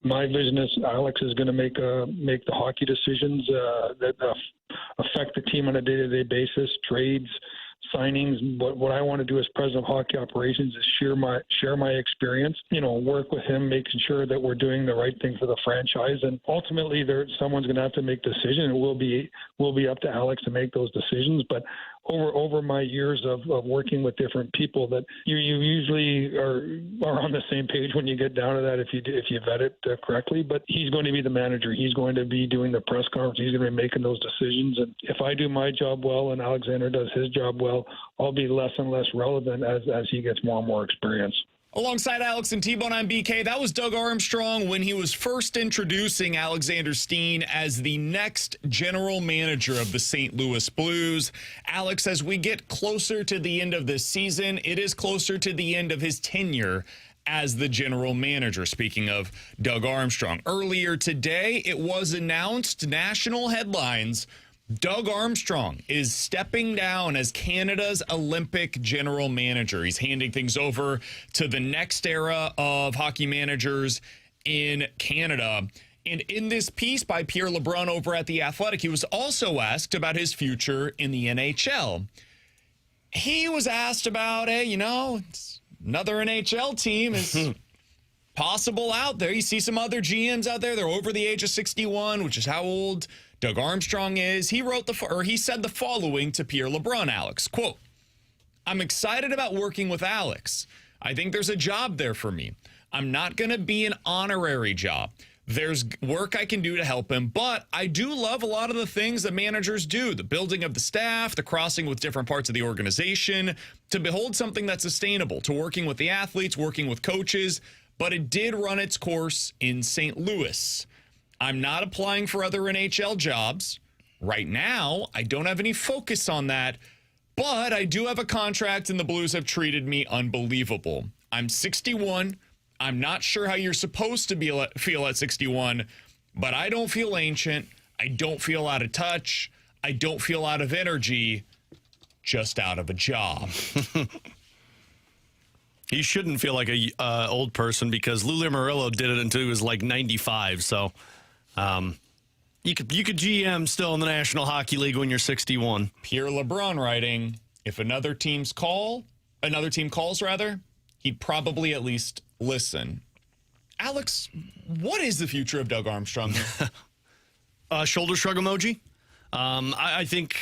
my vision is Alex is going to make the hockey decisions that affect the team on a day-to-day basis, trades, signings. What I want to do as president of hockey operations is share my experience, work with him, making sure that we're doing the right thing for the franchise. And ultimately someone's going to have to make a decision. It will be up to Alex to make those decisions. But over my years of working with different people, that you usually are on the same page when you get down to that if you vet it correctly. But he's going to be the manager. He's going to be doing the press conference. He's going to be making those decisions. And if I do my job well and Alexander does his job well, I'll be less and less relevant as he gets more and more experience. Alongside Alex and T-Bone, I'm BK. That was Doug Armstrong when he was first introducing Alexander Steen as the next general manager of the St. Louis Blues. Alex, as we get closer to the end of this season, it is closer to the end of his tenure as the general manager. Speaking of Doug Armstrong, earlier today, it was announced, national headlines, Doug Armstrong is stepping down as Canada's Olympic general manager. He's handing things over to the next era of hockey managers in Canada. And in this piece by Pierre LeBrun over at The Athletic, he was also asked about his future in the NHL. He was asked about, it's another NHL team is possible out there. You see some other GMs out there. They're over the age of 61, which is how old Doug Armstrong is. He said the following to Pierre LeBrun, Alex, quote, "I'm excited about working with Alex. I think there's a job there for me. I'm not going to be an honorary job. There's work I can do to help him, but I do love a lot of the things that managers do, the building of the staff, the crossing with different parts of the organization, to behold something that's sustainable, to working with the athletes, working with coaches, but it did run its course in St. Louis. I'm not applying for other NHL jobs. Right now, I don't have any focus on that, but I do have a contract and the Blues have treated me unbelievable. I'm 61. I'm not sure how you're supposed to feel at 61, but I don't feel ancient. I don't feel out of touch. I don't feel out of energy, just out of a job." He shouldn't feel like a old person because Lou Lamoriello did it until he was like 95. So you could GM still in the National Hockey League when you're 61. Pierre LeBrun writing, if another team calls, he'd probably at least listen. Alex, what is the future of Doug Armstrong here? Shoulder shrug emoji. I think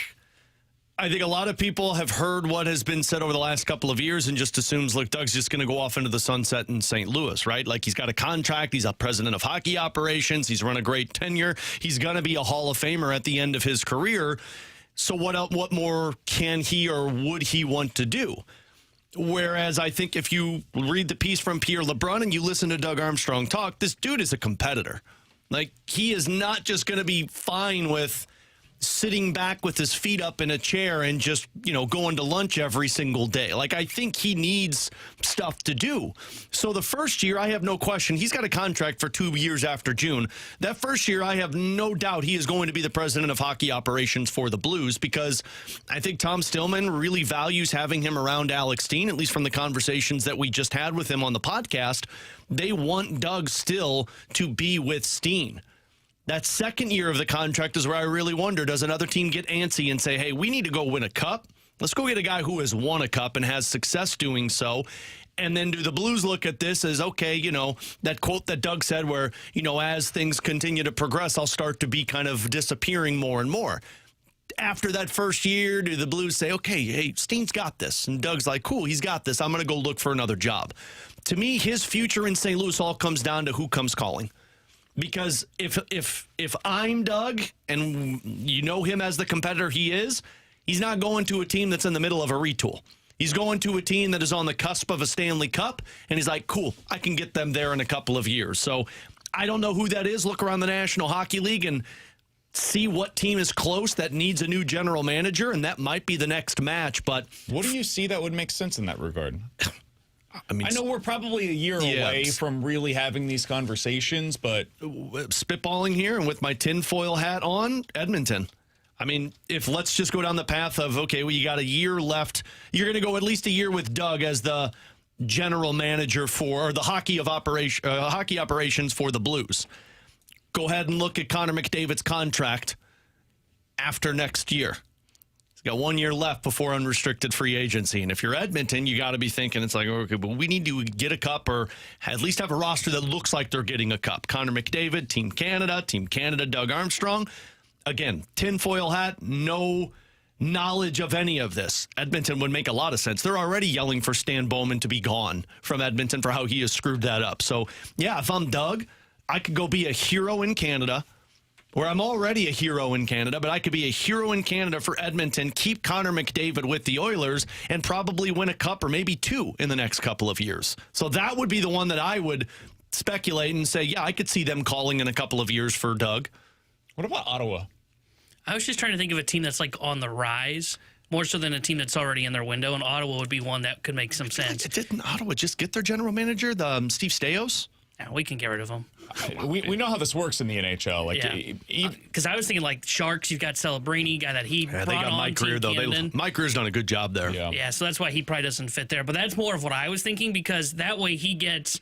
a lot of people have heard what has been said over the last couple of years and just assumes, look, Doug's just going to go off into the sunset in St. Louis, right? Like, he's got a contract. He's a president of hockey operations. He's run a great tenure. He's going to be a Hall of Famer at the end of his career. So what more can he or would he want to do? Whereas I think if you read the piece from Pierre LeBrun and you listen to Doug Armstrong talk, this dude is a competitor. Like, he is not just going to be fine with sitting back with his feet up in a chair and just, going to lunch every single day. Like, I think he needs stuff to do. So the first year, I have no question, he's got a contract for 2 years after June. That first year, I have no doubt he is going to be the president of hockey operations for the Blues because I think Tom Stillman really values having him around Alex Steen, at least from the conversations that we just had with him on the podcast. They want Doug still to be with Steen. That second year of the contract is where I really wonder, does another team get antsy and say, hey, we need to go win a cup? Let's go get a guy who has won a cup and has success doing so. And then do the Blues look at this as, okay, that quote that Doug said where, as things continue to progress, I'll start to be kind of disappearing more and more. After that first year, do the Blues say, okay, hey, Steen's got this? And Doug's like, cool, he's got this. I'm going to go look for another job. To me, his future in St. Louis all comes down to who comes calling. Because if I'm Doug and you know him as the competitor he is, he's not going to a team that's in the middle of a retool. He's going to a team that is on the cusp of a Stanley Cup, and he's like, cool, I can get them there in a couple of years. So I don't know who that is. Look around the National Hockey League and see what team is close that needs a new general manager, and that might be the next match. But what do you see that would make sense in that regard? I know we're probably a year away from really having these conversations, but spitballing here and with my tinfoil hat on, Edmonton. I mean, if let's just go down the path of, okay, well, you got a year left. You're going to go at least a year with Doug as the general manager for or the hockey operations for the Blues. Go ahead and look at Connor McDavid's contract after next year. He's got 1 year left before unrestricted free agency. And if you're Edmonton, you got to be thinking, it's like, okay, but we need to get a cup or at least have a roster that looks like they're getting a cup. Connor McDavid, Team Canada, Doug Armstrong. Again, tinfoil hat, no knowledge of any of this. Edmonton would make a lot of sense. They're already yelling for Stan Bowman to be gone from Edmonton for how he has screwed that up. So, yeah, if I'm Doug, I could go be a hero in Canada, where I'm already a hero in Canada, but I could be a hero in Canada for Edmonton, keep Connor McDavid with the Oilers, and probably win a cup or maybe two in the next couple of years. So that would be the one that I would speculate and say, yeah, I could see them calling in a couple of years for Doug. What about Ottawa? I was just trying to think of a team that's like on the rise, more so than a team that's already in their window, and Ottawa would be one that could make some sense. Didn't Ottawa just get their general manager, Steve Stais? Yeah, we can get rid of him. We know how this works in the NHL. Because I was thinking like Sharks, you've got Celebrini, guy that he brought they got on. Mike Greer, though. Mike Greer's done a good job there. Yeah, so that's why he probably doesn't fit there. But that's more of what I was thinking, because that way he gets,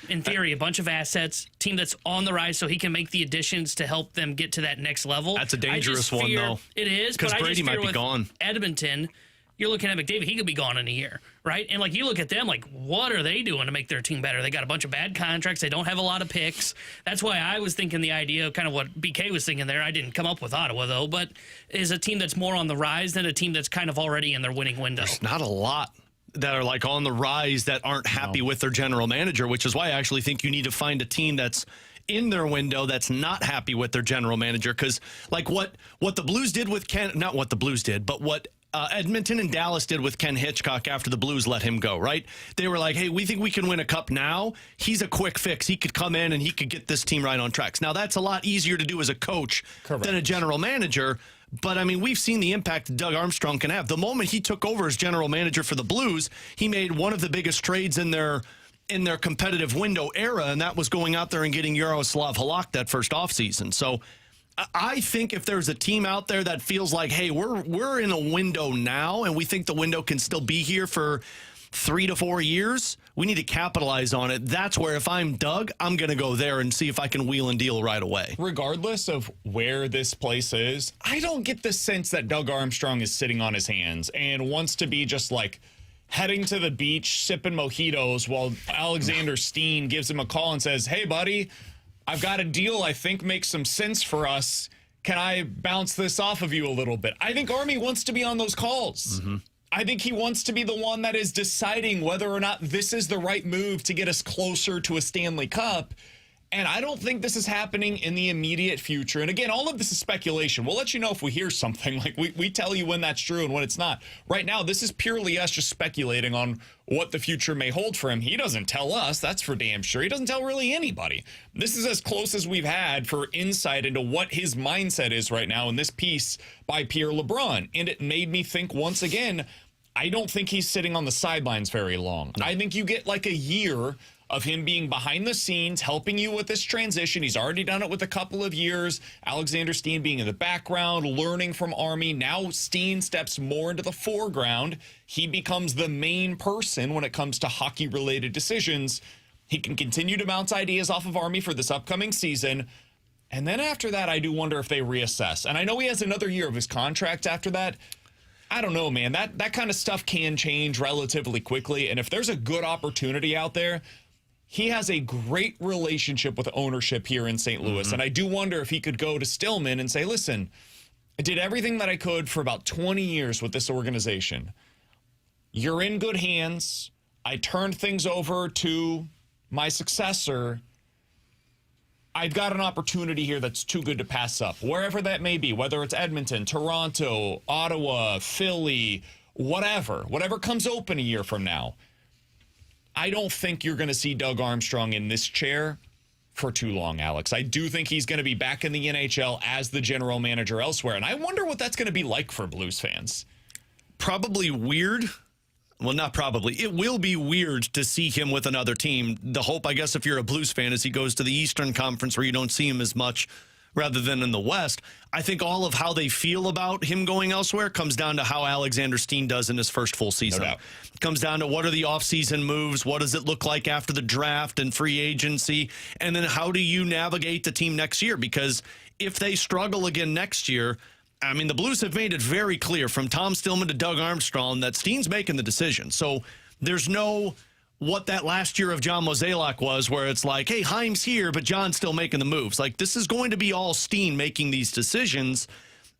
in theory, a bunch of assets, team that's on the rise, so he can make the additions to help them get to that next level. That's a dangerous one, though. It is, because Brady might be gone. Edmonton, you're looking at McDavid, he could be gone in a year, right? And like you look at them, like what are they doing to make their team better? They got a bunch of bad contracts. They don't have a lot of picks. That's why I was thinking the idea of kind of what BK was thinking there. I didn't come up with Ottawa though, but is a team that's more on the rise than a team that's kind of already in their winning window. There's not a lot that are like on the rise that aren't happy with their general manager, which is why I actually think you need to find a team that's in their window that's not happy with their general manager. Because like what the Blues did with not what the Blues did, but what Edmonton and Dallas did with Ken Hitchcock after the Blues let him go, right? They were like, hey, we think we can win a cup now. He's a quick fix. He could come in and he could get this team right on tracks. Now, that's a lot easier to do as a coach than a general manager. But, I mean, we've seen the impact Doug Armstrong can have. The moment he took over as general manager for the Blues, he made one of the biggest trades in their competitive window era, and that was going out there and getting Yaroslav Halak that first offseason. So I think if there's a team out there that feels like, hey, we're in a window now, and we think the window can still be here for 3 to 4 years, we need to capitalize on it. That's where, if I'm Doug, I'm going to go there and see if I can wheel and deal right away. Regardless of where this place is, I don't get the sense that Doug Armstrong is sitting on his hands and wants to be just like heading to the beach, sipping mojitos while Alexander Steen gives him a call and says, hey, buddy, I've got a deal I think makes some sense for us. Can I bounce this off of you a little bit? I think Army wants to be on those calls. Mm-hmm. I think he wants to be the one that is deciding whether or not this is the right move to get us closer to a Stanley Cup. And I don't think this is happening in the immediate future. And again, all of this is speculation. We'll let you know if we hear something. Like we tell you when that's true and when it's not. Right now, this is purely us just speculating on what the future may hold for him. He doesn't tell us. That's for damn sure. He doesn't tell really anybody. This is as close as we've had for insight into what his mindset is right now in this piece by Pierre LeBrun. And it made me think once again, I don't think he's sitting on the sidelines very long. No. I think you get like a year of him being behind the scenes, helping you with this transition. He's already done it with a couple of years. Alexander Steen being in the background, learning from Army. Now Steen steps more into the foreground. He becomes the main person when it comes to hockey-related decisions. He can continue to bounce ideas off of Army for this upcoming season. And then after that, I do wonder if they reassess. And I know he has another year of his contract after that. I don't know, man. That kind of stuff can change relatively quickly. And if there's a good opportunity out there, he has a great relationship with ownership here in St. Louis. Mm-hmm. And I do wonder if he could go to Stillman and say, listen, I did everything that I could for about 20 years with this organization. You're in good hands. I turned things over to my successor. I've got an opportunity here that's too good to pass up, wherever that may be, whether it's Edmonton, Toronto, Ottawa, Philly, whatever comes open a year from now. I don't think you're going to see Doug Armstrong in this chair for too long, Alex. I do think he's going to be back in the NHL as the general manager elsewhere, and I wonder what that's going to be like for Blues fans. Probably weird. Well, not probably. It will be weird to see him with another team. The hope, I guess, if you're a Blues fan, is he goes to the Eastern Conference where you don't see him as much, rather than in the West. I think all of how they feel about him going elsewhere comes down to how Alexander Steen does in his first full season. No doubt. It comes down to what are the offseason moves, what does it look like after the draft and free agency, and then how do you navigate the team next year? Because if they struggle again next year, I mean, the Blues have made it very clear from Tom Stillman to Doug Armstrong that Steen's making the decision. So there's no what that last year of John Mozeliak was, where it's like, hey, Heim's here, but John's still making the moves. Like, this is going to be all Steen making these decisions.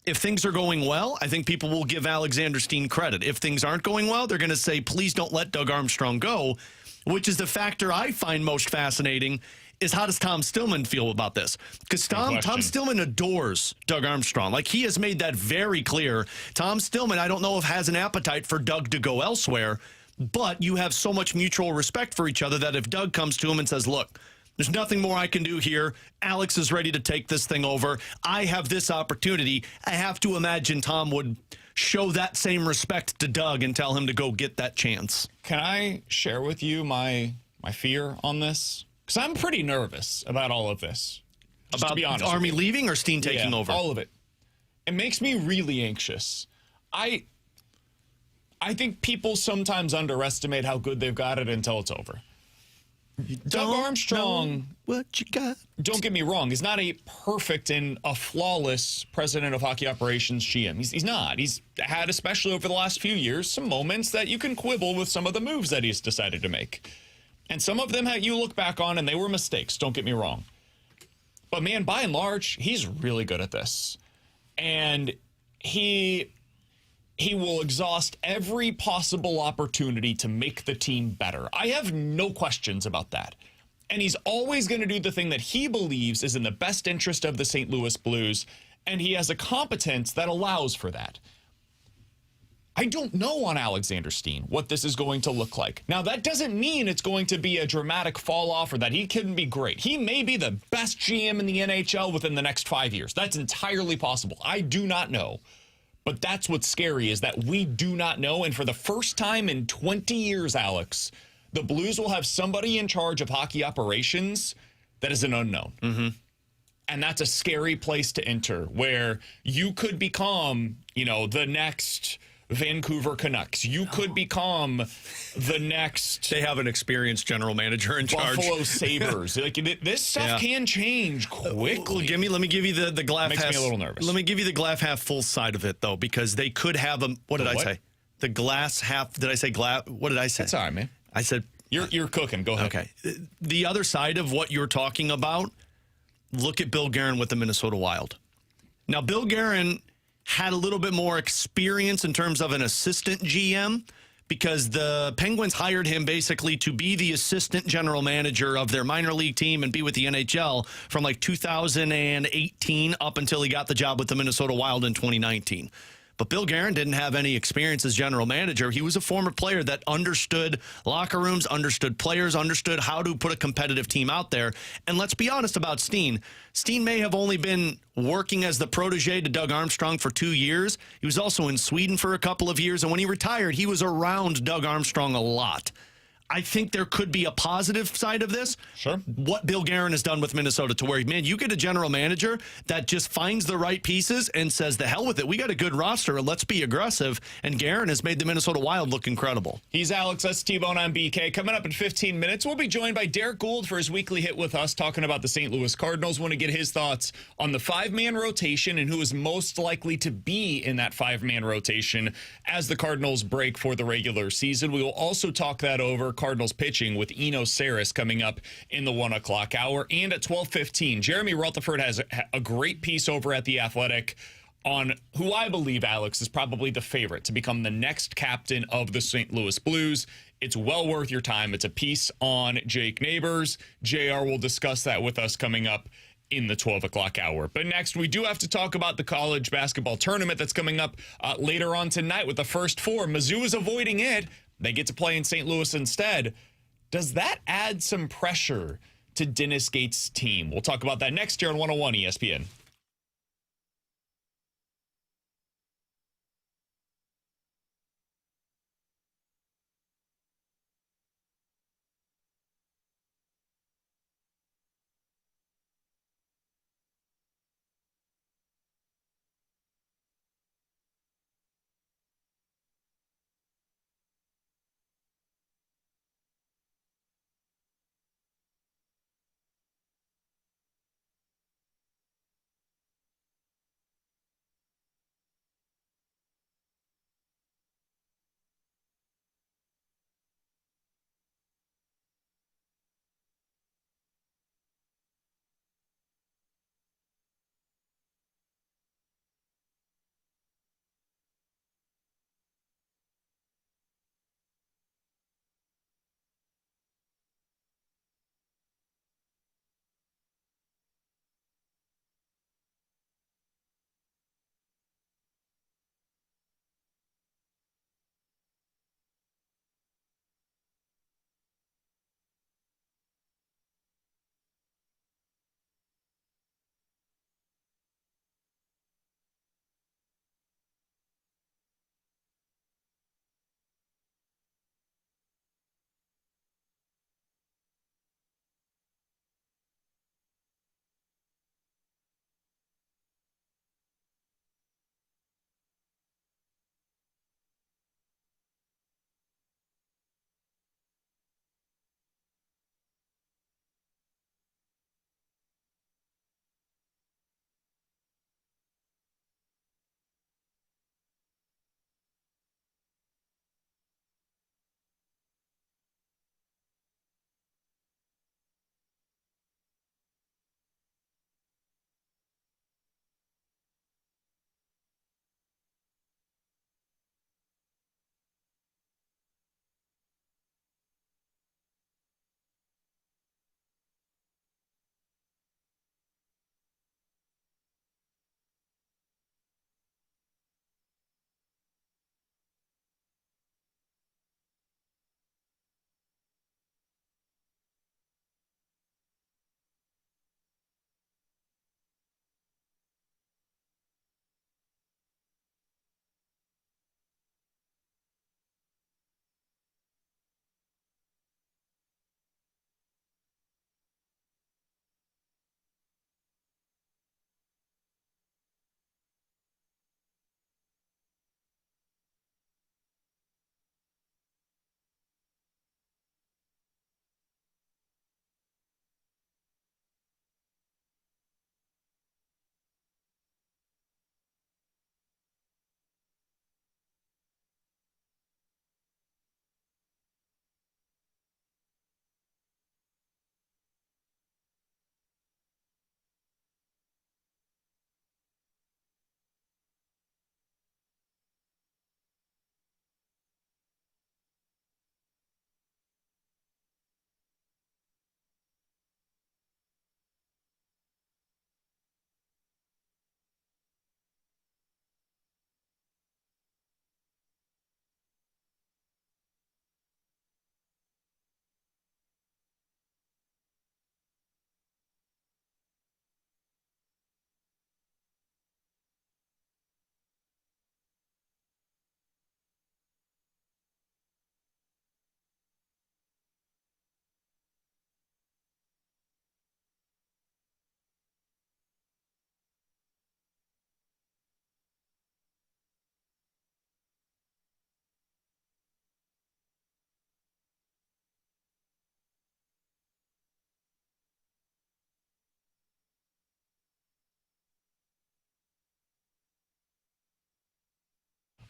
If things are going well, I think people will give Alexander Steen credit. If things aren't going well, they're going to say, please don't let Doug Armstrong go, which is the factor I find most fascinating is how does Tom Stillman feel about this? Because Tom Stillman adores Doug Armstrong. Like, he has made that very clear. Tom Stillman, I don't know if has an appetite for Doug to go elsewhere, but you have so much mutual respect for each other that if Doug comes to him and says, look, there's nothing more I can do here. Alex is ready to take this thing over. I have this opportunity. I have to imagine Tom would show that same respect to Doug and tell him to go get that chance. Can I share with you my fear on this? Because I'm pretty nervous about all of this. Just About to be honest Army leaving or Steen taking over? All of it. It makes me really anxious. I think people sometimes underestimate how good they've got it until it's over. Doug Armstrong, what you got? Don't get me wrong, is not a perfect and a flawless president of hockey operations GM. He's not. He's had, especially over the last few years, some moments that you can quibble with some of the moves that he's decided to make. And some of them you look back on and they were mistakes, don't get me wrong. But man, by and large, he's really good at this. And he will exhaust every possible opportunity to make the team better. I have no questions about that. And he's always going to do the thing that he believes is in the best interest of the St. Louis Blues, and he has a competence that allows for that. I don't know on Alexander Steen what this is going to look like. Now, that doesn't mean it's going to be a dramatic fall off or that he couldn't be great. He may be the best GM in the NHL within the next 5 years. That's entirely possible. I do not know. But that's what's scary is that we do not know. And for the first time in 20 years, Alex, the Blues will have somebody in charge of hockey operations that is an unknown. Mm-hmm. And that's a scary place to enter where you could become, the next Vancouver Canucks. You could become the next. They have an experienced general manager in charge. Buffalo Sabres. This stuff can change quickly. Let me give you the glass. Makes me a little nervous. Let me give you the glass half full side of it though, because they could have a. What did I say? The glass half. Did I say glass? What did I say? That's all right, man. I said you're cooking. Go ahead. Okay. The other side of what you're talking about. Look at Bill Guerin with the Minnesota Wild. Now, Bill Guerin had a little bit more experience in terms of an assistant GM because the Penguins hired him basically to be the assistant general manager of their minor league team and be with the NHL from like 2018 up until he got the job with the Minnesota Wild in 2019. But Bill Guerin didn't have any experience as general manager. He was a former player that understood locker rooms, understood players, understood how to put a competitive team out there. And let's be honest about Steen. Steen may have only been working as the protege to Doug Armstrong for 2 years. He was also in Sweden for a couple of years. And when he retired, he was around Doug Armstrong a lot. I think there could be a positive side of this. Sure. What Bill Guerin has done with Minnesota to where, man, you get a general manager that just finds the right pieces and says, the hell with it. We got a good roster and let's be aggressive. And Guerin has made the Minnesota Wild look incredible. He's Alex. That's T-Bone on BK. Coming up in 15 minutes, we'll be joined by Derrick Goold for his weekly hit with us, talking about the St. Louis Cardinals. Want to get his thoughts on the five-man rotation and who is most likely to be in that five-man rotation as the Cardinals break for the regular season. We will also talk that over. Cardinals pitching with Eno Sarris coming up in the 1 o'clock hour. And at 12:15, Jeremy Rutherford has a great piece over at The Athletic on who I believe, Alex, is probably the favorite to become the next captain of the St. Louis Blues. It's well worth your time. It's a piece on Jake Neighbors. JR will discuss that with us coming up in the 12 o'clock hour. But next, we do have to talk about the college basketball tournament that's coming up later on tonight with the first four. Mizzou is avoiding it. They get to play in St. Louis instead. Does that add some pressure to Dennis Gates' team? We'll talk about that next year on 101 ESPN.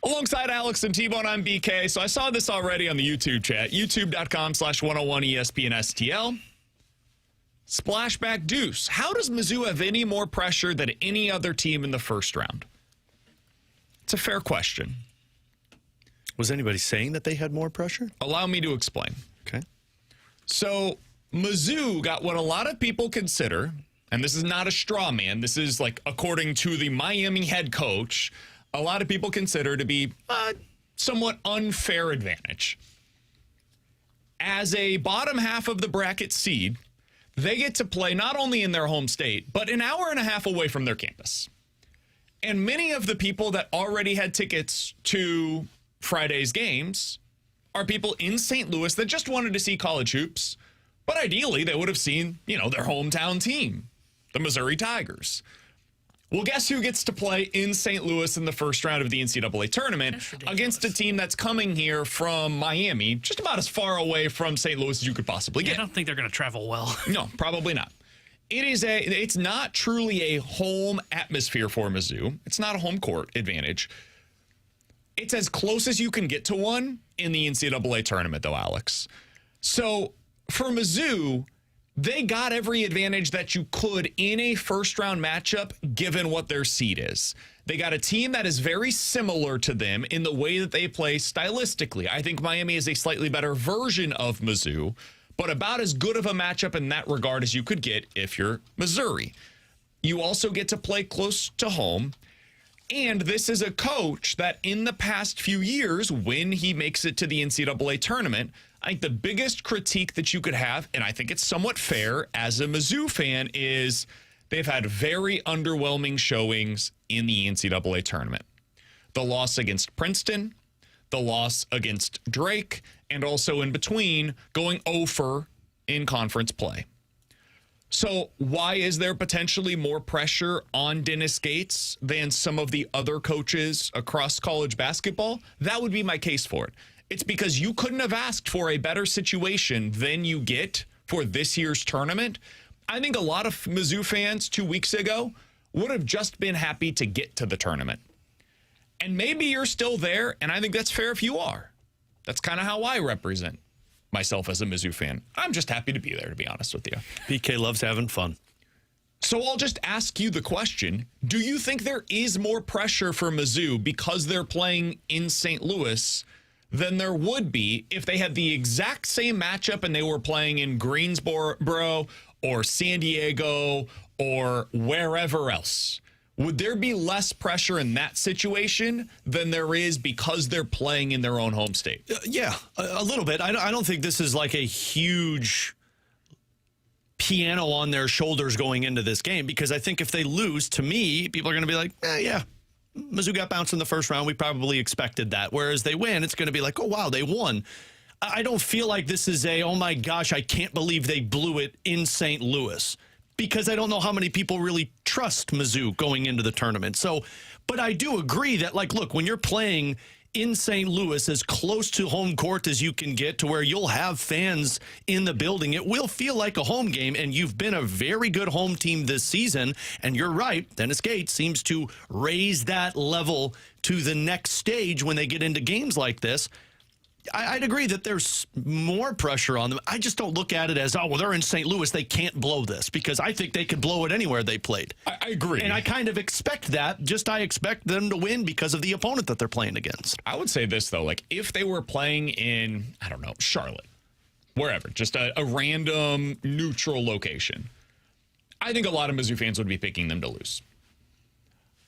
Alongside Alex and T-Bone, I'm BK. So I saw this already on the YouTube chat. YouTube.com/101ESPNSTL. Splashback Deuce. How does Mizzou have any more pressure than any other team in the first round? It's a fair question. Was anybody saying that they had more pressure? Allow me to explain. Okay. So Mizzou got what a lot of people consider, and this is not a straw man, this is like according to the Miami head coach, a lot of people consider to be a somewhat unfair advantage. As a bottom half of the bracket seed, they get to play not only in their home state, but an hour and a half away from their campus. And many of the people that already had tickets to Friday's games are people in St. Louis that just wanted to see college hoops, but ideally they would have seen, their hometown team, the Missouri Tigers. Well, guess who gets to play in St. Louis in the first round of the NCAA tournament against a team that's coming here from Miami, just about as far away from St. Louis as you could possibly get. I don't think they're going to travel well. No, probably not. It's not truly a home atmosphere for Mizzou. It's not a home court advantage. It's as close as you can get to one in the NCAA tournament, though, Alex. So for Mizzou, they got every advantage that you could in a first-round matchup, given what their seed is. They got a team that is very similar to them in the way that they play stylistically. I think Miami is a slightly better version of Mizzou, but about as good of a matchup in that regard as you could get if you're Missouri. You also get to play close to home, and this is a coach that in the past few years, when he makes it to the NCAA tournament, I think the biggest critique that you could have, and I think it's somewhat fair as a Mizzou fan, is they've had very underwhelming showings in the NCAA tournament. The loss against Princeton, the loss against Drake, and also in between going 0 in conference play. So why is there potentially more pressure on Dennis Gates than some of the other coaches across college basketball? That would be my case for it. It's because you couldn't have asked for a better situation than you get for this year's tournament. I think a lot of Mizzou fans 2 weeks ago would have just been happy to get to the tournament. And maybe you're still there, and I think that's fair if you are. That's kind of how I represent myself as a Mizzou fan. I'm just happy to be there, to be honest with you. BK loves having fun. So I'll just ask you the question. Do you think there is more pressure for Mizzou because they're playing in St. Louis than there would be if they had the exact same matchup and they were playing in Greensboro or San Diego or wherever else? Would there be less pressure in that situation than there is because they're playing in their own home state? Yeah, a little bit. I don't think this is like a huge piano on their shoulders going into this game, because I think if they lose, to me, people are going to be like, yeah, Mizzou got bounced in the first round. We probably expected that. Whereas they win, it's going to be like, oh, wow, they won. I don't feel like this is oh, my gosh, I can't believe they blew it in St. Louis, because I don't know how many people really trust Mizzou going into the tournament. So, but I do agree that, look, when you're playing in St. Louis as close to home court as you can get, to where you'll have fans in the building, it will feel like a home game, and you've been a very good home team this season. And you're right, Dennis Gates seems to raise that level to the next stage when they get into games like this. I'd agree that there's more pressure on them. I just don't look at it as, oh, well, they're in St. Louis, they can't blow this, because I think they could blow it anywhere they played. I agree. And I kind of expect that. I expect them to win because of the opponent that they're playing against. I would say this, though. If they were playing in, I don't know, Charlotte, wherever, just a random neutral location, I think a lot of Mizzou fans would be picking them to lose.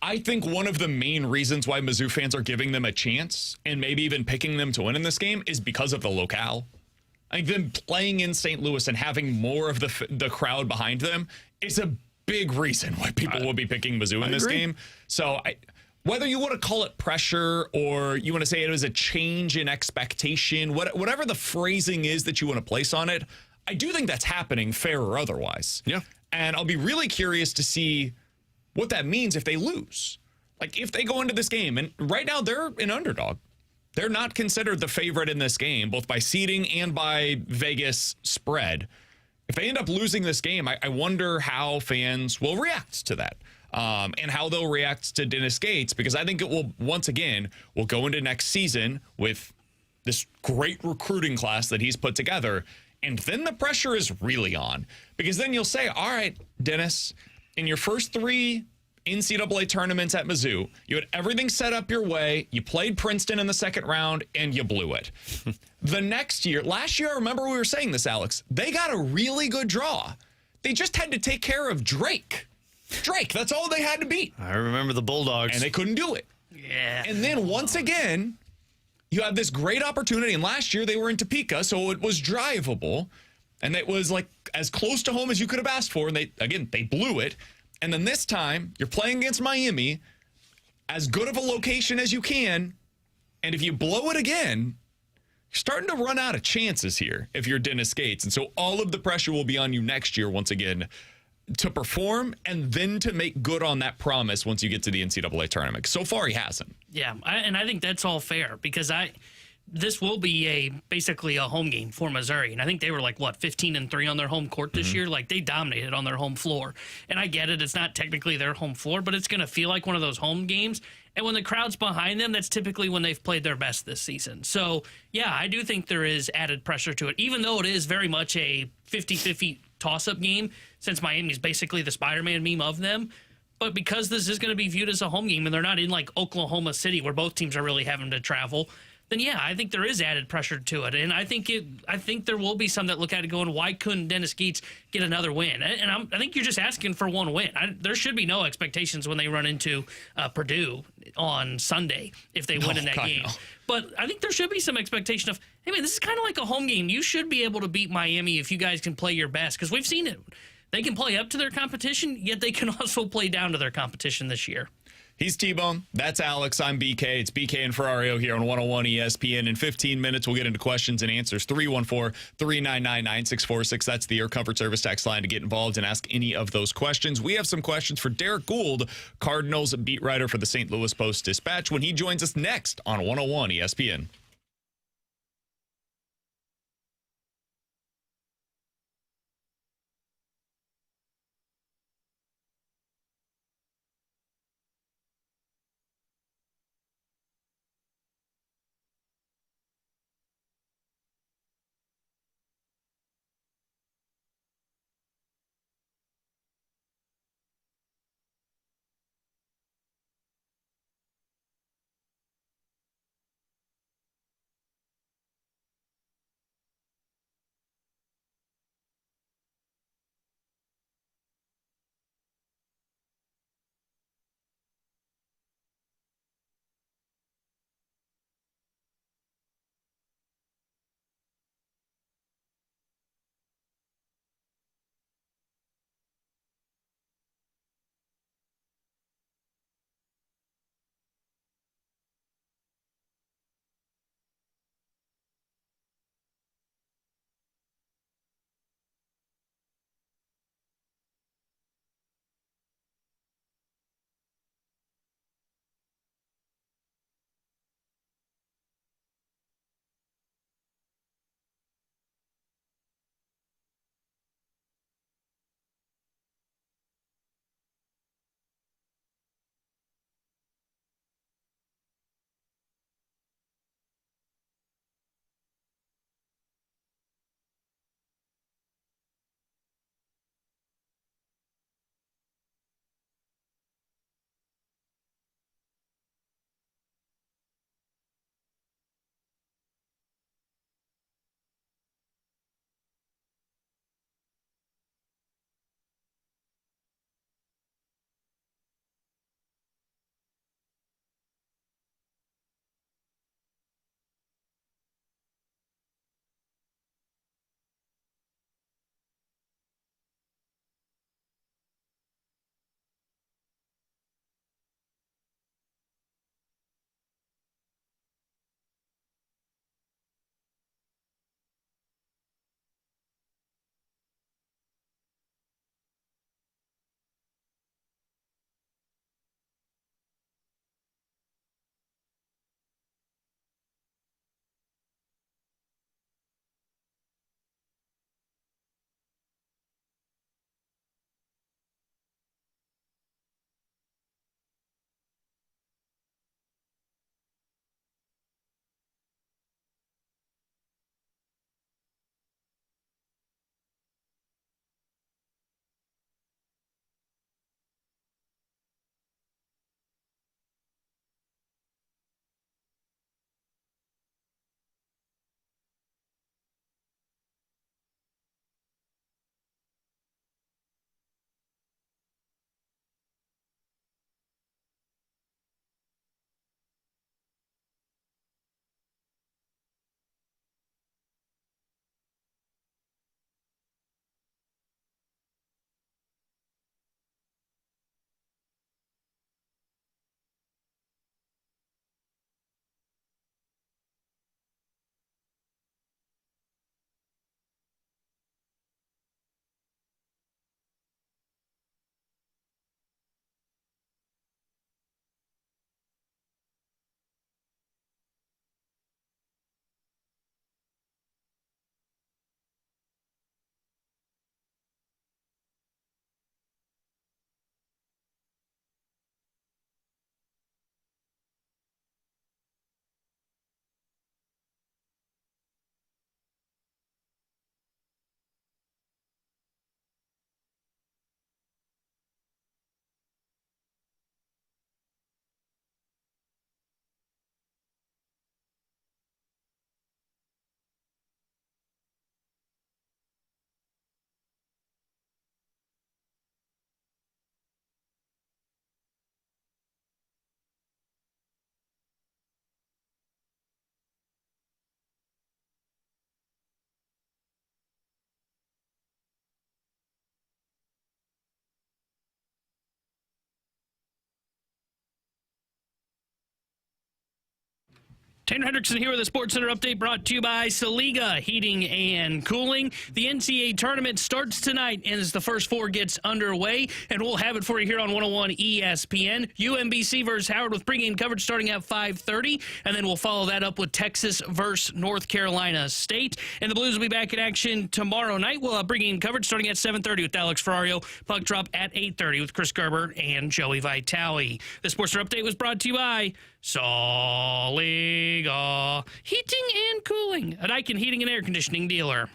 I think one of the main reasons why Mizzou fans are giving them a chance and maybe even picking them to win in this game is because of the locale. I think them playing in St. Louis and having more of the crowd behind them is a big reason why people will be picking Mizzou in this game. So whether you want to call it pressure or you want to say it was a change in expectation, whatever the phrasing is that you want to place on it, I do think that's happening, fair or otherwise. Yeah. And I'll be really curious to see what that means if they lose. If they go into this game, and right now they're an underdog. They're not considered the favorite in this game, both by seeding and by Vegas spread. If they end up losing this game, I wonder how fans will react to that. and how they'll react to Dennis Gates, because I think it will, once again, we'll go into next season with this great recruiting class that he's put together. And then the pressure is really on, because then you'll say, all right, Dennis, in your first 3 NCAA tournaments at Mizzou, you had everything set up your way. You played Princeton in the second round and you blew it. The next year, last year, I remember we were saying this, Alex, they got a really good draw. They just had to take care of Drake. That's all they had to beat. I remember the Bulldogs. And they couldn't do it. Yeah. And then once again, you have this great opportunity. And last year they were in Topeka, so it was drivable. And it was like as close to home as you could have asked for. And they blew it. And then this time, you're playing against Miami, as good of a location as you can. And if you blow it again, you're starting to run out of chances here if you're Dennis Gates. And so all of the pressure will be on you next year, once again, to perform and then to make good on that promise once you get to the NCAA tournament. So far, he hasn't. Yeah, and I think that's all fair, because this will be basically a home game for Missouri. And I think they were 15-3 on their home court this year. Like, they dominated on their home floor. And I get it, it's not technically their home floor, but it's going to feel like one of those home games. And when the crowd's behind them, that's typically when they've played their best this season. So, yeah, I do think there is added pressure to it, even though it is very much a 50-50 toss-up game, since Miami's basically the Spider-Man meme of them. But because this is going to be viewed as a home game and they're not in Oklahoma City where both teams are really having to travel, then yeah, I think there is added pressure to it. And I think there will be some that look at it going, why couldn't Dennis Gates get another win? And I think you're just asking for one win. There should be no expectations when they run into Purdue on Sunday if they win in that game. No. But I think there should be some expectation of, hey, man, this is kind of like a home game. You should be able to beat Miami if you guys can play your best, because we've seen it. They can play up to their competition, yet they can also play down to their competition this year. He's T-Bone. That's Alex. I'm BK. It's BK and Ferrario here on 101 ESPN. In 15 minutes, we'll get into questions and answers. 314-399-9646. That's the Air Comfort Service text line to get involved and ask any of those questions. We have some questions for Derrick Goold, Cardinals beat writer for the St. Louis Post-Dispatch, when he joins us next on 101 ESPN. Tanner Hendrickson here with a Sports Center update brought to you by Saliga Heating and Cooling. The NCAA tournament starts tonight and as the first four gets underway, and we'll have it for you here on 101 ESPN. UMBC versus Howard with pregame coverage starting at 5:30, and then we'll follow that up with Texas versus North Carolina State. And the Blues will be back in action tomorrow night. We'll have pregame coverage starting at 7:30 with Alex Ferrario. Puck drop at 8:30 with Chris Gerber and Joey Vitale. The Sports Center update was brought to you by Saliga Heating and Cooling, a Daikin heating and air conditioning dealer.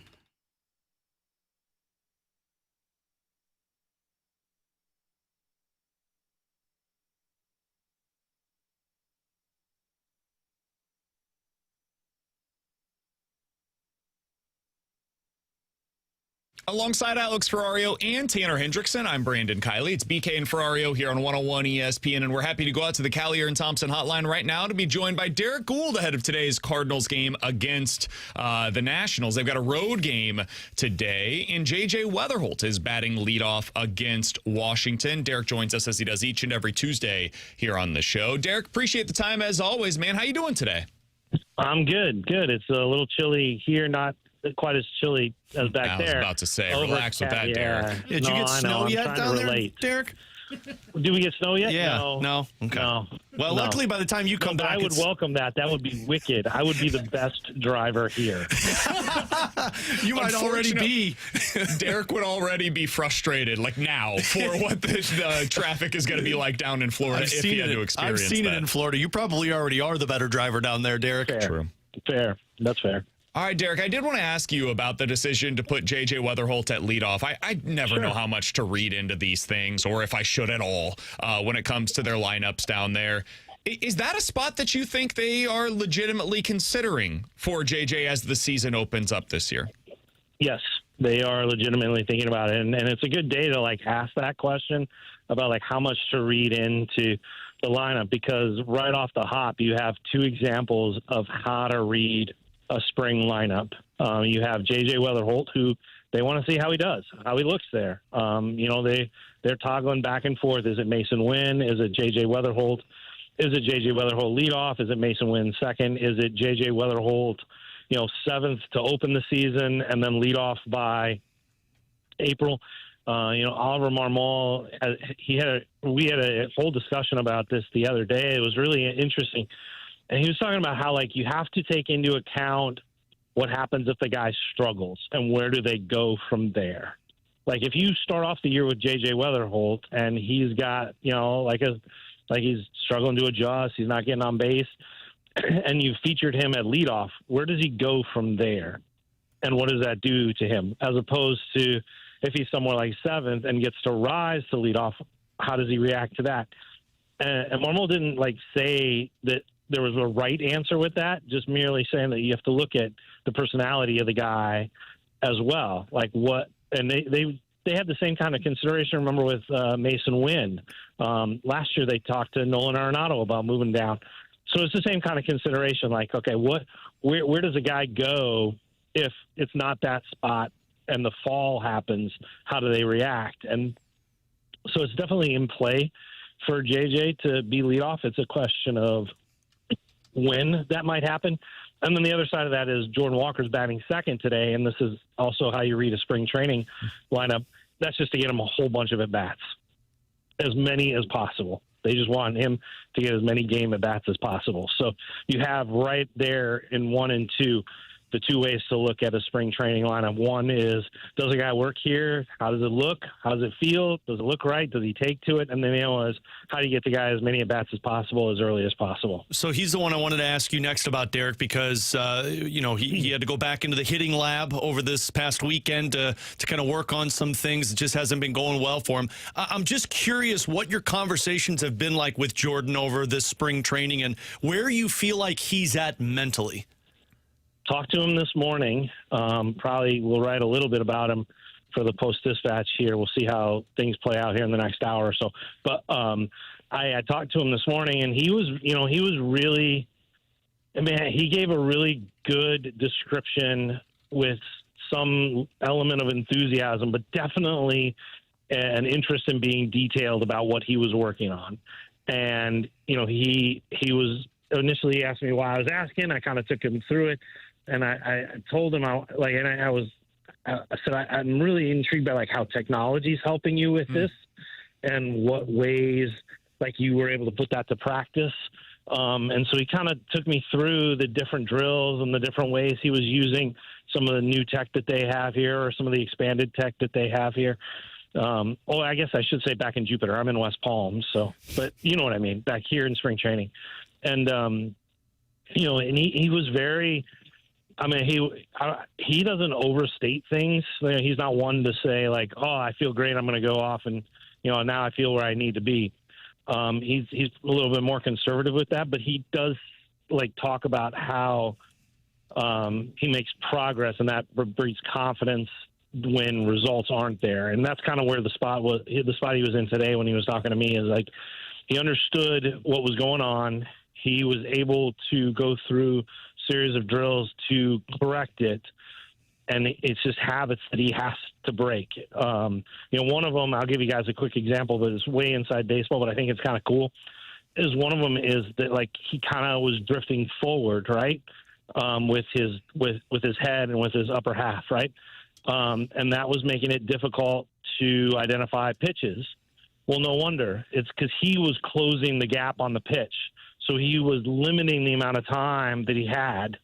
Alongside Alex Ferrario and Tanner Hendrickson, I'm Brandon Kiley. It's BK and Ferrario here on 101 ESPN, and we're happy to go out to the Callier and Thompson hotline right now to be joined by Derrick Goold ahead of today's Cardinals game against the Nationals. They've got a road game today, and J.J. Weatherholt is batting leadoff against Washington. Derrick joins us as he does each and every Tuesday here on the show. Derrick, appreciate the time as always, man. How you doing today? I'm good. It's a little chilly here, not quite as chilly as back there. I was about to say, relax with that, Derrick. Did you get snow yet down there, Derrick? Do we get snow yet? Yeah. No. Okay. No. Well, luckily, by the time you come back, I would welcome that. That would be wicked. I would be the best driver here. You might already be. Derrick would already be frustrated, like now, for what the traffic is going to be like down in Florida if he had to experience I've seen it in Florida. You probably already are the better driver down there, Derrick. Fair. That's fair. All right, Derrick, I did want to ask you about the decision to put J.J. Weatherholt at leadoff. I never know how much to read into these things, or if I should at all, when it comes to their lineups down there. Is that a spot that you think they are legitimately considering for J.J. as the season opens up this year? Yes, they are legitimately thinking about it, and it's a good day to ask that question about how much to read into the lineup, because right off the hop you have two examples of how to read a spring lineup. You have J.J. Weatherholt, who they want to see how he does, how he looks there. They're toggling back and forth. Is it Mason Wynn? Is it J.J. Weatherholt? Is it J.J. Weatherholt leadoff? Is it Mason Wynn second? Is it J.J. Weatherholt, seventh to open the season and then lead off by April? Oliver Marmol, we had a whole discussion about this the other day. It was really interesting. And he was talking about how, you have to take into account what happens if the guy struggles and where do they go from there. If you start off the year with J.J. Weatherholt and he's got, he's struggling to adjust, he's not getting on base, and you featured him at leadoff, where does he go from there? And what does that do to him? As opposed to if he's somewhere like seventh and gets to rise to leadoff, how does he react to that? And Marmol didn't, say that there was a right answer with that, just merely saying that you have to look at the personality of the guy as well. And they had the same kind of consideration, remember, with Mason Wynn. Last year they talked to Nolan Arenado about moving down. So it's the same kind of consideration, okay, where does a guy go if it's not that spot and the fall happens? How do they react? And so it's definitely in play for JJ to be leadoff. It's a question of when that might happen. And then the other side of that is Jordan Walker's batting second today, and this is also how you read a spring training lineup. That's just to get him a whole bunch of at-bats, as many as possible. They just want him to get as many game at-bats as possible. So you have right there in 1 and 2 the two ways to look at a spring training lineup. One is, does a guy work here? How does it look? How does it feel? Does it look right? Does he take to it? And then the other one is, how do you get the guy as many at-bats as possible, as early as possible? So he's the one I wanted to ask you next about, Derrick, because, he had to go back into the hitting lab over this past weekend to kind of work on some things. It just hasn't been going well for him. I'm just curious what your conversations have been like with Jordan over this spring training and where you feel like he's at mentally. Talked to him this morning. Probably we'll write a little bit about him for the Post-Dispatch here. We'll see how things play out here in the next hour or so. But I talked to him this morning, and he was really, he gave a really good description with some element of enthusiasm, but definitely an interest in being detailed about what he was working on. And, he was initially he asked me why I was asking. I kind of took him through it, and I told him I said I'm really intrigued by like how technology is helping you with this, and what ways like you were able to put that to practice. And so he kind of took me through the different drills and the different ways he was using some of the new tech that they have here, or some of the expanded tech that they have here. I guess I should say back in Jupiter. I'm in West Palm, but you know what I mean, back here in spring training. And, and he was very, he doesn't overstate things. He's not one to say like, oh, I feel great, I'm going to go off and, now I feel where I need to be. He's a little bit more conservative with that, but he does like talk about how he makes progress, and that breeds confidence when results aren't there. And that's kind of where the spot he was in today when he was talking to me, is like he understood what was going on. He was able to go through a series of drills to correct it. And it's just habits that he has to break. One of them, I'll give you guys a quick example, but it's way inside baseball, but I think it's kind of cool, is one of them is that like he kind of was drifting forward, right? With his head and with his upper half, right? And that was making it difficult to identify pitches. Well, no wonder. It's because he was closing the gap on the pitch. So he was limiting the amount of time that he had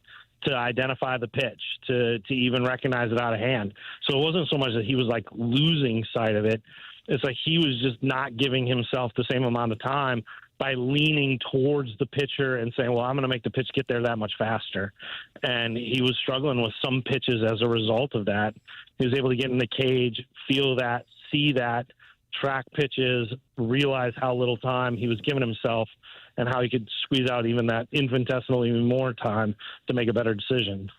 to identify the pitch, to even recognize it out of hand. So it wasn't so much that he was like losing sight of it. It's like he was just not giving himself the same amount of time by leaning towards the pitcher and saying, well, I'm going to make the pitch get there that much faster. And he was struggling with some pitches as a result of that. He was able to get in the cage, feel that, see that, track pitches, realize how little time he was giving himself, and how he could squeeze out even that infinitesimal, even more time to make a better decision.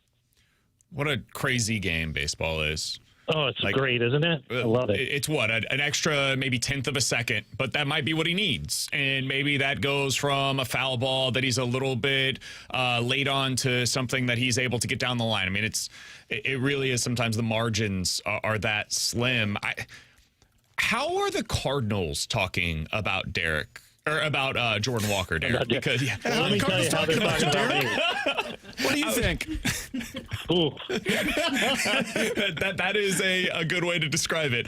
What a crazy game baseball is. Oh, it's like, great, isn't it? I love it. It's what, an extra maybe 1/10 of a second, but that might be what he needs. And maybe that goes from a foul ball that he's a little bit late on to something that he's able to get down the line. I mean, it really is, sometimes the margins are that slim. How are the Cardinals talking about Derrick? Or about Jordan Walker, Derrick? Because let me tell you how they're talking about me. What do you think? that is a good way to describe it.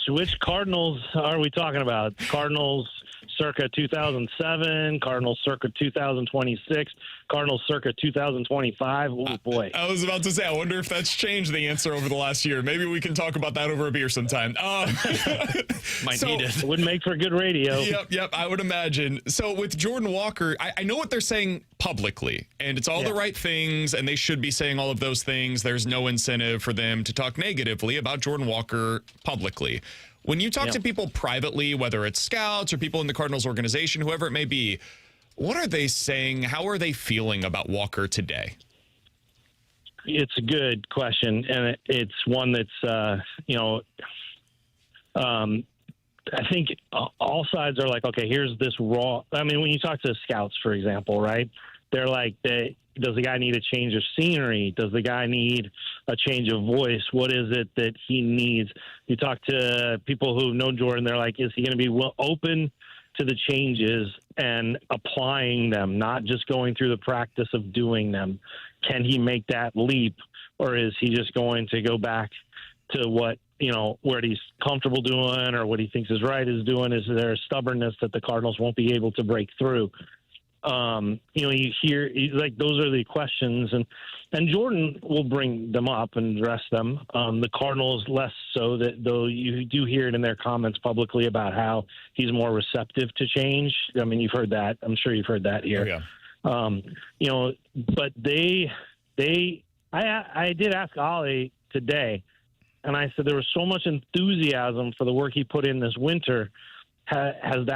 Which Cardinals are we talking about? Cardinals circa 2007, Cardinals circa 2026, Cardinals circa 2025. Oh, boy. I was about to say, I wonder if that's changed the answer over the last year. Maybe we can talk about that over a beer sometime. Might need it. Would make for good radio. Yep, I would imagine. So with Jordan Walker, I know what they're saying publicly, and it's all the right things, and they should be saying all of those things. There's no incentive for them to talk negatively about Jordan Walker publicly. When you talk to people privately, whether it's scouts or people in the Cardinals organization, whoever it may be, what are they saying? How are they feeling about Walker today? It's a good question, and it's one that's, I think all sides are like, okay, here's this raw. I mean, when you talk to scouts, for example, right, they're like, does the guy need a change of scenery? Does the guy need a change of voice? What is it that he needs? You talk to people who know Jordan, they're like, is he going to be open to the changes and applying them, not just going through the practice of doing them? Can he make that leap, or is he just going to go back to what, where he's comfortable doing or what he thinks is right is doing? Is there a stubbornness that the Cardinals won't be able to break through? You hear like those are the questions, and Jordan will bring them up and address them. The Cardinals less so, that though you do hear it in their comments publicly about how he's more receptive to change. I mean, you've heard that. I'm sure you've heard that here. Oh, yeah. But I did ask Ollie today, and I said there was so much enthusiasm for the work he put in this winter. Has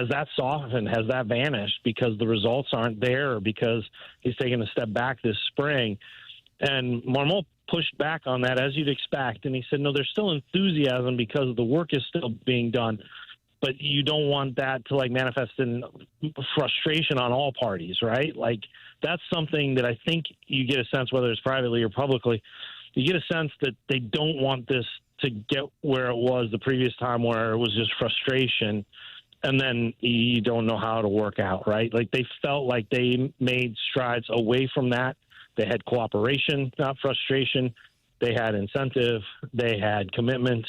that softened? Has that vanished because the results aren't there, or because he's taken a step back this spring? And Marmol pushed back on that, as you'd expect. And he said, no, there's still enthusiasm because the work is still being done. But you don't want that to manifest in frustration on all parties, right? Like, that's something that I think you get a sense, whether it's privately or publicly, you get a sense that they don't want this to get where it was the previous time, where it was just frustration. and then you don't know how to work out, right? Like they felt like they made strides away from that. They had cooperation, not frustration. They had incentive. They had commitment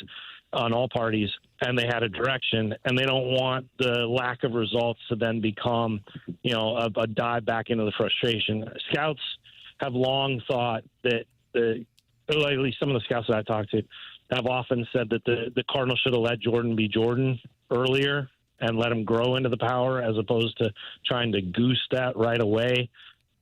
on all parties, and they had a direction. And they don't want the lack of results to then become, a dive back into the frustration. Scouts have long thought that at least some of the scouts that I talked to have often said that the Cardinals should have let Jordan be Jordan earlier and let him grow into the power as opposed to trying to goose that right away.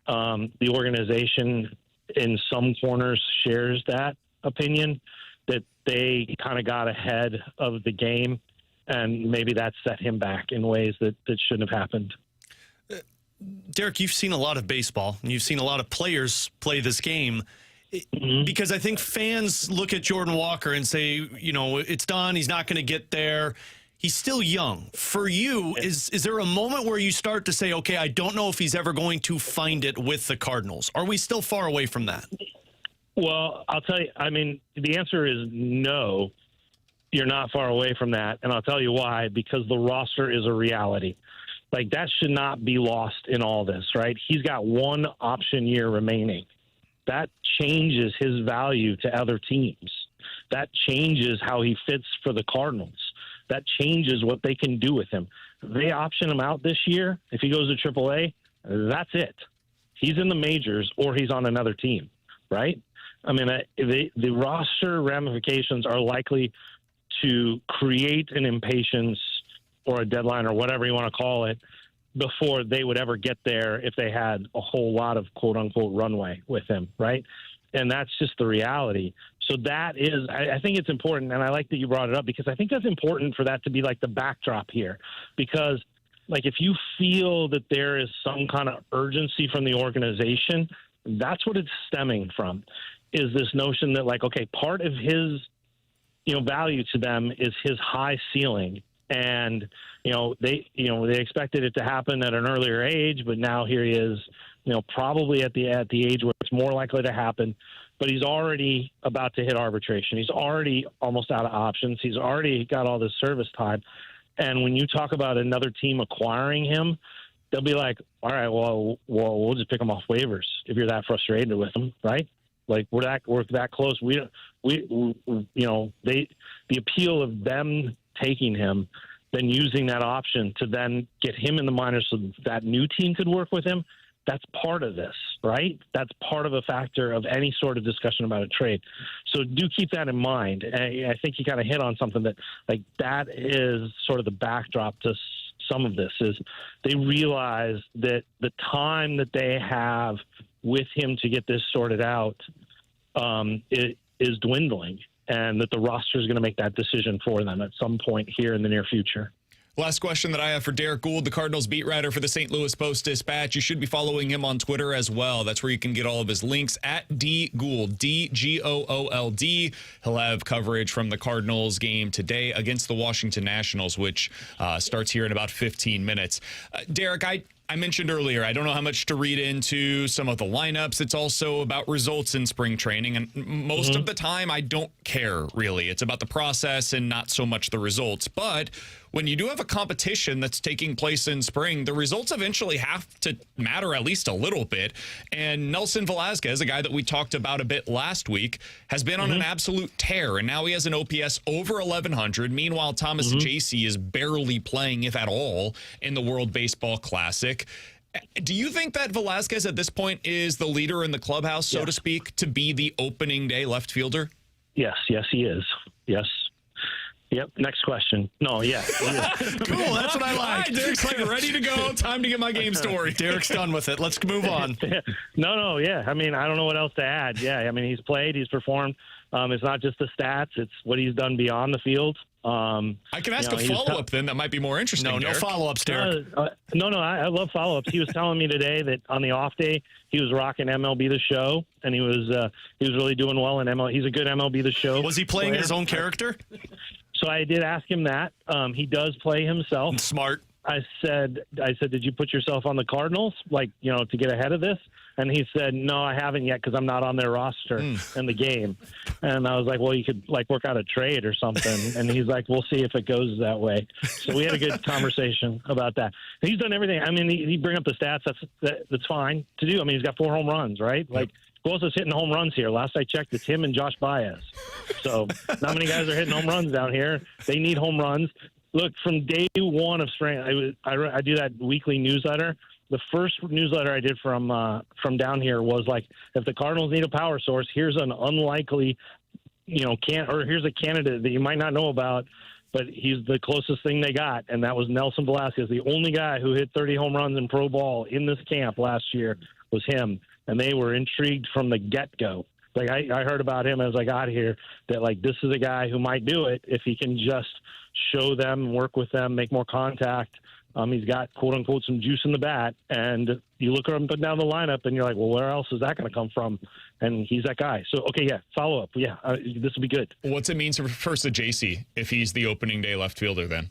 The organization in some corners shares that opinion, that they kind of got ahead of the game, and maybe that set him back in ways that shouldn't have happened. Derrick, you've seen a lot of baseball, and you've seen a lot of players play this game. Because I think fans look at Jordan Walker and say, it's done. He's not going to get there. He's still young. For you, is there a moment where you start to say, okay, I don't know if he's ever going to find it with the Cardinals? Are we still far away from that? Well, I'll tell you, the answer is no, you're not far away from that. And I'll tell you why, because the roster is a reality. Like, that should not be lost in all this, right? He's got one option year remaining. That changes his value to other teams. That changes how he fits for the Cardinals. That changes what they can do with him. They option him out this year. If he goes to AAA, that's it. He's in the majors or he's on another team, right? The roster ramifications are likely to create an impatience or a deadline or whatever you want to call it before they would ever get there if they had a whole lot of quote-unquote runway with him, right? And that's just the reality. So that is, I think it's important, and I like that you brought it up because I think that's important for that to be like the backdrop here. Because, like, if you feel that there is some kind of urgency from the organization, that's what it's stemming from, is this notion that, like, okay, part of his, value to them is his high ceiling. And, they expected it to happen at an earlier age, but now here he is, probably at the age where it's more likely to happen. But he's already about to hit arbitration. He's already almost out of options. He's already got all this service time. And when you talk about another team acquiring him, they'll be like, all right, well, we'll just pick him off waivers if you're that frustrated with him, right? Like, we're that close. The appeal of them taking him, then using that option to then get him in the minors so that new team could work with him, that's part of this, right? That's part of a factor of any sort of discussion about a trade. So do keep that in mind. And I think you kind of hit on something that, like, that is sort of the backdrop to some of this, is they realize that the time that they have with him to get this sorted out it is dwindling, and that the roster is going to make that decision for them at some point here in the near future. Last question that I have for Derrick Goold, the Cardinals beat writer for the St. Louis Post-Dispatch. You should be following him on Twitter as well. That's where you can get all of his links, at DGoold, DGOOLD. He'll have coverage from the Cardinals game today against the Washington Nationals, which starts here in about 15 minutes. Derrick, I mentioned earlier, I don't know how much to read into some of the lineups. It's also about results in spring training. And most of the time, I don't care, really. It's about the process and not so much the results. But when you do have a competition that's taking place in spring, the results eventually have to matter at least a little bit. And Nelson Velasquez, a guy that we talked about a bit last week, has been on an absolute tear. And now he has an OPS over 1,100. Meanwhile, Thomas Jaycee is barely playing, if at all, in the World Baseball Classic. Do you think that Velasquez at this point is the leader in the clubhouse, so to speak, to be the opening day left fielder? Yes, he is. Yes. Yep. Next question. No, yeah. Cool. That's what I like. Right, Derrick's like ready to go. Time to get my game story. Derrick's done with it. Let's move on. No. Yeah. I don't know what else to add. Yeah. He's played. He's performed. It's not just the stats. It's what he's done beyond the field. I can ask a follow-up then that might be more interesting. No follow-ups, Derrick. No. I love follow-ups. He was telling me today that on the off day he was rocking MLB The Show, and he was really doing well in MLB. He's a good MLB The Show. Was he playing his own character? So I did ask him that. He does play himself. Smart. I said, did you put yourself on the Cardinals, like, to get ahead of this? And he said, no, I haven't yet because I'm not on their roster in the game. And I was like, well, you could work out a trade or something. And he's like, we'll see if it goes that way. So we had a good conversation about that. And he's done everything. I mean, he bring up the stats. That's fine to do. I mean, he's got 4 home runs, right? Like, who else is hitting home runs here? Last I checked, it's him and Josh Baez. So not many guys are hitting home runs down here. They need home runs. Look, from day one of spring, I do that weekly newsletter. The first newsletter I did from down here was like, if the Cardinals need a power source, here's an unlikely, here's a candidate that you might not know about, but he's the closest thing they got, and that was Nelson Velasquez. The only guy who hit 30 home runs in pro ball in this camp last year was him, and they were intrigued from the get-go. Like, I heard about him as I got here, that, like, this is a guy who might do it if he can just show them, work with them, make more contact. He's got, quote-unquote, some juice in the bat. And you look up and down the lineup, and you're like, well, where else is that going to come from? And he's that guy. So, okay, yeah, follow-up. Yeah, this will be good. What's it mean for JC if he's the opening day left fielder then?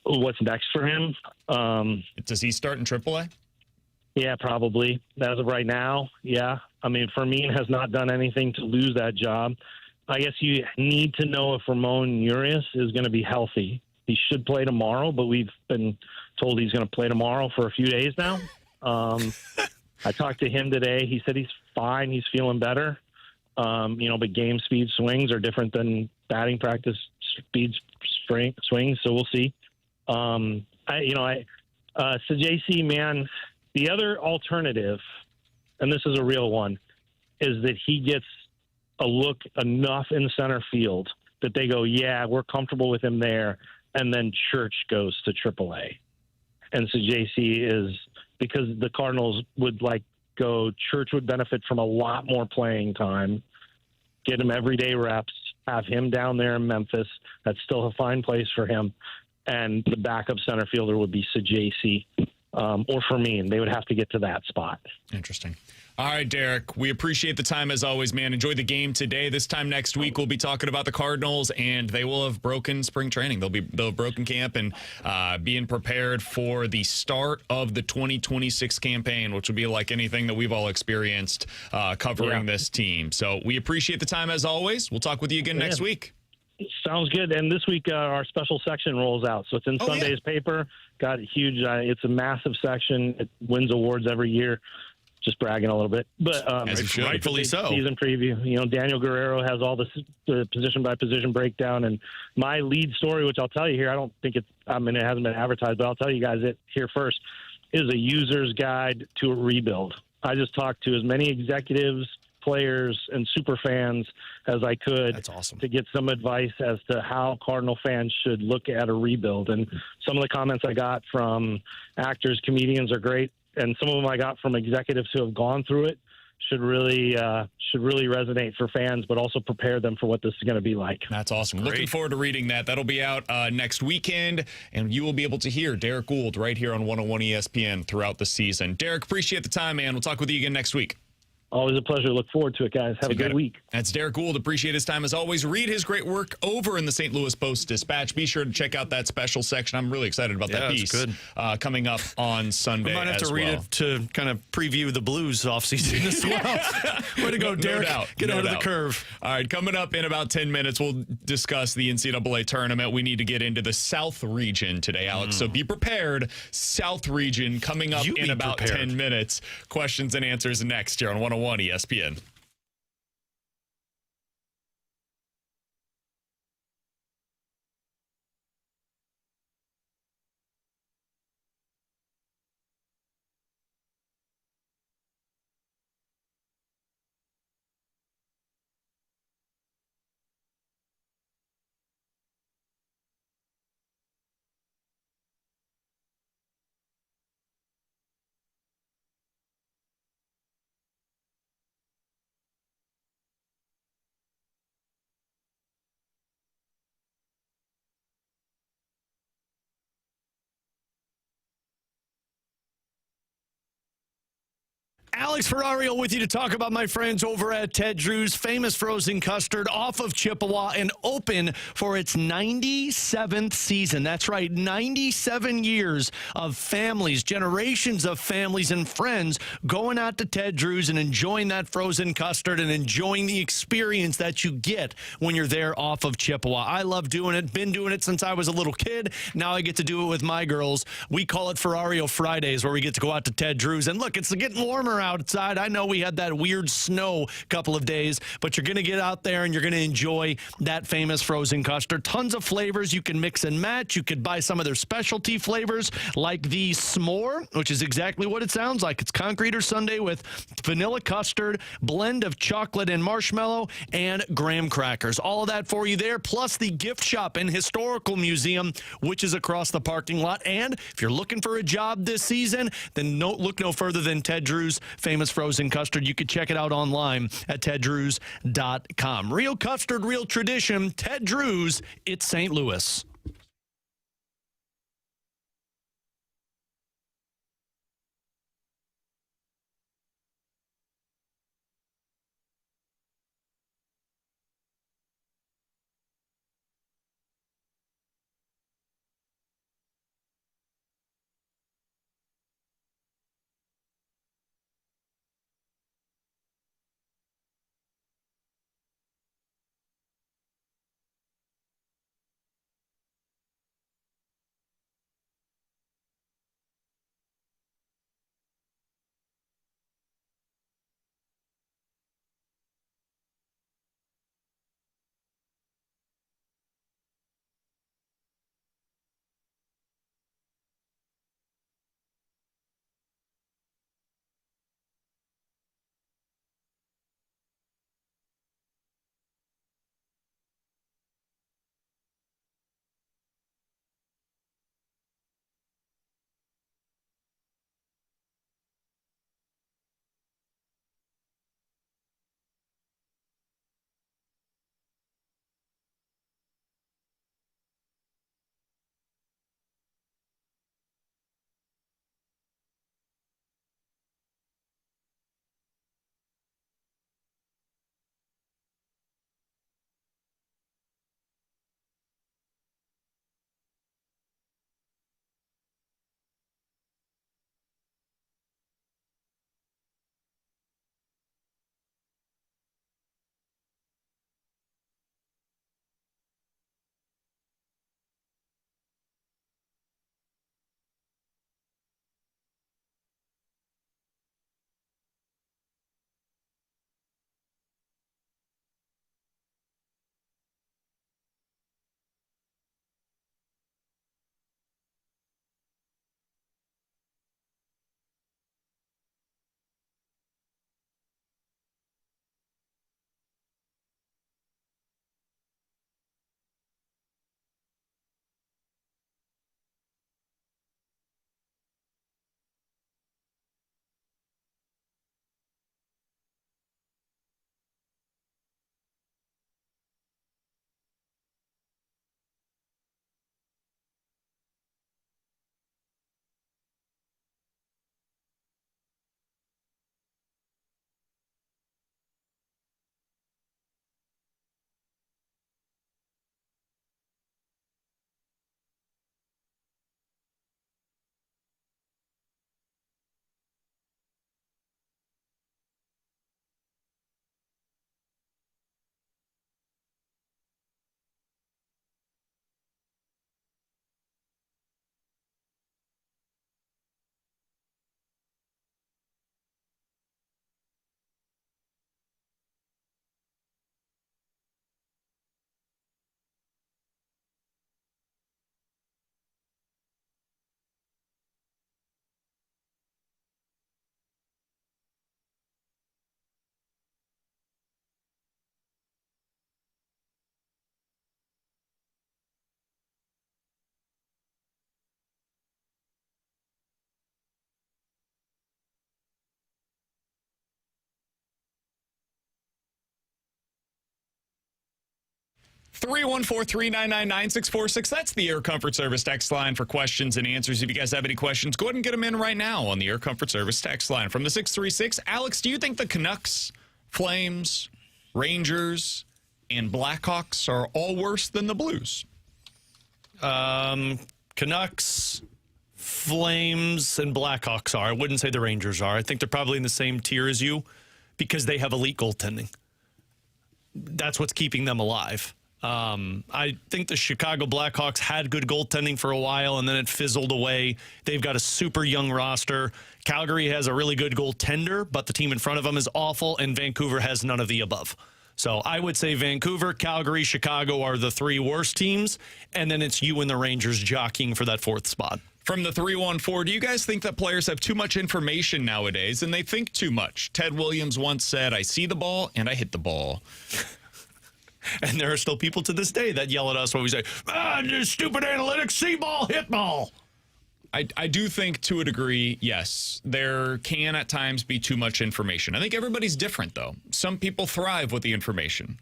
What's next for him? Does he start in AAA? Yeah, probably. As of right now, yeah. I mean, Fermin has not done anything to lose that job. I guess you need to know if Ramon Urias is going to be healthy. He should play tomorrow, but we've been told he's going to play tomorrow for a few days now. I talked to him today. He said he's fine. He's feeling better. But game speed swings are different than batting practice speed swings, so we'll see. So JC, man, the other alternative, and this is a real one, is that he gets a look enough in center field that they go, yeah, we're comfortable with him there, and then Church goes to AAA. And so JC is, because the Cardinals would Church would benefit from a lot more playing time, get him everyday reps, have him down there in Memphis. That's still a fine place for him. And the backup center fielder would be JC. Or Fermin. They would have to get to that spot. Interesting. All right, Derrick, we appreciate the time as always, man. Enjoy the game today. This time next week, we'll be talking about the Cardinals, and they will have broken spring training. They'll have broken camp and being prepared for the start of the 2026 campaign, which will be like anything that we've all experienced covering this team. So we appreciate the time as always. We'll talk with you again next week. Sounds good. And this week, our special section rolls out. So it's in Sunday's paper. Got huge. It's a massive section. It wins awards every year. Just bragging a little bit. But rightfully so. Season preview. Daniel Guerrero has all the position-by-position breakdown. And my lead story, which I'll tell you here, I don't think it hasn't been advertised, but I'll tell you guys it here first, is a user's guide to a rebuild. I just talked to as many executives, players, and super fans as I could. That's awesome. To get some advice as to how Cardinal fans should look at a rebuild. And some of the comments I got from actors, comedians are great, and some of them I got from executives who have gone through it should really resonate for fans, but also prepare them for what this is going to be like. That's awesome. Great. Looking forward to reading that. That'll be out next weekend, and you will be able to hear Derrick Goold right here on 101 ESPN throughout the season. Derrick, appreciate the time, man. We'll talk with you again next week. Always a pleasure. Look forward to it, guys. Have a good week. That's Derrick Goold. Appreciate his time as always. Read his great work over in the St. Louis Post-Dispatch. Be sure to check out that special section. I'm really excited about that piece. Good. Coming up on Sunday. We might have to read it to kind of preview the Blues offseason as well. Way to go, Derrick. Get out of the curve. All right, coming up in about 10 minutes, we'll discuss the NCAA tournament. We need to get into the South region today, Alex. So be prepared. South region coming up in about 10 minutes. Questions and answers next here on 101 ESPN. Alex Ferrario with you to talk about my friends over at Ted Drew's famous frozen custard off of Chippewa and open for its 97th season. That's right, 97 years of families, generations of families and friends going out to Ted Drew's and enjoying that frozen custard and enjoying the experience that you get when you're there off of Chippewa. I love doing it, been doing it since I was a little kid. Now I get to do it with my girls. We call it Ferrario Fridays, where we get to go out to Ted Drew's. And look, it's getting warmer outside. I know we had that weird snow couple of days, but you're going to get out there and you're going to enjoy that famous frozen custard. Tons of flavors you can mix and match. You could buy some of their specialty flavors like the s'more, which is exactly what it sounds like. It's concrete or sundae with vanilla custard, blend of chocolate and marshmallow, and graham crackers. All of that for you there, plus the gift shop and historical museum, which is across the parking lot. And if you're looking for a job this season, then look no further than Ted Drew's famous frozen custard. You can check it out online at teddrews.com. Real custard, real tradition. Ted Drew's, it's St. Louis. 314-399-9646. That's the Air Comfort Service text line for questions and answers. If you guys have any questions, go ahead and get them in right now on the Air Comfort Service text line. From the 636, Alex, do you think the Canucks, Flames, Rangers, and Blackhawks are all worse than the Blues? Canucks, Flames, and Blackhawks are. I wouldn't say the Rangers are. I think they're probably in the same tier as you because they have elite goaltending. That's what's keeping them alive. I think the Chicago Blackhawks had good goaltending for a while, and then it fizzled away. They've got a super young roster. Calgary has a really good goaltender, but the team in front of them is awful, and Vancouver has none of the above. So I would say Vancouver, Calgary, Chicago are the three worst teams, and then it's you and the Rangers jockeying for that fourth spot. From the 314, do you guys think that players have too much information nowadays and they think too much? Ted Williams once said, I see the ball and I hit the ball. And there are still people to this day that yell at us when we say, stupid analytics, see ball, hit ball. I do think to a degree, yes, there can at times be too much information. I think everybody's different, though. Some people thrive with the information.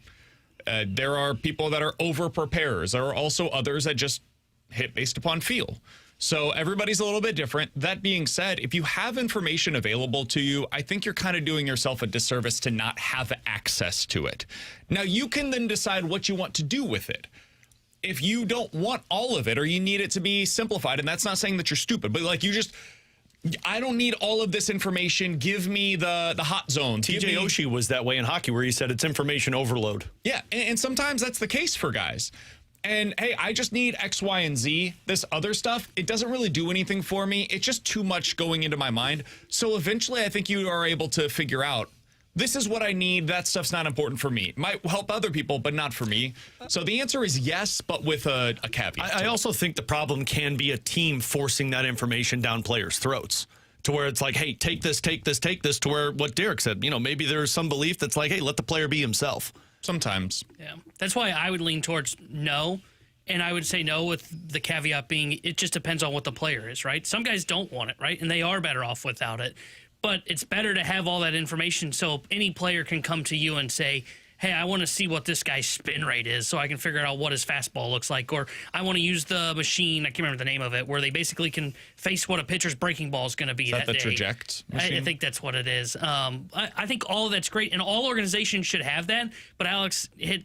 There are people that are over-preparers. There are also others that just hit based upon feel. So everybody's a little bit different. That being said, if you have information available to you, I think you're kind of doing yourself a disservice to not have access to it. Now, you can then decide what you want to do with it. If you don't want all of it or you need it to be simplified, and that's not saying that you're stupid, but like I don't need all of this information. Give me the hot zone. TJ Oshie was that way in hockey where he said it's information overload. Yeah, and sometimes that's the case for guys. And, hey, I just need X, Y, and Z. This other stuff, it doesn't really do anything for me. It's just too much going into my mind. So eventually I think you are able to figure out, this is what I need. That stuff's not important for me. It might help other people, but not for me. So the answer is yes, but with a caveat. I also think the problem can be a team forcing that information down players' throats to where it's like, hey, take this, to where what Derrick said, maybe there's some belief that's like, hey, let the player be himself. Sometimes. Yeah. That's why I would lean towards no. And I would say no with the caveat being it just depends on what the player is, right? Some guys don't want it, right? And they are better off without it. But it's better to have all that information so any player can come to you and say, hey, I want to see what this guy's spin rate is so I can figure out what his fastball looks like. Or I want to use the machine, I can't remember the name of it, where they basically can face what a pitcher's breaking ball is going to be that day. Is that the Traject machine? I think that's what it is. I think all of that's great, and all organizations should have that. But Alex hit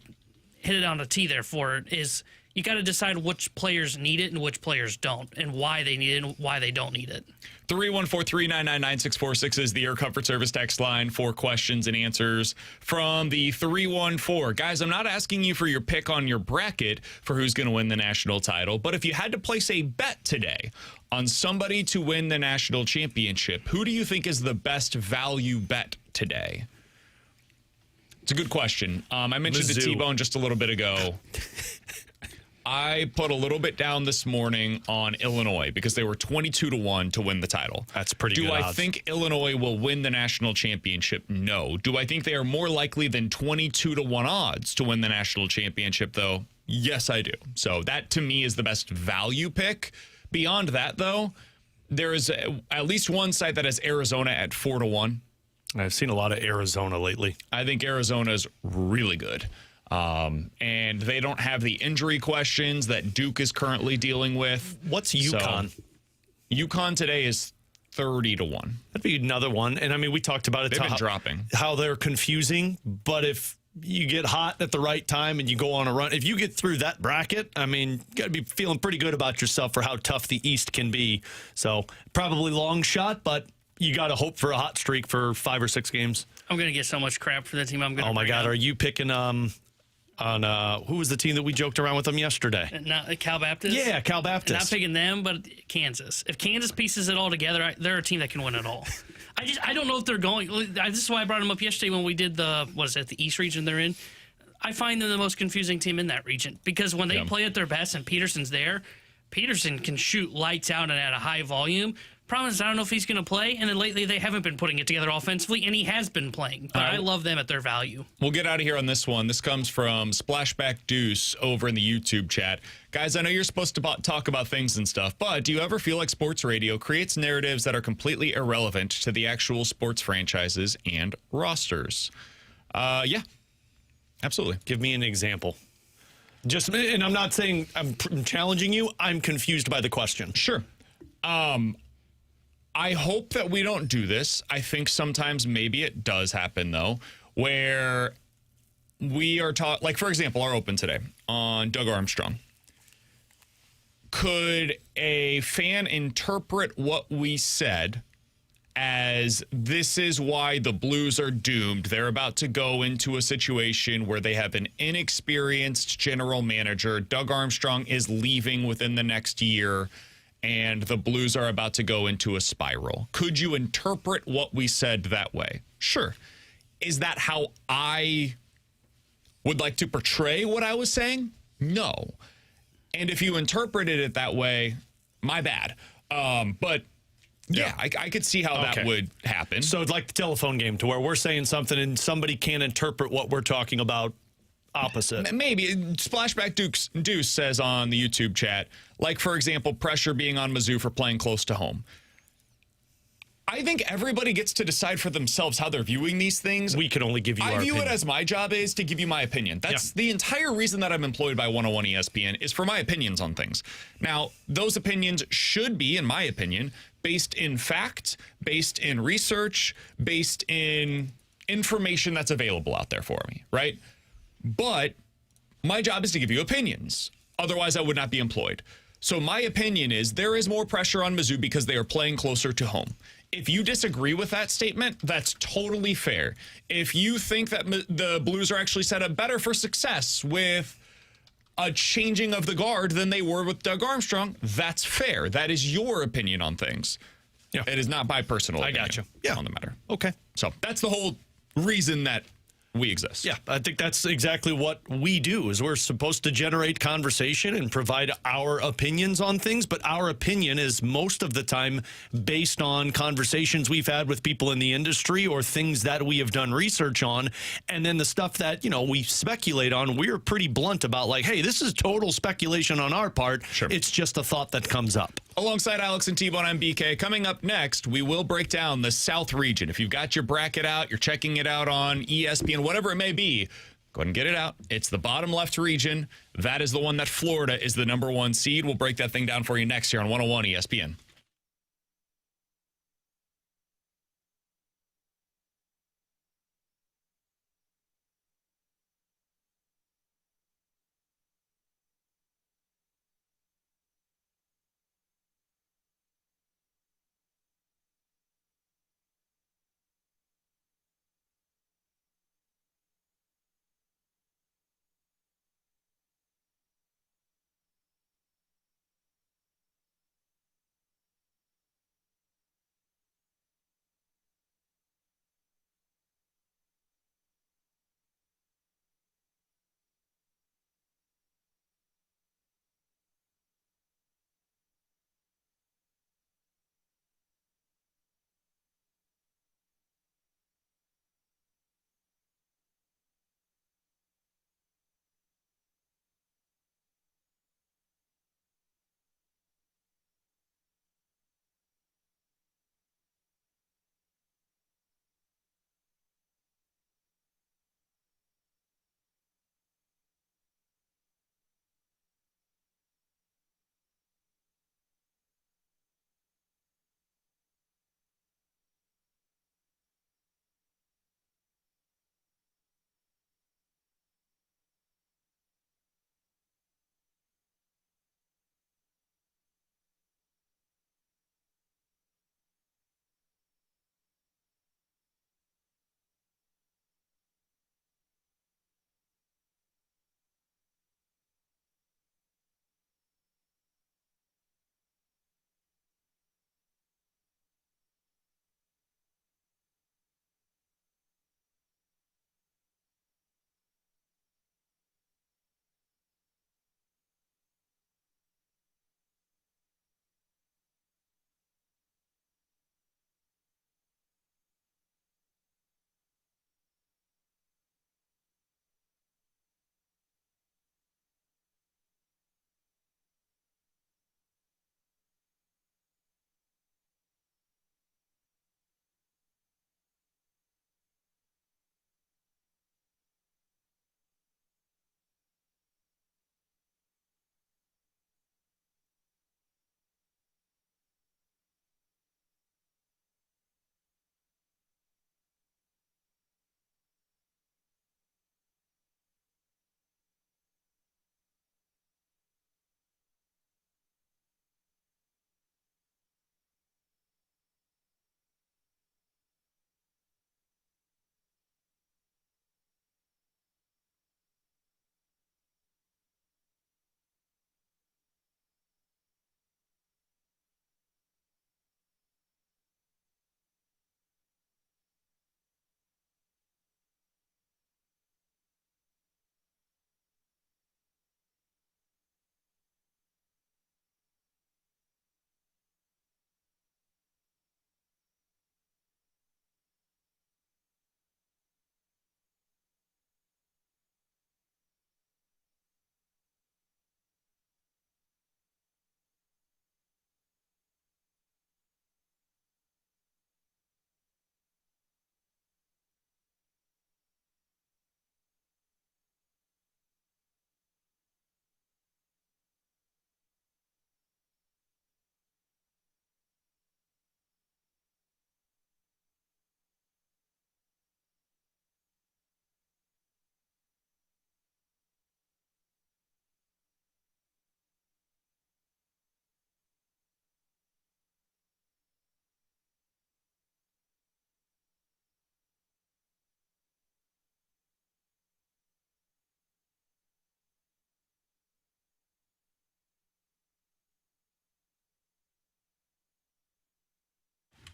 it on the tee there for it is you got to decide which players need it and which players don't, and why they need it and why they don't need it. 314-399-9646 is the Air Comfort Service text line for questions and answers from the 314. Guys, I'm not asking you for your pick on your bracket for who's going to win the national title, but if you had to place a bet today on somebody to win the national championship, who do you think is the best value bet today? It's a good question. I mentioned Mizzou. the T-Bone just a little bit ago. I put a little bit down this morning on Illinois because they were 22-1 to win the title. That's pretty good Do I odds. think Illinois will win the national championship? No. Do I think they are more likely than 22-1 odds to win the national championship, though? Yes, I do. So that, to me, is the best value pick. Beyond that, though, there is at least one site that has Arizona at 4-1. I've seen a lot of Arizona lately. I think Arizona is really good. And they don't have the injury questions that Duke is currently dealing with. What's UConn? So, UConn today is 30-1. That'd be another one. And I mean, we talked about it. They've been dropping. How they're confusing. But if you get hot at the right time and you go on a run, if you get through that bracket, I mean, you got to be feeling pretty good about yourself for how tough the East can be. So probably long shot, but you got to hope for a hot streak for 5 or 6 games. I'm going to get so much crap for the team I'm going to Oh, my God. Are you picking who was the team that we joked around with them yesterday? Not Cal Baptist? Yeah, Cal Baptist. Not picking them, but Kansas. If Kansas pieces it all together, they're a team that can win it all. I don't know if they're going. This is why I brought them up yesterday when we did the East region they're in. I find them the most confusing team in that region because when they play at their best and Peterson's there, Peterson can shoot lights out and at a high volume. Problem is, I don't know if he's going to play, and then lately they haven't been putting it together offensively, and he has been playing. But I love them at their value. We'll get out of here on this one. This comes from Splashback Deuce over in the YouTube chat. Guys, I know you're supposed to talk about things and stuff, but do you ever feel like sports radio creates narratives that are completely irrelevant to the actual sports franchises and rosters? Yeah, absolutely. Give me an example. And I'm not saying I'm challenging you. I'm confused by the question. Sure. I hope that we don't do this. I think sometimes maybe it does happen, though, where we are taught, like, for example, our open today on Doug Armstrong. Could a fan interpret what we said as this is why the Blues are doomed? They're about to go into a situation where they have an inexperienced general manager. Doug Armstrong is leaving within the next year, and the Blues are about to go into a spiral. Could you interpret what we said that way? Sure. Is that how I would like to portray what I was saying? No. And if you interpreted it that way, my bad. But yeah, I could see how that would happen. So it's like the telephone game to where we're saying something and somebody can't interpret what we're talking about opposite. Maybe. Splashback Deuce says on the YouTube chat, like, for example, pressure being on Mizzou for playing close to home. I think everybody gets to decide for themselves how they're viewing these things. We can only give you our opinion. I view it as my job is to give you my opinion. That's the entire reason that I'm employed by 101 ESPN is for my opinions on things. Now, those opinions should be, in my opinion, based in fact, based in research, based in information that's available out there for me, right? But my job is to give you opinions. Otherwise, I would not be employed. So my opinion is there is more pressure on Mizzou because they are playing closer to home. If you disagree with that statement, that's totally fair. If you think that the Blues are actually set up better for success with a changing of the guard than they were with Doug Armstrong, that's fair. That is your opinion on things. Yeah. It is not my personal opinion on the matter. Okay. So that's the whole reason that we exist. Yeah, I think that's exactly what we do is we're supposed to generate conversation and provide our opinions on things, but our opinion is most of the time based on conversations we've had with people in the industry or things that we have done research on. And then the stuff that, we speculate on, we're pretty blunt about like, hey, this is total speculation on our part. Sure. It's just a thought that comes up. Alongside Alex and T-Bone, I'm BK. Coming up next, we will break down the South region. If you've got your bracket out, you're checking it out on ESPN, whatever it may be, go ahead and get it out. It's the bottom left region. That is the one that Florida is the #1 seed. We'll break that thing down for you next year on 101 ESPN.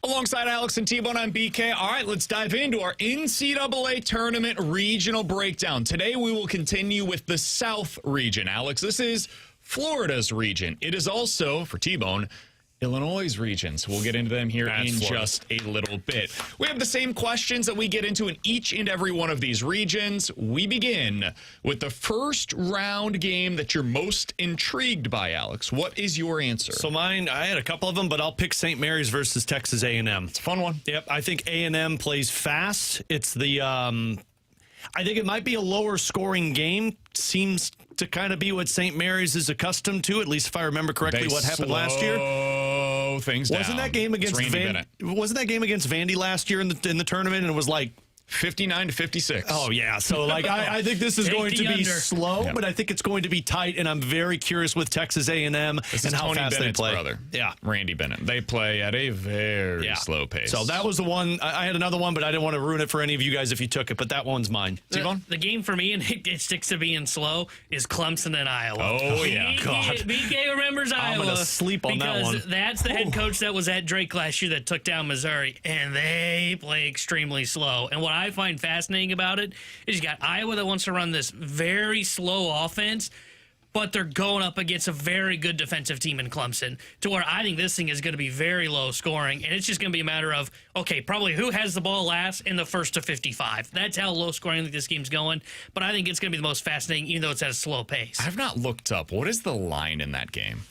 Alongside Alex and T-Bone, I'm BK. All right, let's dive into our NCAA tournament regional breakdown. Today, we will continue with the South region. Alex, this is Florida's region. It is also, for T-Bone, Illinois' region. So we'll get into them here in just a little bit. We have the same questions that we get into in each and every one of these regions. We begin with the first round game that you're most intrigued by, Alex. What is your answer? So mine, I had a couple of them, but I'll pick St. Mary's versus Texas A&M. It's a fun one. Yep, I think A&M plays fast. It's the, I think it might be a lower scoring game. Seems to kind of be what St. Mary's is accustomed to, at least if I remember correctly what happened last year. Things wasn't down. that game against wasn't that game against Vandy last year in the tournament, and it was like 59-56. Oh, yeah. So, like, I think this is going to be slow, but I think it's going to be tight, and I'm very curious with Texas A&M and how Tony fast Bennett's they play. Brother. Yeah. Randy Bennett. They play at a very slow pace. So that was the one. I had another one, but I didn't want to ruin it for any of you guys if you took it, but that one's mine. The game for me, and it sticks to being slow, is Clemson and Iowa. Oh, yeah. BK remembers Iowa. I'm going to sleep on that one. Because that's the head coach that was at Drake last year that took down Missouri, and they play extremely slow. And what I find fascinating about it is you got Iowa that wants to run this very slow offense, but they're going up against a very good defensive team in Clemson, to where I think this thing is going to be very low scoring, and it's just going to be a matter of, okay, probably who has the ball last in the first to 55. That's how low scoring I think this game's going, but I think it's going to be the most fascinating, even though it's at a slow pace. I've not looked up. What is the line in that game?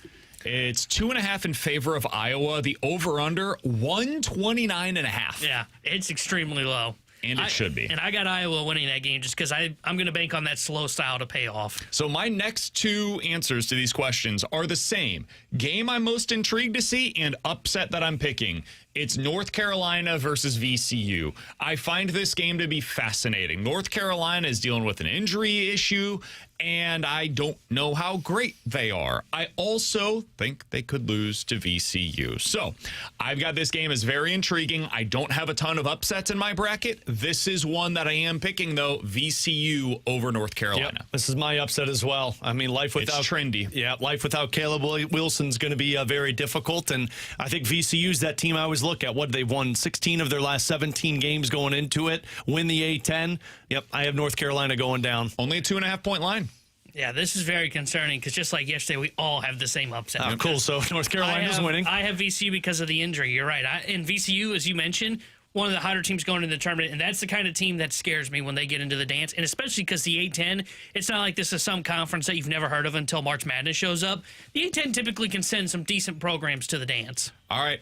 It's 2.5 in favor of Iowa. The over-under, 129.5. Yeah, it's extremely low. And it should be. And I got Iowa winning that game just because I'm going to bank on that slow style to pay off. So my next two answers to these questions are the same. Game I'm most intrigued to see and upset that I'm picking. It's North Carolina versus VCU. I find this game to be fascinating. North Carolina is dealing with an injury issue, and I don't know how great they are. I also think they could lose to VCU. So I've got this game as very intriguing. I don't have a ton of upsets in my bracket. This is one that I am picking, though, VCU over North Carolina. Yep. This is my upset as well. I mean, life without trendy. Yeah, life without Caleb Wilson's going to be very difficult, and I think VCU's that team I always look at. What, they've won 16 of their last 17 games going into it, win the A10. Yep, I have North Carolina going down. Only a 2.5-point line. Yeah, this is very concerning because just like yesterday, we all have the same upset. Oh, cool. So North Carolina's winning. I have VCU because of the injury. You're right. And VCU, as you mentioned, one of the hotter teams going into the tournament, and that's the kind of team that scares me when they get into the dance, and especially because the A10, it's not like this is some conference that you've never heard of until March Madness shows up. The A10 typically can send some decent programs to the dance. All right.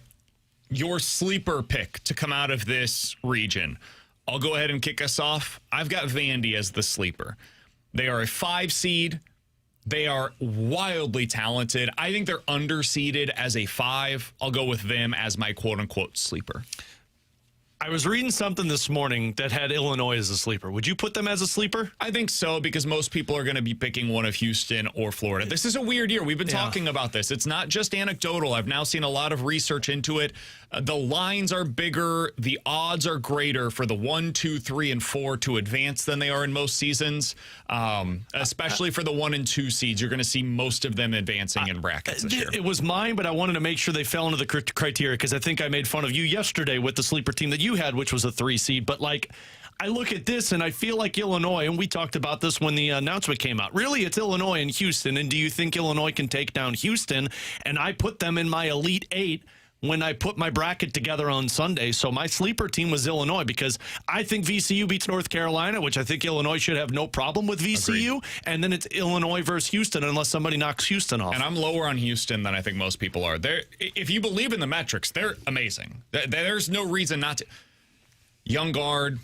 Your sleeper pick to come out of this region. I'll go ahead and kick us off. I've got Vandy as the sleeper. They are a 5 seed. They are wildly talented. I think they're underseeded as a 5. I'll go with them as my quote-unquote sleeper. I was reading something this morning that had Illinois as a sleeper. Would you put them as a sleeper? I think so, because most people are going to be picking one of Houston or Florida. This is a weird year. We've been talking about this. It's not just anecdotal. I've now seen a lot of research into it. The lines are bigger. The odds are greater for the 1, 2, 3, and 4 to advance than they are in most seasons, especially for the 1 and 2 seeds. You're going to see most of them advancing in brackets this year. It was mine, but I wanted to make sure they fell into the criteria because I think I made fun of you yesterday with the sleeper team that you had, which was a 3 seed. But like, I look at this and I feel like Illinois, and we talked about this when the announcement came out. Really, it's Illinois and Houston. And do you think Illinois can take down Houston? And I put them in my Elite 8 when I put my bracket together on Sunday. So my sleeper team was Illinois because I think VCU beats North Carolina, which I think Illinois should have no problem with VCU. Agreed. And then it's Illinois versus Houston unless somebody knocks Houston off. And I'm lower on Houston than I think most people are. If you believe in the metrics, they're amazing. There's no reason not to. Young guard.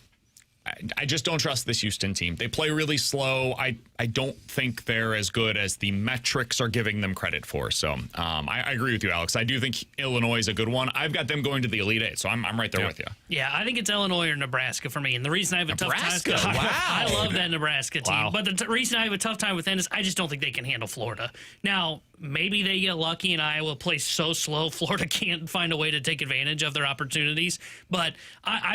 I just don't trust this Houston team. They play really slow. I don't think they're as good as the metrics are giving them credit for. So I agree with you, Alex. I do think Illinois is a good one. I've got them going to the Elite 8, so I'm right there with you. Yeah, I think it's Illinois or Nebraska for me. And the reason I have a tough time... Wow. I love that Nebraska team. Wow. But the reason I have a tough time with them is I just don't think they can handle Florida. Now, maybe they get lucky and Iowa plays so slow Florida can't find a way to take advantage of their opportunities. But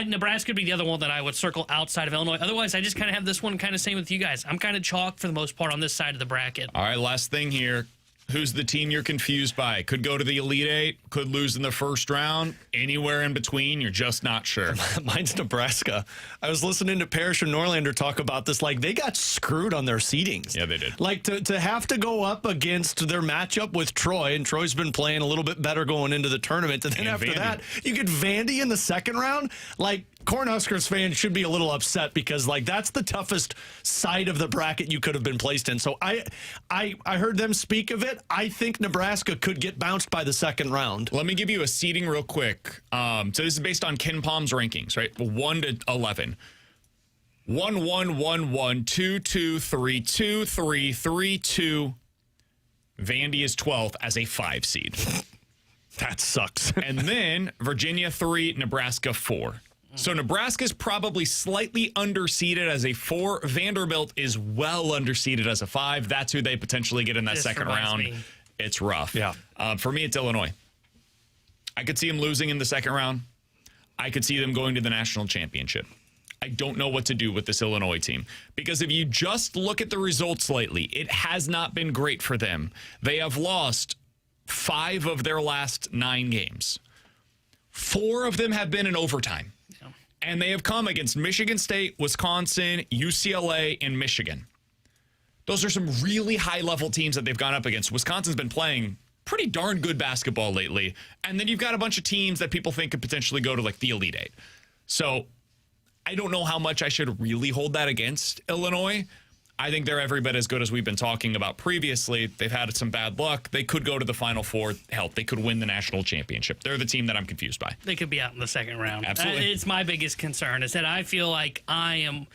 Nebraska would be the other one that I would circle outside of Illinois. Otherwise, I just kind of have this one kind of same with you guys. I'm kind of chalk for the most part on this side of the bracket. All right, last thing here. Who's the team you're confused by? Could go to the Elite Eight, could lose in the first round. Anywhere in between, you're just not sure. Mine's Nebraska. I was listening to Parrish and Norlander talk about this. Like, they got screwed on their seedings. Yeah, they did. Like, to have to go up against their matchup with Troy, and Troy's been playing a little bit better going into the tournament. And then after that, you get Vandy in the second round. Like, Cornhuskers fans should be a little upset because, like, that's the toughest side of the bracket you could have been placed in. So I heard them speak of it. I think Nebraska could get bounced by the second round. Let me give you a seeding real quick. So this is based on Ken Palm's rankings, right? 1 to 11. 1, 1, 1, 1, 2, 2, 3, 2, 3, 3, 2. Vandy is 12th as a 5 seed. That sucks. And then Virginia 3, Nebraska 4. So Nebraska's probably slightly underseeded as a 4. Vanderbilt is well underseeded as a 5. That's who they potentially get in that second round. It's rough. Yeah. For me, it's Illinois. I could see them losing in the second round. I could see them going to the national championship. I don't know what to do with this Illinois team because if you just look at the results lately, it has not been great for them. They have lost 5 of their last 9 games. 4 of them have been in overtime. And they have come against Michigan State, Wisconsin, UCLA, and Michigan. Those are some really high-level teams that they've gone up against. Wisconsin's been playing pretty darn good basketball lately. And then you've got a bunch of teams that people think could potentially go to, like, the Elite Eight. So I don't know how much I should really hold that against Illinois. I think they're every bit as good as we've been talking about previously. They've had some bad luck. They could go to the Final Four. Hell, they could win the national championship. They're the team that I'm confused by. They could be out in the second round. Absolutely. It's my biggest concern is that I feel like I am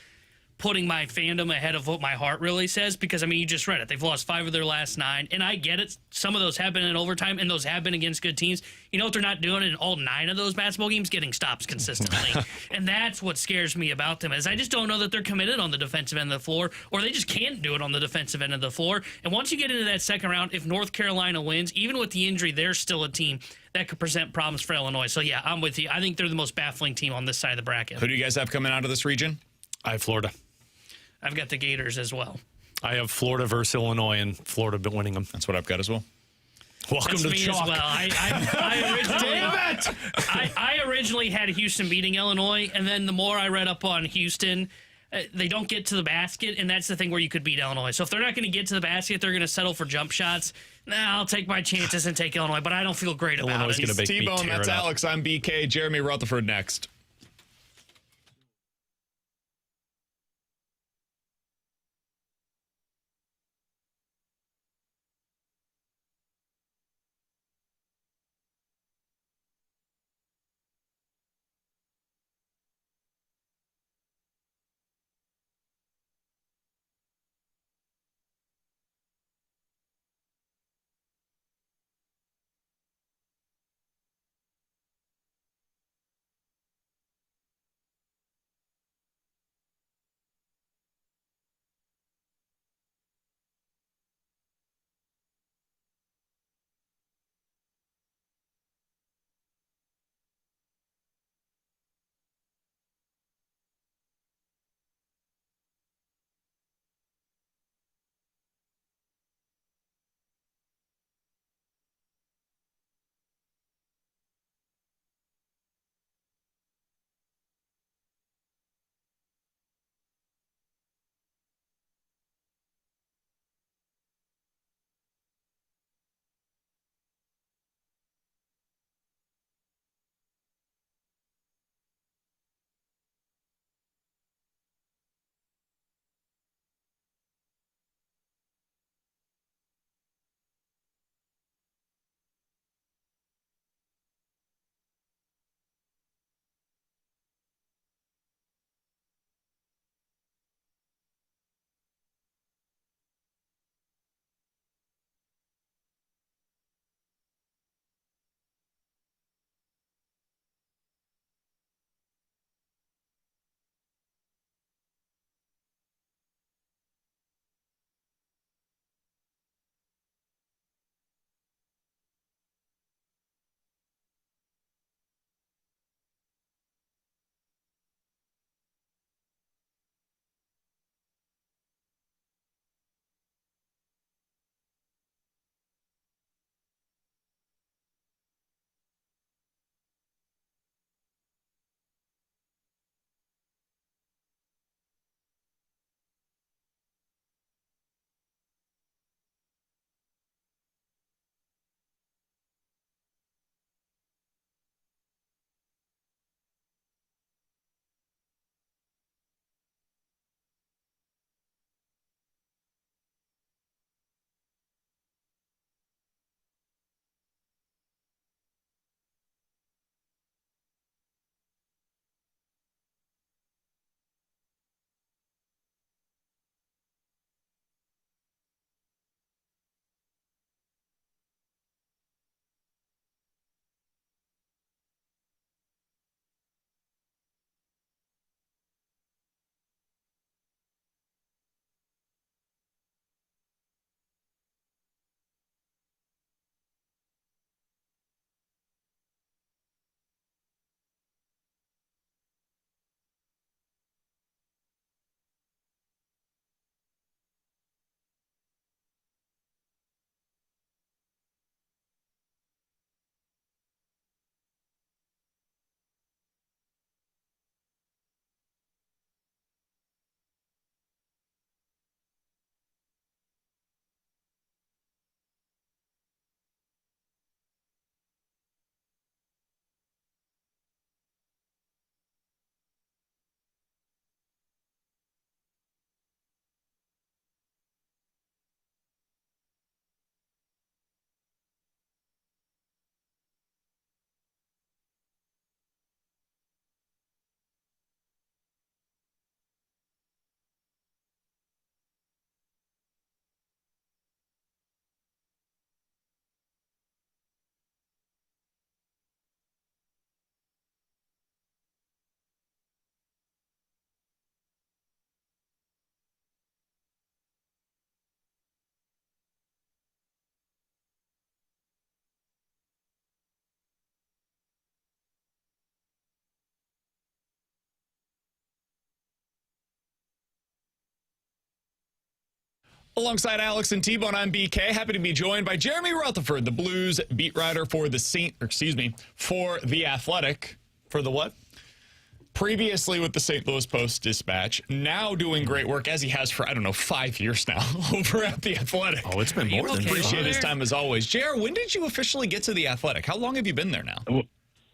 putting my fandom ahead of what my heart really says because, I mean, you just read it. They've lost 5 of their last 9, and I get it. Some of those have been in overtime, and those have been against good teams. You know what they're not doing in all 9 of those basketball games? Getting stops consistently. And that's what scares me about them is I just don't know that they're committed on the defensive end of the floor, or they just can't do it on the defensive end of the floor. And once you get into that second round, if North Carolina wins, even with the injury, they're still a team that could present problems for Illinois. So, yeah, I'm with you. I think they're the most baffling team on this side of the bracket. Who do you guys have coming out of this region? I have Florida. I've got the Gators as well. I have Florida versus Illinois, and Florida been winning them. That's what I've got as well. Welcome That's to the me chalk. as well. I originally had Houston beating Illinois, and then the more I read up on Houston, they don't get to the basket, and that's the thing where you could beat Illinois. So if they're not going to get to the basket, they're going to settle for jump shots. I'll take my chances and take Illinois, but I don't feel great about Illinois is it. going to make me T-Bone, tear that's it up. Alex. I'm BK. Jeremy Rutherford next. Alongside Alex and T-Bone, I'm BK. Happy to be joined by Jeremy Rutherford, the Blues beat writer for the for The Athletic. For the what? Previously with the St. Louis Post-Dispatch, now doing great work, as he has for, 5 years now, over at The Athletic. Oh, it's been more than that. Appreciate his time as always. JR, when did you officially get to The Athletic? How long have you been there now?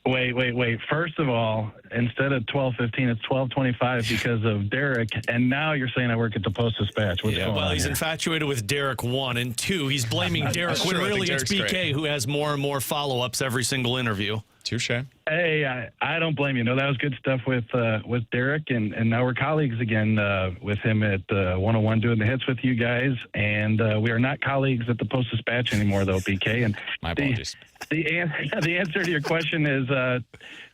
Wait. First of all, instead of 12:15, it's 12:25 because of Derrick. And now you're saying I work at the Post-Dispatch. What's going on he's here? infatuated with Derrick, 1, and 2, he's blaming Derrick when really it's BK great. who has more and more follow-ups every single interview. Touche. Hey, I don't blame you. No, that was good stuff with Derrick, and now we're colleagues again with him at 101 doing the hits with you guys. And we are not colleagues at the Post-Dispatch anymore, though, BK. And my apologies. The answer to your question is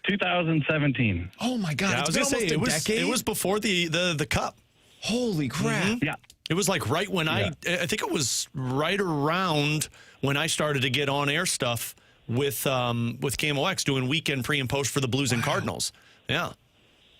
2017. Oh, my God. Yeah, I was going to say, it was before the Cup. Holy crap. Mm-hmm. Yeah. It was like right when I think it was right around when I started to get on-air stuff with KMOX doing weekend pre and post for the Blues and Cardinals. Yeah.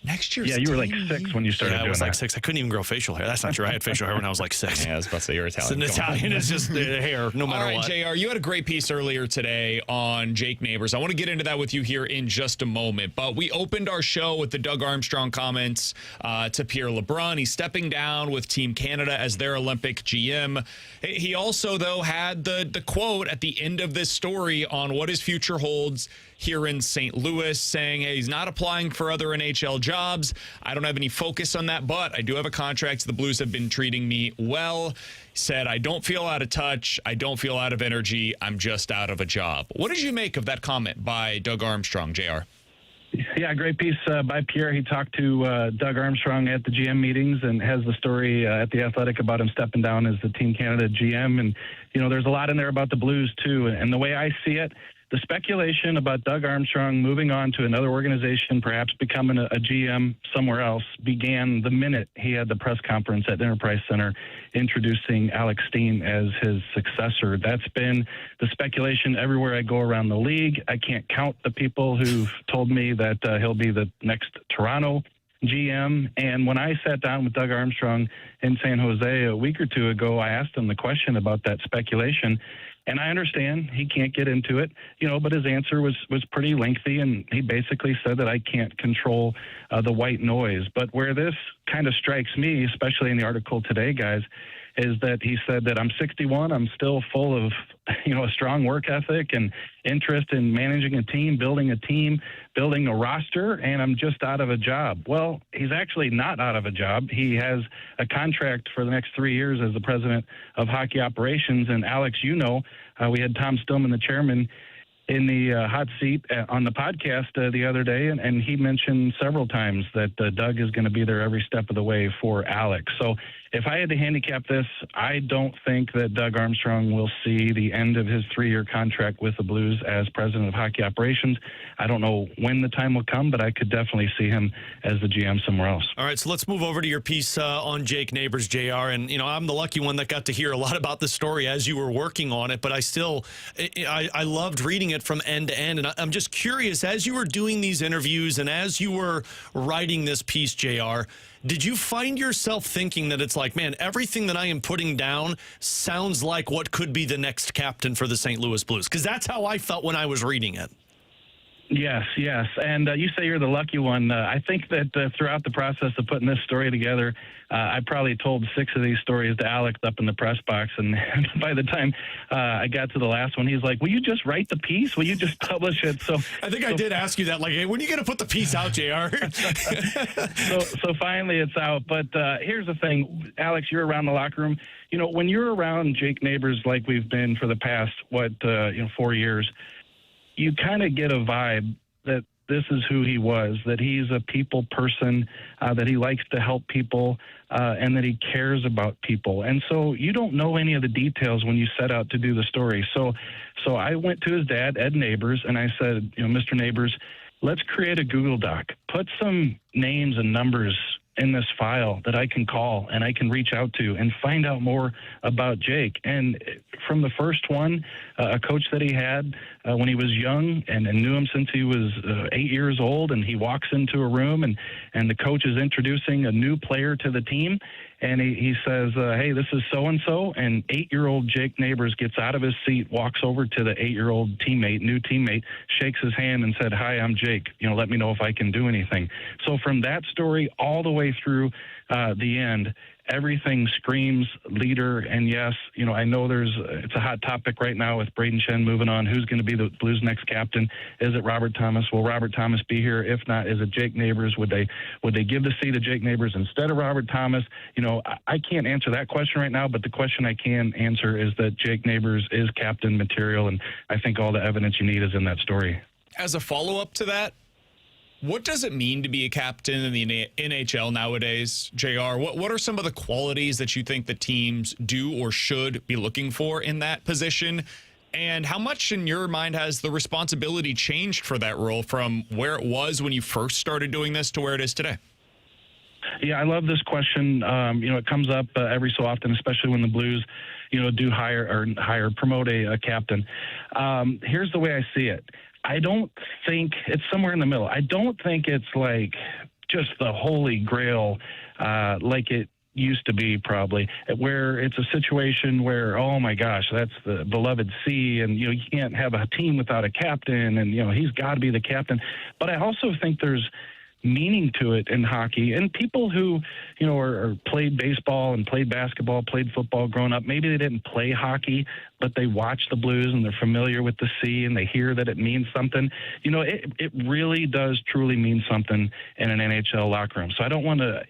Next year. Yeah, you were like 6 when you started doing I was that. like 6. I couldn't even grow facial hair. That's not true. I had facial hair when I was like 6. Yeah, I was about to say you're Italian. It's an Italian. It's just hair, no matter All right, what. JR, you had a great piece earlier today on Jake Neighbors. I want to get into that with you here in just a moment. But we opened our show with the Doug Armstrong comments to Pierre LeBrun. He's stepping down with Team Canada as their Olympic GM. He also, though, had the quote at the end of this story on what his future holds here in St. Louis, saying, hey, he's not applying for other NHL jobs. I don't have any focus on that, but I do have a contract. The Blues have been treating me well. He said, I don't feel out of touch. I don't feel out of energy. I'm just out of a job. What did you make of that comment by Doug Armstrong, JR? Yeah, great piece by Pierre. He talked to Doug Armstrong at the GM meetings and has the story at The Athletic about him stepping down as the Team Canada GM. And, there's a lot in there about the Blues, too. And the way I see it, the speculation about Doug Armstrong moving on to another organization, perhaps becoming a GM somewhere else, began the minute he had the press conference at Enterprise Center introducing Alex Steen as his successor. That's been the speculation everywhere I go around the league. I can't count the people who've told me that he'll be the next Toronto GM. And when I sat down with Doug Armstrong in San Jose a week or two ago, I asked him the question about that speculation. And I understand he can't get into it, but his answer was pretty lengthy, and he basically said that I can't control the white noise. But where this kind of strikes me, especially in the article today, guys, is that he said that I'm 61, I'm still full of, a strong work ethic and interest in managing a team, building a roster, and I'm just out of a job. Well, he's actually not out of a job. He has a contract for the next 3 years as the president of hockey operations. And Alex, we had Tom Stillman, the chairman, in the hot seat on the podcast the other day, and he mentioned several times that Doug is going to be there every step of the way for Alex. So if I had to handicap this, I don't think that Doug Armstrong will see the end of his 3-year contract with the Blues as president of hockey operations. I don't know when the time will come, but I could definitely see him as the GM somewhere else. All right, so let's move over to your piece on Jake Neighbors, JR. And, I'm the lucky one that got to hear a lot about the story as you were working on it, but I loved reading it from end to end. And I'm just curious, as you were doing these interviews and as you were writing this piece, JR, did you find yourself thinking that it's like, man, everything that I am putting down sounds like what could be the next captain for the St. Louis Blues? Because that's how I felt when I was reading it. Yes. And you say you're the lucky one. I think that throughout the process of putting this story together, I probably told 6 of these stories to Alex up in the press box. And by the time I got to the last one, he's like, will you just write the piece? Will you just publish it? So I think I did ask you that, like, hey, when are you going to put the piece out, JR? so finally it's out. But here's the thing, Alex, you're around the locker room. When you're around Jake Neighbors like we've been for the past, 4 years, you kind of get a vibe that this is who he was, that he's a people person, that he likes to help people, and that he cares about people. And so you don't know any of the details when you set out to do the story. So I went to his dad, Ed Neighbors, and I said, Mr. Neighbors, let's create a Google Doc. Put some names and numbers in this file that I can call and I can reach out to and find out more about Jake. And from the first one, a coach that he had when he was young and knew him since he was 8 years old, and he walks into a room and the coach is introducing a new player to the team, and he says, hey, this is so-and-so, and 8-year-old Jake Neighbors gets out of his seat, walks over to the 8-year-old new teammate, shakes his hand and said, hi, I'm Jake. Let me know if I can do anything. So from that story all the way through the end, everything screams leader. And yes, I know it's a hot topic right now with Braden Shen moving on. Who's going to be the Blues' next captain? Is it Robert Thomas? Will Robert Thomas be here? If not, is it Jake Neighbors? Would they give the seat to Jake Neighbors instead of Robert Thomas? I can't answer that question right now, but the question I can answer is that Jake Neighbors is captain material, and I think all the evidence you need is in that story. As a follow-up to that, what does it mean to be a captain in the NHL nowadays, JR? What are some of the qualities that you think the teams do or should be looking for in that position? And how much in your mind has the responsibility changed for that role from where it was when you first started doing this to where it is today? Yeah, I love this question. It comes up every so often, especially when the Blues, do promote a captain. Here's the way I see it. I don't think it's somewhere in the middle. I don't think it's like just the holy grail like it used to be, probably, where it's a situation where, oh my gosh, that's the beloved C, and you can't have a team without a captain, and he's got to be the captain. But I also think there's meaning to it in hockey, and people who are played baseball and played basketball, played football growing up, maybe they didn't play hockey, but they watch the Blues and they're familiar with the C and they hear that it means something. It really does truly mean something in an NHL locker room. So I don't want to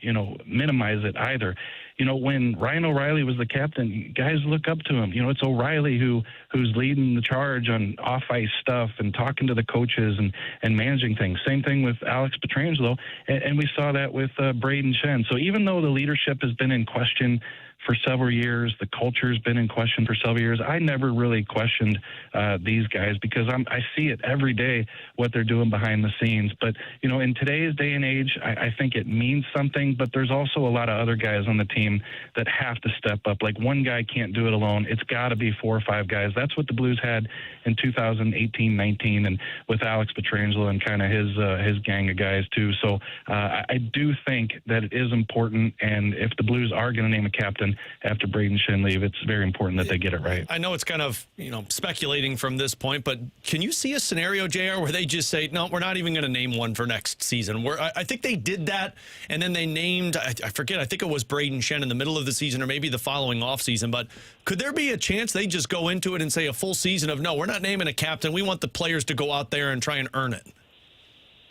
minimize it either. When Ryan O'Reilly was the captain, guys look up to him. It's O'Reilly who's leading the charge on off-ice stuff and talking to the coaches and managing things. Same thing with Alex Pietrangelo, and we saw that with Braden Shen. So even though the leadership has been in question for several years, the culture's been in question for several years, I never really questioned these guys because I see it every day what they're doing behind the scenes. But, in today's day and age, I think it means something, but there's also a lot of other guys on the team that have to step up. Like, one guy can't do it alone. It's got to be 4 or 5 guys. That's what the Blues had in 2018-19 and with Alex Pietrangelo and kind of his gang of guys too. So I do think that it is important, and if the Blues are going to name a captain after Braden Shen leave, it's very important that they get it right. I know it's kind of speculating from this point, but can you see a scenario, JR, where they just say, no, we're not even going to name one for next season? I think they did that, and then they named, I forget, I think it was Braden Shen in the middle of the season or maybe the following offseason, but could there be a chance they just go into it and say a full season of, no, we're not naming a captain, we want the players to go out there and try and earn it?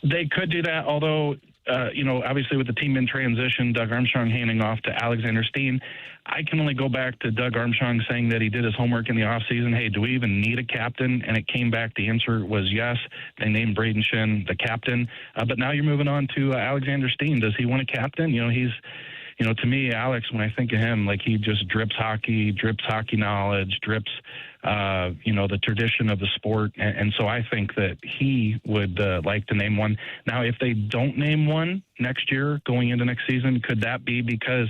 They could do that, although obviously with the team in transition, Doug Armstrong handing off to Alexander Steen, I can only go back to Doug Armstrong saying that he did his homework in the offseason. Hey, do we even need a captain? And it came back, the answer was yes. They named Braden Shen the captain. But now you're moving on to Alexander Steen. Does he want a captain? To me, Alex, when I think of him, like, he just drips hockey knowledge, drips the tradition of the sport. And so I think that he would like to name one. Now, if they don't name one next year going into next season, could that be because,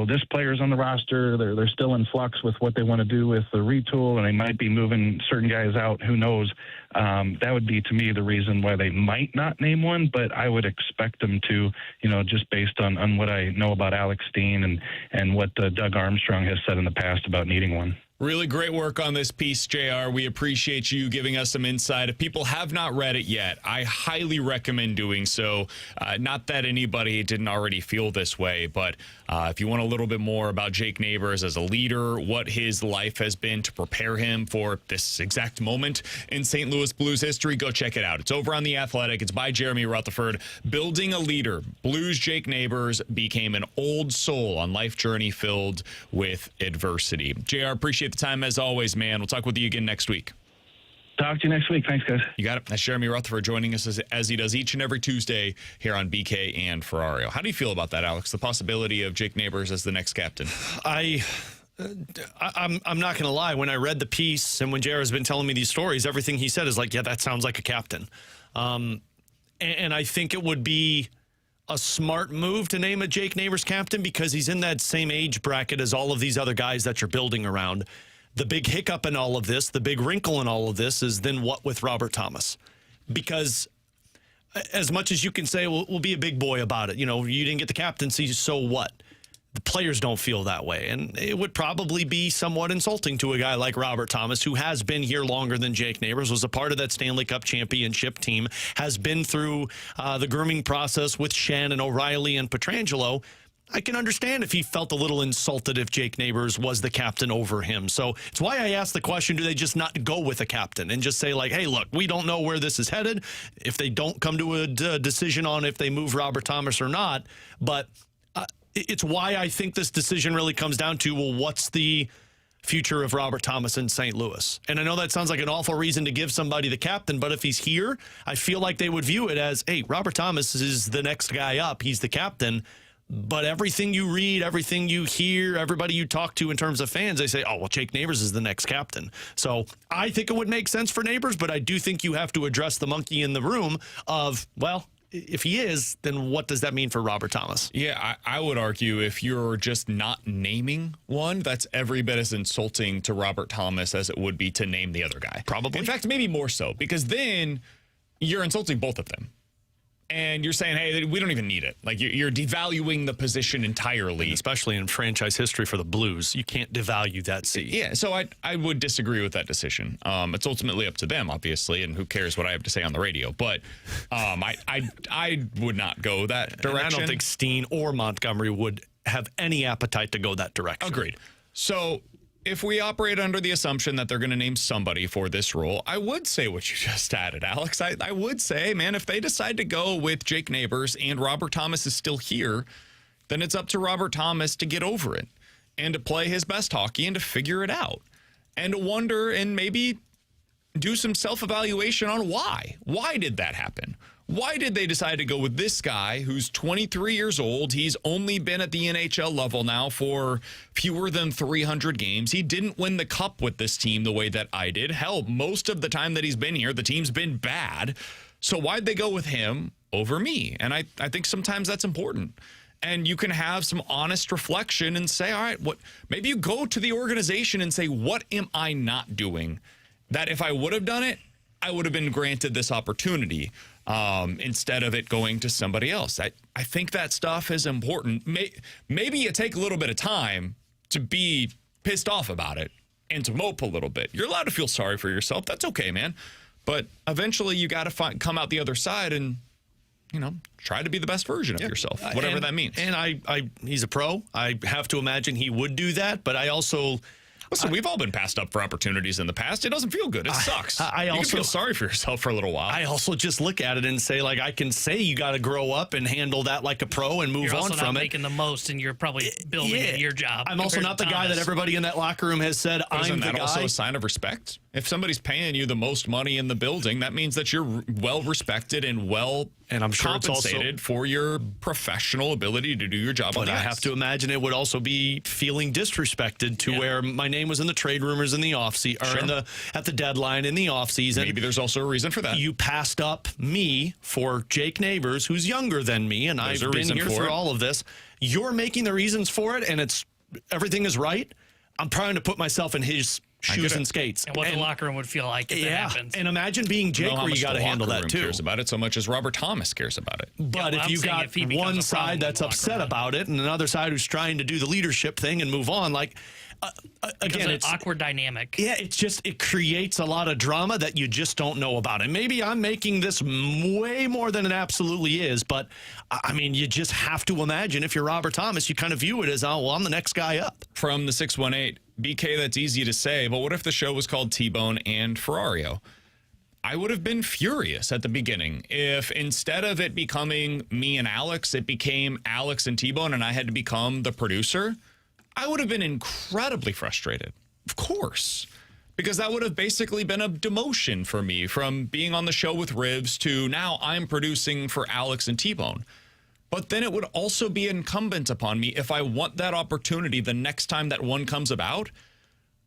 this player's on the roster, they're still in flux with what they want to do with the retool, and they might be moving certain guys out, who knows? That would be, to me, the reason why they might not name one, but I would expect them to, just based on what I know about Alex Steen and what Doug Armstrong has said in the past about needing one. Really great work on this piece, JR. We appreciate you giving us some insight. If people have not read it yet, I highly recommend doing so. Not that anybody didn't already feel this way, but if you want a little bit more about Jake Neighbors as a leader, what his life has been to prepare him for this exact moment in St. Louis Blues history, go check it out. It's over on The Athletic. It's by Jeremy Rutherford. Building a Leader. Blues Jake Neighbors became an old soul on life journey filled with adversity. JR, appreciate the time as always, man. We'll talk with you again next week. Talk to you next week. Thanks, guys. You got it. That's Jeremy Rutherford joining us as he does each and every Tuesday here on BK and Ferrario. How do you feel about that, Alex? The possibility of Jake Neighbors as the next captain? I'm not going to lie. When I read the piece and when JR has been telling me these stories, everything he said is like, yeah, that sounds like a captain. And I think it would be a smart move to name a Jake Neighbors captain because he's in that same age bracket as all of these other guys that you're building around. The big hiccup in all of this, the big wrinkle in all of this is then what with Robert Thomas? Because as much as you can say, we'll be a big boy about it. You didn't get the captaincy, so what? the players don't feel that way. And it would probably be somewhat insulting to a guy like Robert Thomas, who has been here longer than Jake Neighbors, was a part of that Stanley Cup championship team, has been through the grooming process with Shannon, O'Reilly, and Pietrangelo. I can understand if he felt a little insulted if Jake Neighbors was the captain over him. So it's why I asked the question, do they just not go with a captain and just say, like, hey, look, we don't know where this is headed. If they don't come to a decision on if they move Robert Thomas or not. But it's why I think this decision really comes down to, well, what's the future of Robert Thomas in St. Louis? And I know that sounds like an awful reason to give somebody the captain, but if he's here, I feel like they would view it as, hey, Robert Thomas is the next guy up. He's the captain. But everything you read, everything you hear, everybody you talk to in terms of fans, they say, oh, well, Jake Neighbors is the next captain. So I think it would make sense for Neighbors, but I do think you have to address the monkey in the room of, well, if he is, then what does that mean for Robert Thomas? Yeah, I would argue if you're just not naming one, that's every bit as insulting to Robert Thomas as it would be to name the other guy. Probably. In fact, maybe more so, because then you're insulting both of them. And you're saying, hey, we don't even need it. Like, you're devaluing the position entirely. And especially in franchise history for the Blues, you can't devalue that seat. Yeah, so I would disagree with that decision. It's ultimately up to them, obviously, and who cares what I have to say on the radio. But I would not go that direction. And I don't think Steen or Montgomery would have any appetite to go that direction. Agreed. So if we operate under the assumption that they're going to name somebody for this role, I would say what you just added, Alex. I would say, man, if they decide to go with Jake Neighbors and Robert Thomas is still here, then it's up to Robert Thomas to get over it and to play his best hockey and to figure it out and to wonder and maybe do some self-evaluation on why. Why did that happen? Why did they decide to go with this guy who's 23 years old? He's only been at the NHL level now for fewer than 300 games. He didn't win the cup with this team the way that I did. Hell, most of the time that he's been here, the team's been bad. So why'd they go with him over me? And I think sometimes that's important. And you can have some honest reflection and say, all right, maybe you go to the organization and say, what am I not doing that if I would have done it, I would have been granted this opportunity instead of it going to somebody else. I think that stuff is important. Maybe you take a little bit of time to be pissed off about it and to mope a little bit. You're allowed to feel sorry for yourself. That's okay, man. But eventually you got to come out the other side and, try to be the best version of yourself, whatever that means. And he's a pro. I have to imagine he would do that, but I also... Listen, we've all been passed up for opportunities in the past. It doesn't feel good. It sucks. You can feel sorry for yourself for a little while. I also just look at it and say, like, I can say you got to grow up and handle that like a pro and move you're on also from not it. making the most, and you're probably building your job. I'm also not the guy that everybody in that locker room has said, I'm the guy. Isn't that also a sign of respect? If somebody's paying you the most money in the building, that means that you're well respected and well and I'm sure compensated it's also, for your professional ability to do your job on the ice. I have to imagine it would also be feeling disrespected to where my name was in the trade rumors in the offseason, or at the deadline in the offseason. Maybe there's also a reason for that. You passed up me for Jake Neighbors, who's younger than me, and I've been here through all of this. You're making the reasons for it, and everything is right. I'm trying to put myself in his shoes and skates. And what the locker room would feel like if that happens. And imagine being Jake where you got to handle that too. Cares about it so much as Robert Thomas cares about it. But if you got one side that's upset about it and another side who's trying to do the leadership thing and move on, like again, it's an awkward dynamic. Yeah, it creates a lot of drama that you just don't know about. And maybe I'm making this way more than it absolutely is, but I mean, you just have to imagine if you're Robert Thomas, you kind of view it as, oh, well, I'm the next guy up. From the 618, BK, that's easy to say, but what if the show was called T-Bone and Ferrario? I would have been furious at the beginning if instead of it becoming me and Alex, it became Alex and T-Bone and I had to become the producer. I would have been incredibly frustrated, of course, because that would have basically been a demotion for me from being on the show with Rivs to now I'm producing for Alex and T-Bone. But then it would also be incumbent upon me if I want that opportunity the next time that one comes about.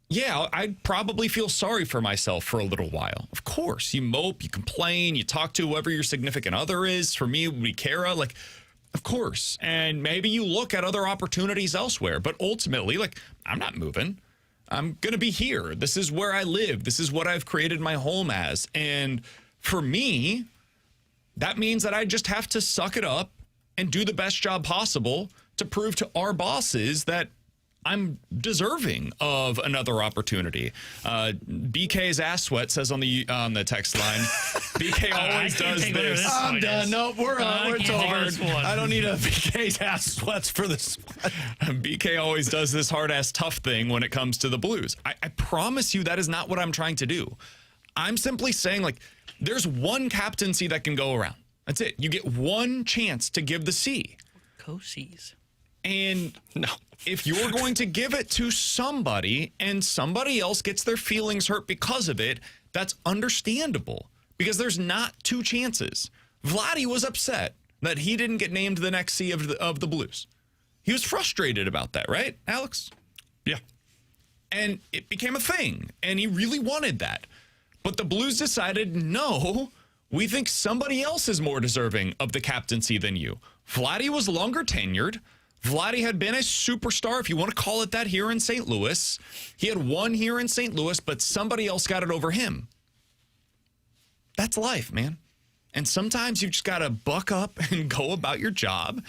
Yeah, I'd probably feel sorry for myself for a little while. Of course, you mope, you complain, you talk to whoever your significant other is. For me, it would be Kara, of course. And maybe you look at other opportunities elsewhere. But ultimately, I'm not moving. I'm going to be here. This is where I live. This is what I've created my home as. And for me, that means that I just have to suck it up and do the best job possible to prove to our bosses that I'm deserving of another opportunity. BK's ass sweat says on the text line, BK always does this. I'm done. No, we're it's over. I don't need a BK's ass sweats for this. BK always does this hard-ass tough thing when it comes to the Blues. I promise you that is not what I'm trying to do. I'm simply saying, like, there's one captaincy that can go around. That's it. You get one chance to give the C. Co-Cs. And no, if you're going to give it to somebody and somebody else gets their feelings hurt because of it, that's understandable because there's not two chances. Vladdy was upset that he didn't get named the next C of the Blues. He was frustrated about that, right, Alex? Yeah. And it became a thing, and he really wanted that. But the Blues decided, no, we think somebody else is more deserving of the captaincy than you. Vladdy was longer tenured. Vladdy had been a superstar, if you want to call it that, here in St. Louis. He had won here in St. Louis, but somebody else got it over him. That's life, man. And sometimes you just got to buck up and go about your job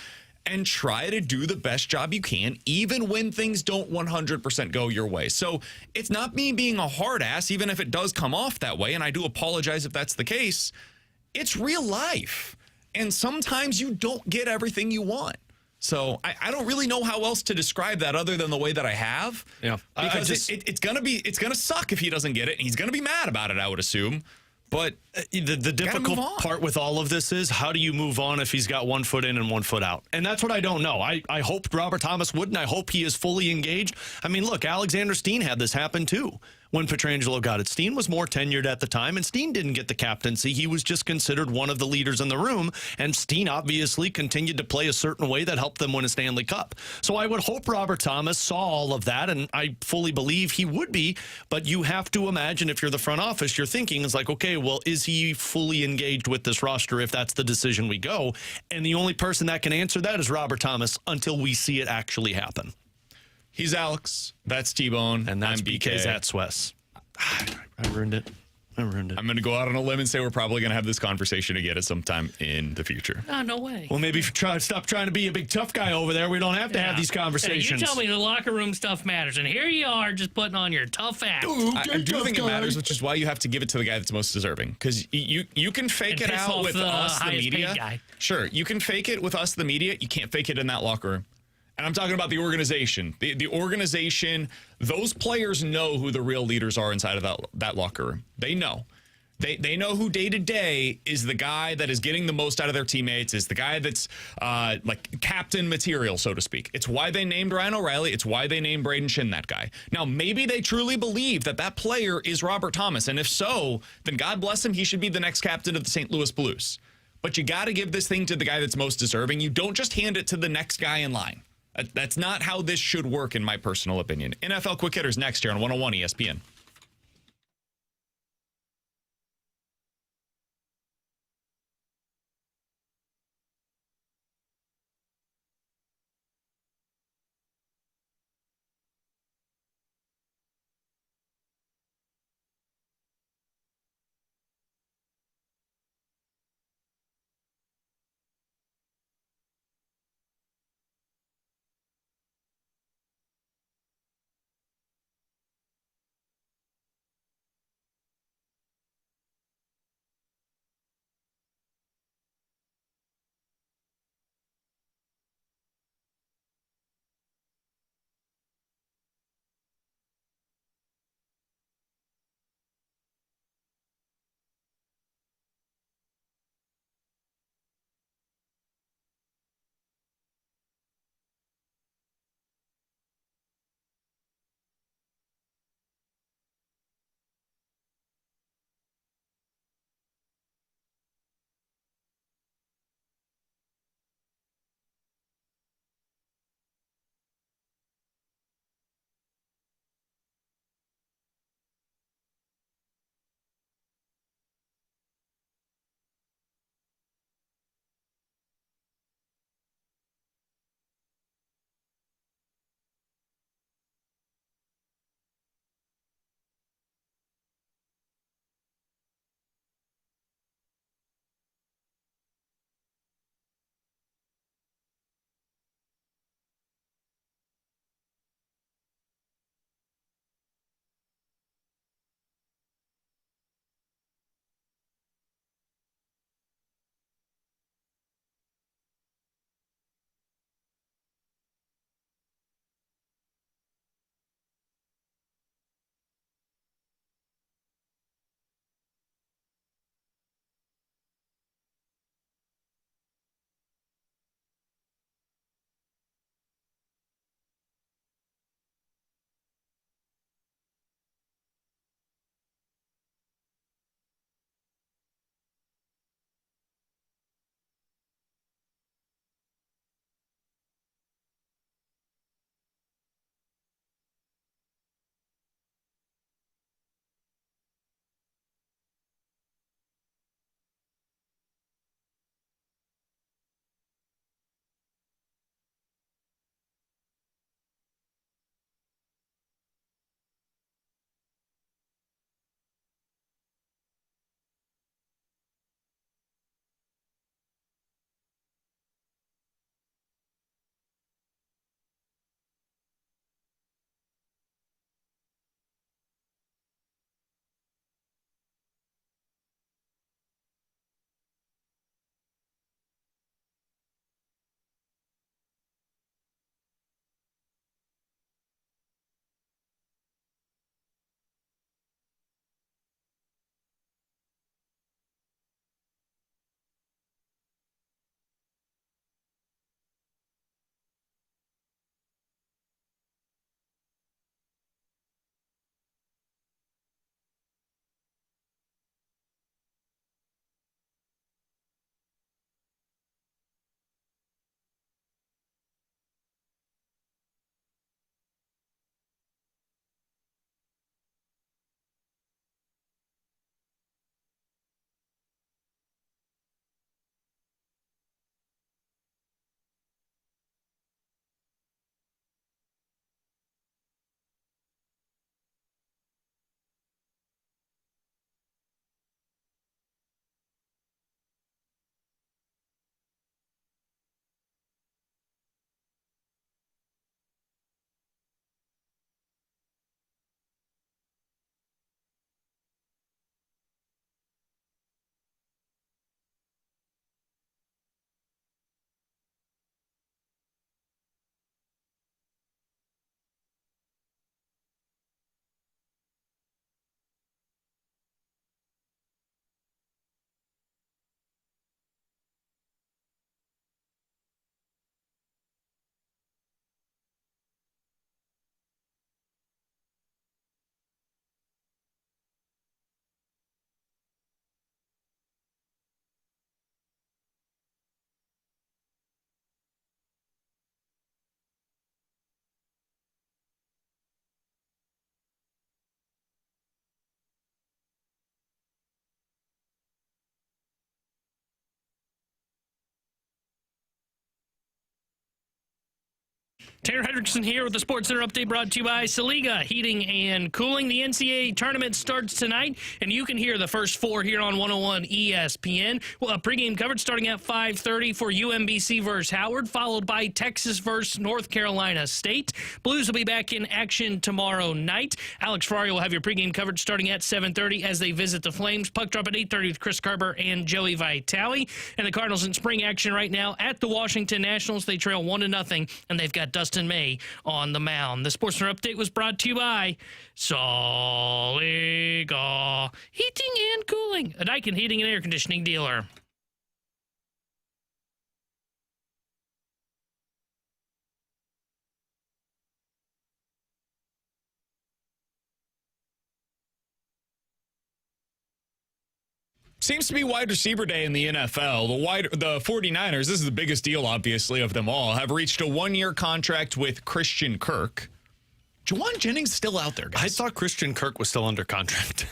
and try to do the best job you can, even when things don't 100% go your way. So it's not me being a hard ass, even if it does come off that way, and I do apologize if that's the case. It's real life. And sometimes you don't get everything you want. So I don't really know how else to describe that other than the way that I have. Yeah, because it's gonna suck if he doesn't get it, and he's gonna be mad about it, I would assume. But the difficult part with all of this is, how do you move on if he's got 1 foot in and 1 foot out? And that's what I don't know. I hope Robert Thomas wouldn't. I hope he is fully engaged. I mean, look, Alexander Steen had this happen too when Pietrangelo got it. Steen was more tenured at the time, and Steen didn't get the captaincy. He was just considered one of the leaders in the room, and Steen obviously continued to play a certain way that helped them win a Stanley Cup. So I would hope Robert Thomas saw all of that, and I fully believe he would be, but you have to imagine, if you're the front office, you're thinking is like, okay, well, is he fully engaged with this roster if that's the decision we go? And the only person that can answer that is Robert Thomas until we see it actually happen. He's Alex. That's T-Bone. And that's I'm BK's at Swiss. I ruined it. I'm going to go out on a limb and say we're probably going to have this conversation again at some time in the future. Oh, no way. Well, maybe stop trying to be a big tough guy over there. We don't have to have these conversations. You tell me the locker room stuff matters, and here you are just putting on your tough act. I do think it matters, which is why you have to give it to the guy that's most deserving. Because you can fake it out with us, the media. Sure, you can fake it with us, the media. You can't fake it in that locker room. And I'm talking about the organization. The organization, those players know who the real leaders are inside of that locker room. They know. They know who day to day is the guy that is getting the most out of their teammates, is the guy that's like captain material, so to speak. It's why they named Ryan O'Reilly. It's why they named Braden Shin that guy. Now, maybe they truly believe that player is Robert Thomas. And if so, then God bless him. He should be the next captain of the St. Louis Blues. But you got to give this thing to the guy that's most deserving. You don't just hand it to the next guy in line. That's not how this should work, in my personal opinion. NFL Quick Hitters next year on 101 ESPN. Tanner Hendrickson here with the Sports Center update brought to you by Saliga Heating and Cooling. The NCAA tournament starts tonight, and you can hear the first four here on 101 ESPN. Well, pregame coverage starting at 5:30 for UMBC versus Howard, followed by Texas versus North Carolina State. Blues will be back in action tomorrow night. Alex Ferrario will have your pregame coverage starting at 7:30 as they visit the Flames. Puck drop at 8:30 with Chris Carver and Joey Vitale. And the Cardinals in spring action right now at the Washington Nationals. They trail 1-0, and they've got Dustin May on the mound. The Sports Center update was brought to you by Saliga Heating and Cooling, a Daikin heating and air conditioning dealer. Seems to be wide receiver day in the NFL. The 49ers, this is the biggest deal, obviously, of them all, have reached a one-year contract with Christian Kirk. Jawan Jennings is still out there, guys. I thought Christian Kirk was still under contract.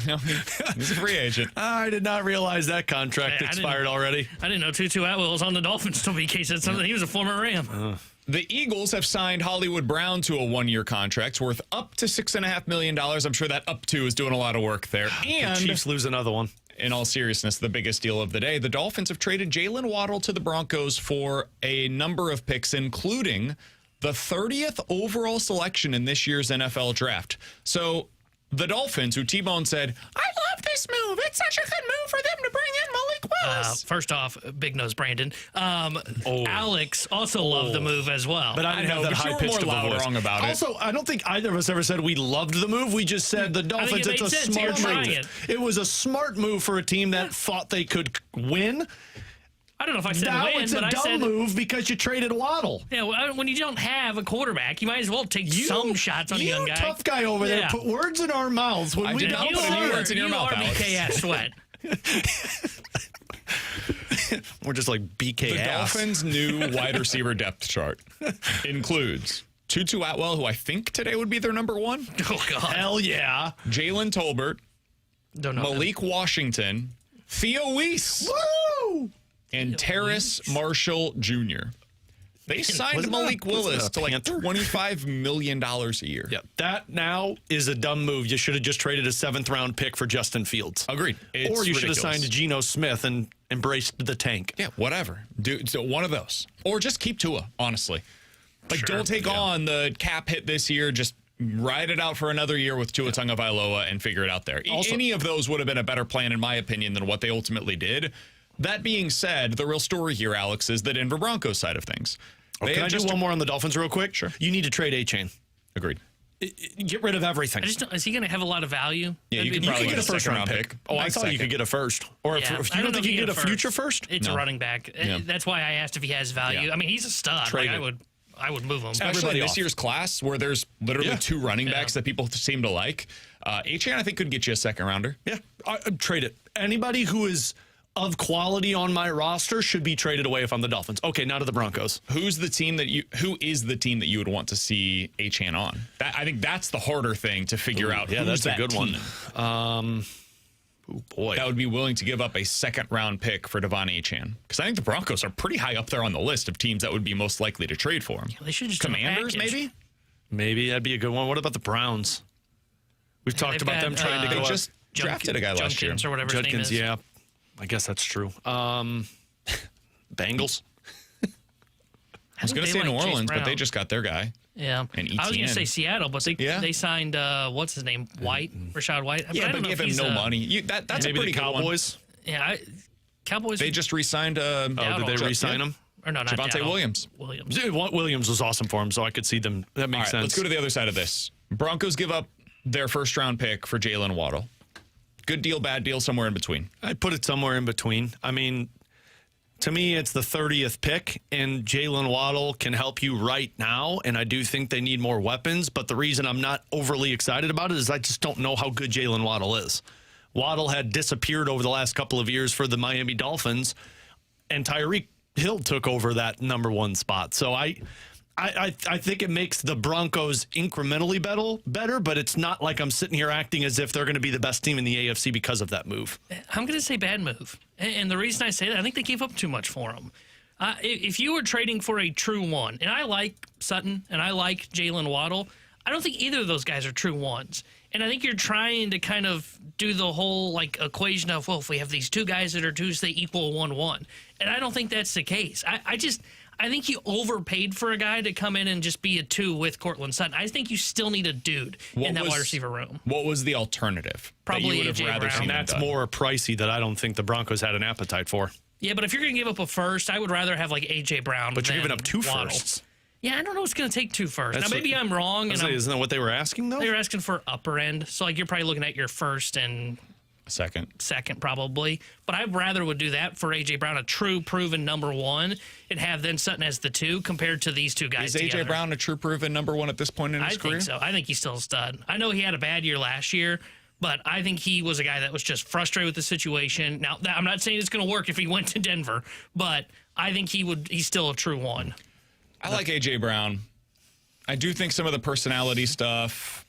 No, he's a free agent. I did not realize that contract expired already. I didn't know Tutu Atwell was on the Dolphins till BK said something. He was a former Ram. The Eagles have signed Hollywood Brown to a one-year contract worth up to $6.5 million. I'm sure that up to is doing a lot of work there. And the Chiefs lose another one. In all seriousness, the biggest deal of the day, the Dolphins have traded Jalen Waddle to the Broncos for a number of picks, including the 30th overall selection in this year's NFL draft. So the Dolphins, who T-Bone said, I love this move. It's such a good move for them to bring in Malik Willis. First off, big nose Brandon. Alex also loved the move as well. But I didn't have that high pitch to loud wrong about it. Also, I don't think either of us ever said we loved the move. We just said the Dolphins, it's a smart move. It was a smart move for a team that thought they could win. I don't know if I said now win, it's but a dumb move because you traded Waddle. Yeah, well, when you don't have a quarterback, you might as well take some shots on a young guy. You tough guy over there put words in our mouths. When we don't put any words in your mouth, Alex. BKS Sweat. We're just like BK The ass. Dolphins' new wide receiver depth chart includes Tutu Atwell, who I think today would be their number one. Oh, God. Hell yeah. Jalen Tolbert. Don't know Malik Washington. Theo Weiss. Woo! And Terrace Marshall Jr. They signed Malik Willis to like $25 million a year. Yeah, that now is a dumb move. You should have just traded a 7th-round pick for Justin Fields. Agreed. Or you should have signed Geno Smith and embraced the tank. Yeah, whatever. So one of those. Or just keep Tua, honestly. Like, don't take on the cap hit this year. Just ride it out for another year with Tua Tagovailoa and figure it out there. Also, any of those would have been a better plan, in my opinion, than what they ultimately did. That being said, the real story here, Alex, is the Denver Broncos side of things. Can I do one more on the Dolphins real quick? Sure. You need to trade A-Chain. Agreed. Get rid of everything. Is he going to have a lot of value? Yeah, you can probably get a first-round pick. Oh, I thought you could get a first. Or if you don't think you get a future first? It's a running back. Yeah. That's why I asked if he has value. I mean, he's a stud. Like, I would move him. Especially in this year's class where there's literally two running backs that people seem to like. A-Chain, I think, could get you a second-rounder. Yeah, trade it. Anybody who is of quality on my roster should be traded away if I'm the Dolphins. Okay, now to the Broncos. Who is the team that you would want to see A-Chan on? I think that's the harder thing to figure out. Yeah, that's a good team. one. Oh boy. That would be willing to give up a second-round pick for Devon A-Chan. Because I think the Broncos are pretty high up there on the list of teams that would be most likely to trade for him. Yeah, they should just Commanders, maybe? Maybe that'd be a good one. What about the Browns? We've talked about them trying to go just drafted a guy last year. Or whatever his name is. Yeah. I guess that's true. Bengals. I was going to say New Orleans, but they just got their guy. Yeah. And ETN. I was going to say Seattle, but they signed, what's his name? Rashad White. Yeah, but give him no money. That's maybe a pretty the Cowboys. Good one. Yeah, Cowboys. They just re-signed. Did they re-sign him? Or no, not Javonte Williams. Williams was awesome for him, so I could see them. That makes sense. Let's go to the other side of this. Broncos give up their first-round pick for Jalen Waddle. Good deal, bad deal, somewhere in between. I'd put it somewhere in between. I mean, to me, it's the 30th pick, and Jalen Waddle can help you right now, and I do think they need more weapons, but the reason I'm not overly excited about it is I just don't know how good Jalen Waddle is. Waddle had disappeared over the last couple of years for the Miami Dolphins, and Tyreek Hill took over that number one spot. So I think it makes the Broncos incrementally better, but it's not like I'm sitting here acting as if they're going to be the best team in the AFC because of that move. I'm going to say bad move. And the reason I say that, I think they gave up too much for him. If you were trading for a true one, and I like Sutton and I like Jalen Waddle, I don't think either of those guys are true ones. And I think you're trying to kind of do the whole like equation of, well, if we have these two guys that are twos, they equal 1-1. And I don't think that's the case. I think you overpaid for a guy to come in and just be a 2 with Cortland Sutton. I think you still need a dude in that wide receiver room. What was the alternative? Probably that you would have rather Brown. seen That's done? more pricey that I don't think the Broncos had an appetite for. Yeah, but if you're going to give up a first, I would rather have like A.J. Brown. But you're than giving up 2 Waddle. firsts. Yeah, I don't know what's going to take 2 firsts. That's Now, maybe I'm wrong. Isn't that what they were asking, though? They were asking for upper end. So, like, you're probably looking at your first and Second, probably. But I rather would do that for A.J. Brown, a true proven number 1, and have then Sutton as the 2 compared to these two guys is A.J. together. Brown a true proven number 1 at this point in his career? I think so. I think he's still a stud. I know he had a bad year last year, but I think he was a guy that was just frustrated with the situation. Now, I'm not saying it's going to work if he went to Denver, but I think he's still a true 1. I like A.J. Brown. I do think some of the personality stuff,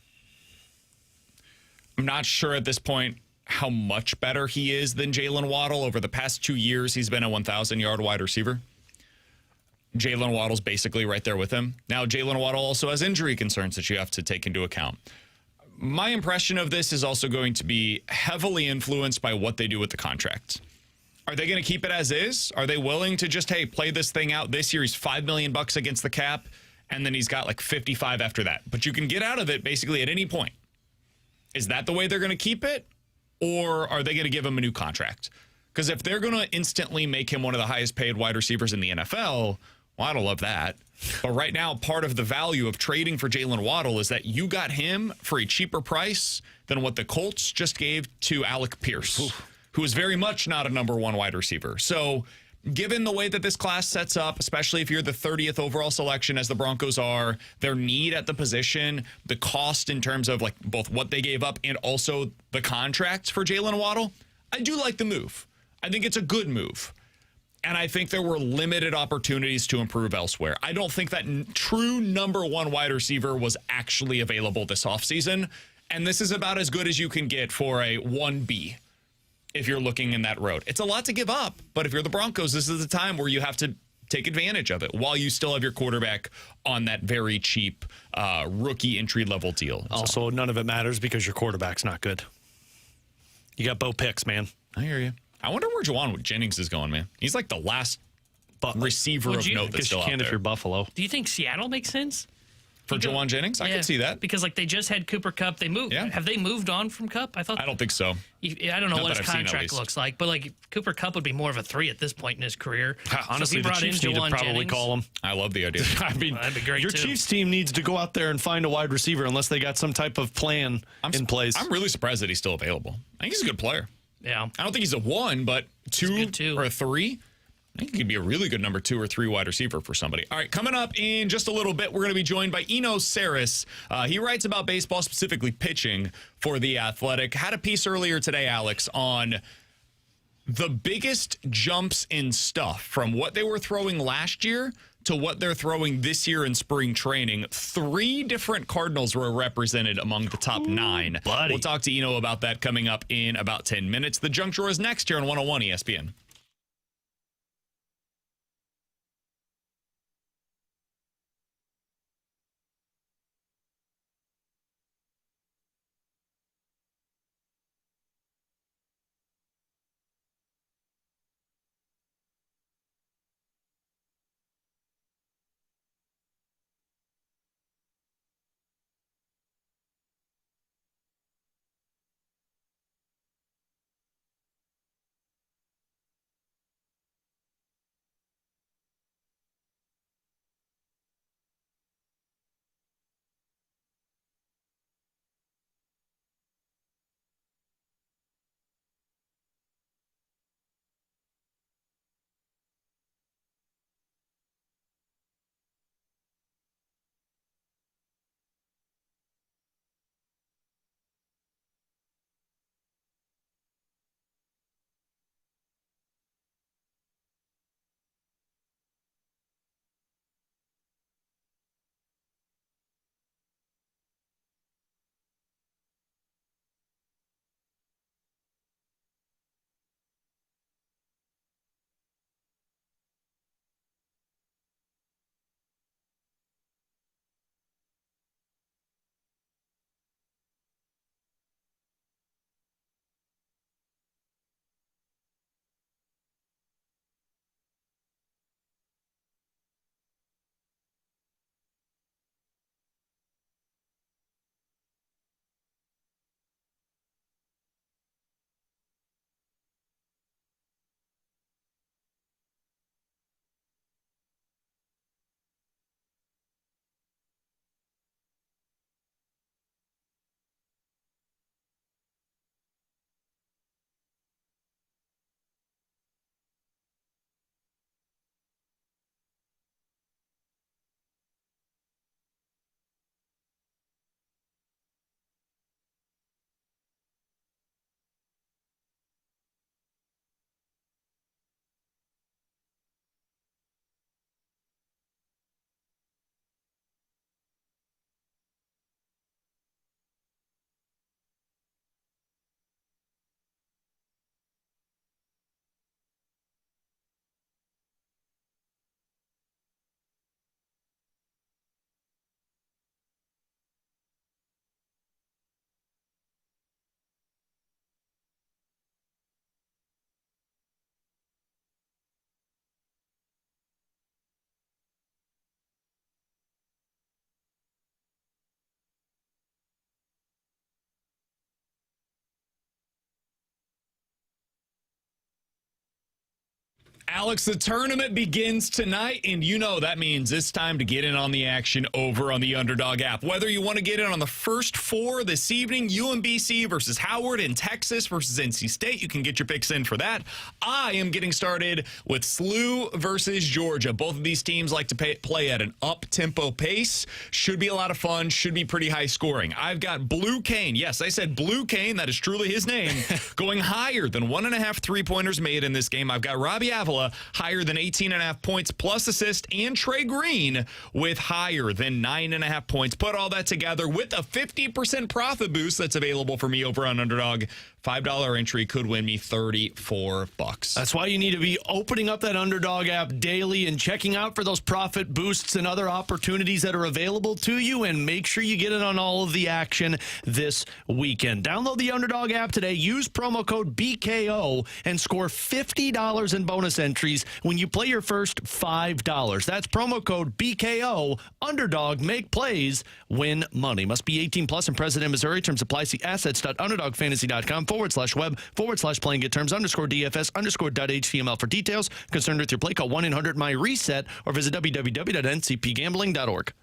I'm not sure at this point how much better he is than Jalen Waddle. Over the past 2 years, he's been a 1,000-yard wide receiver. Jalen Waddle's basically right there with him. Now, Jalen Waddle also has injury concerns that you have to take into account. My impression of this is also going to be heavily influenced by what they do with the contract. Are they going to keep it as is? Are they willing to just, hey, play this thing out this year? He's $5 million against the cap, and then he's got like 55 after that. But you can get out of it basically at any point. Is that the way they're going to keep it? Or are they going to give him a new contract? Because if they're going to instantly make him one of the highest paid wide receivers in the NFL, well, I don't love that. But right now, part of the value of trading for Jalen Waddle is that you got him for a cheaper price than what the Colts just gave to Alec Pierce, who is very much not a number 1 wide receiver. So given the way that this class sets up, especially if you're the 30th overall selection as the Broncos are, their need at the position, the cost in terms of like both what they gave up and also the contracts for Jalen Waddle, I do like the move. I think it's a good move. And I think there were limited opportunities to improve elsewhere. I don't think that true number 1 wide receiver was actually available this offseason. And this is about as good as you can get for a 1B if you're looking in that road. It's a lot to give up, but if you're the Broncos, this is the time where you have to take advantage of it while you still have your quarterback on that very cheap rookie entry-level deal. Also, none of it matters because your quarterback's not good. You got Bo Picks, man. I hear you. I wonder where Juwan Jennings is going, man. He's like the last receiver of note that's still out there. If you're Buffalo. Do you think Seattle makes sense? For Juwan Jennings? I can see that. Because like they just had Cooper Kupp. They moved. Yeah. Have they moved on from Kupp? I don't think so. I don't know Not what that his I've seen, at contract least. looks like, but like Cooper Kupp would be more of a 3 at this point in his career. Honestly, the Chiefs need to probably call him. I love the idea. I mean, that'd be great your too. Chiefs team needs to go out there and find a wide receiver unless they got some type of plan in place. I'm really surprised that he's still available. I think he's a good player. Yeah. I don't think he's a 1, but 2 or a 3. I think he could be a really good number 2 or 3 wide receiver for somebody. All right, coming up in just a little bit, we're going to be joined by Eno Sarris. He writes about baseball, specifically pitching for The Athletic. Had a piece earlier today, Alex, on the biggest jumps in stuff from what they were throwing last year to what they're throwing this year in spring training. 3 different Cardinals were represented among the top 9. Buddy. We'll talk to Eno about that coming up in about 10 minutes. The Junk Drawer is next here on 101 ESPN. Alex, the tournament begins tonight, and you know that means it's time to get in on the action over on the Underdog app. Whether you want to get in on the first four this evening, UMBC versus Howard and Texas versus NC State, you can get your picks in for that. I am getting started with SLU versus Georgia. Both of these teams like to play at an up-tempo pace. Should be a lot of fun, should be pretty high scoring. I've got Blue Cane. Yes, I said Blue Cane. That is truly his name. Going higher than 1.5 3-pointers made in this game. I've got Robbie Avila higher than 18.5 points plus assist, and Trey Green with higher than 9.5 points. Put all that together with a 50% profit boost that's available for me over on Underdog. $5 entry could win me $34. That's why you need to be opening up that Underdog app daily and checking out for those profit boosts and other opportunities that are available to you, and make sure you get in on all of the action this weekend. Download the Underdog app today. Use promo code BKO and score $50 in bonus entries when you play your first $5. That's promo code BKO. Underdog, make plays, win money. Must be 18 plus and present in Missouri. Terms apply. See assets.underdogfantasy.com/web/playing. Get terms _DFS_.html for details. Concerned with your play, call 1-800-MY-RESET or visit www.ncpgambling.org.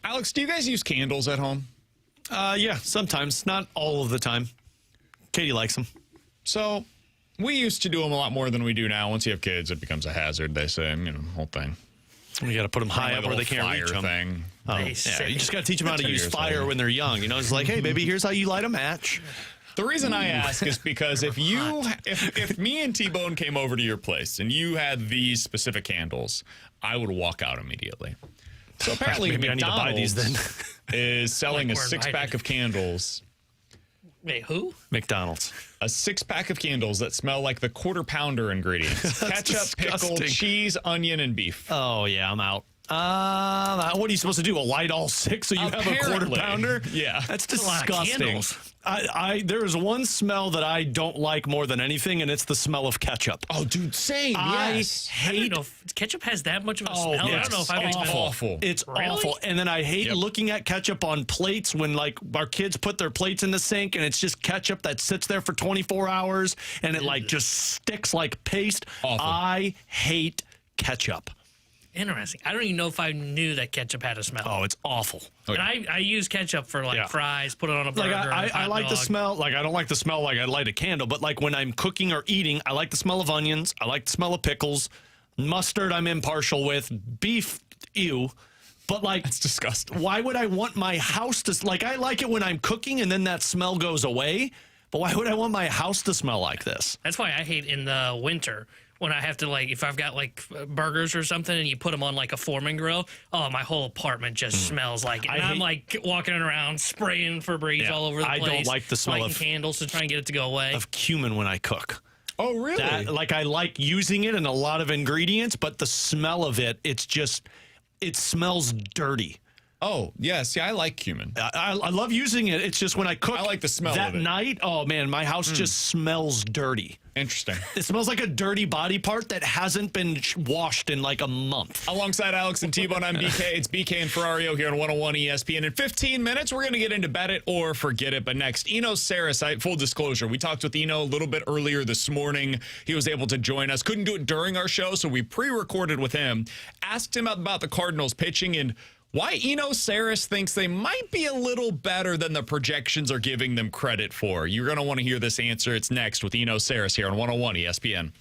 Alex, do you guys use candles at home? Yeah, sometimes. Not all of the time. Katie likes them. So we used to do them a lot more than we do now. Once you have kids, it becomes a hazard, they say, whole thing. You got to put them high up where they can't reach them. Thing. Oh, yeah, you just got to teach them how to use fire when they're young. It's like, hey, baby, here's how you light a match. The reason I ask is because if me and T-Bone came over to your place and you had these specific candles, I would walk out immediately. So apparently maybe I need to buy these then. Is selling a six-pack of candles. Wait, who? McDonald's. A six-pack of candles that smell like the Quarter Pounder ingredients. Ketchup, pickle, cheese, onion, and beef. Oh, yeah, I'm out. What are you supposed to do? Light all six so you have a Quarter Pounder? Yeah. That's disgusting. There is one smell that I don't like more than anything, and it's the smell of ketchup. Oh, dude, same. Yes. I don't know if ketchup has that much of a smell. Yes. I don't know if I've awful. It's awful. And then I hate looking at ketchup on plates when, our kids put their plates in the sink, and it's just ketchup that sits there for 24 hours, and it, just sticks like paste. Awful. I hate ketchup. Interesting. I don't even know if I knew that ketchup had a smell. Oh, it's awful. And I use ketchup for fries, put it on a burger. I like the smell. I don't like the smell like I light a candle, but when I'm cooking or eating, I like the smell of onions. I like the smell of pickles. Mustard, I'm impartial with. Beef, ew. But it's disgusting. Why would I want my house to I like it when I'm cooking and then that smell goes away. But why would I want my house to smell like this? That's why I hate in the winter when I have to if I've got burgers or something and you put them on a Foreman grill. Oh, my whole apartment just smells like it. And I'm walking around spraying Febreze all over the place. I don't like the smell of candles to try and get it to go away. Of cumin when I cook. Oh, really? I like using it in a lot of ingredients, but the smell of it, it smells dirty. Oh, yeah. See, I like cumin. I love using it. It's just when I cook I like the smell that of it. night, oh, man, my house just smells dirty. Interesting. It smells like a dirty body part that hasn't been washed in a month. Alongside Alex and T-Bone, I'm BK. It's BK and Ferrario here on 101 ESPN. In 15 minutes, we're going to get into Bet It or Forget It. But next, Eno Sarris. Full disclosure, we talked with Eno a little bit earlier this morning. He was able to join us. Couldn't do it during our show, so we pre-recorded with him. Asked him about the Cardinals pitching and why Eno Sarris thinks they might be a little better than the projections are giving them credit for. You're going to want to hear this answer. It's next with Eno Sarris here on 101 ESPN.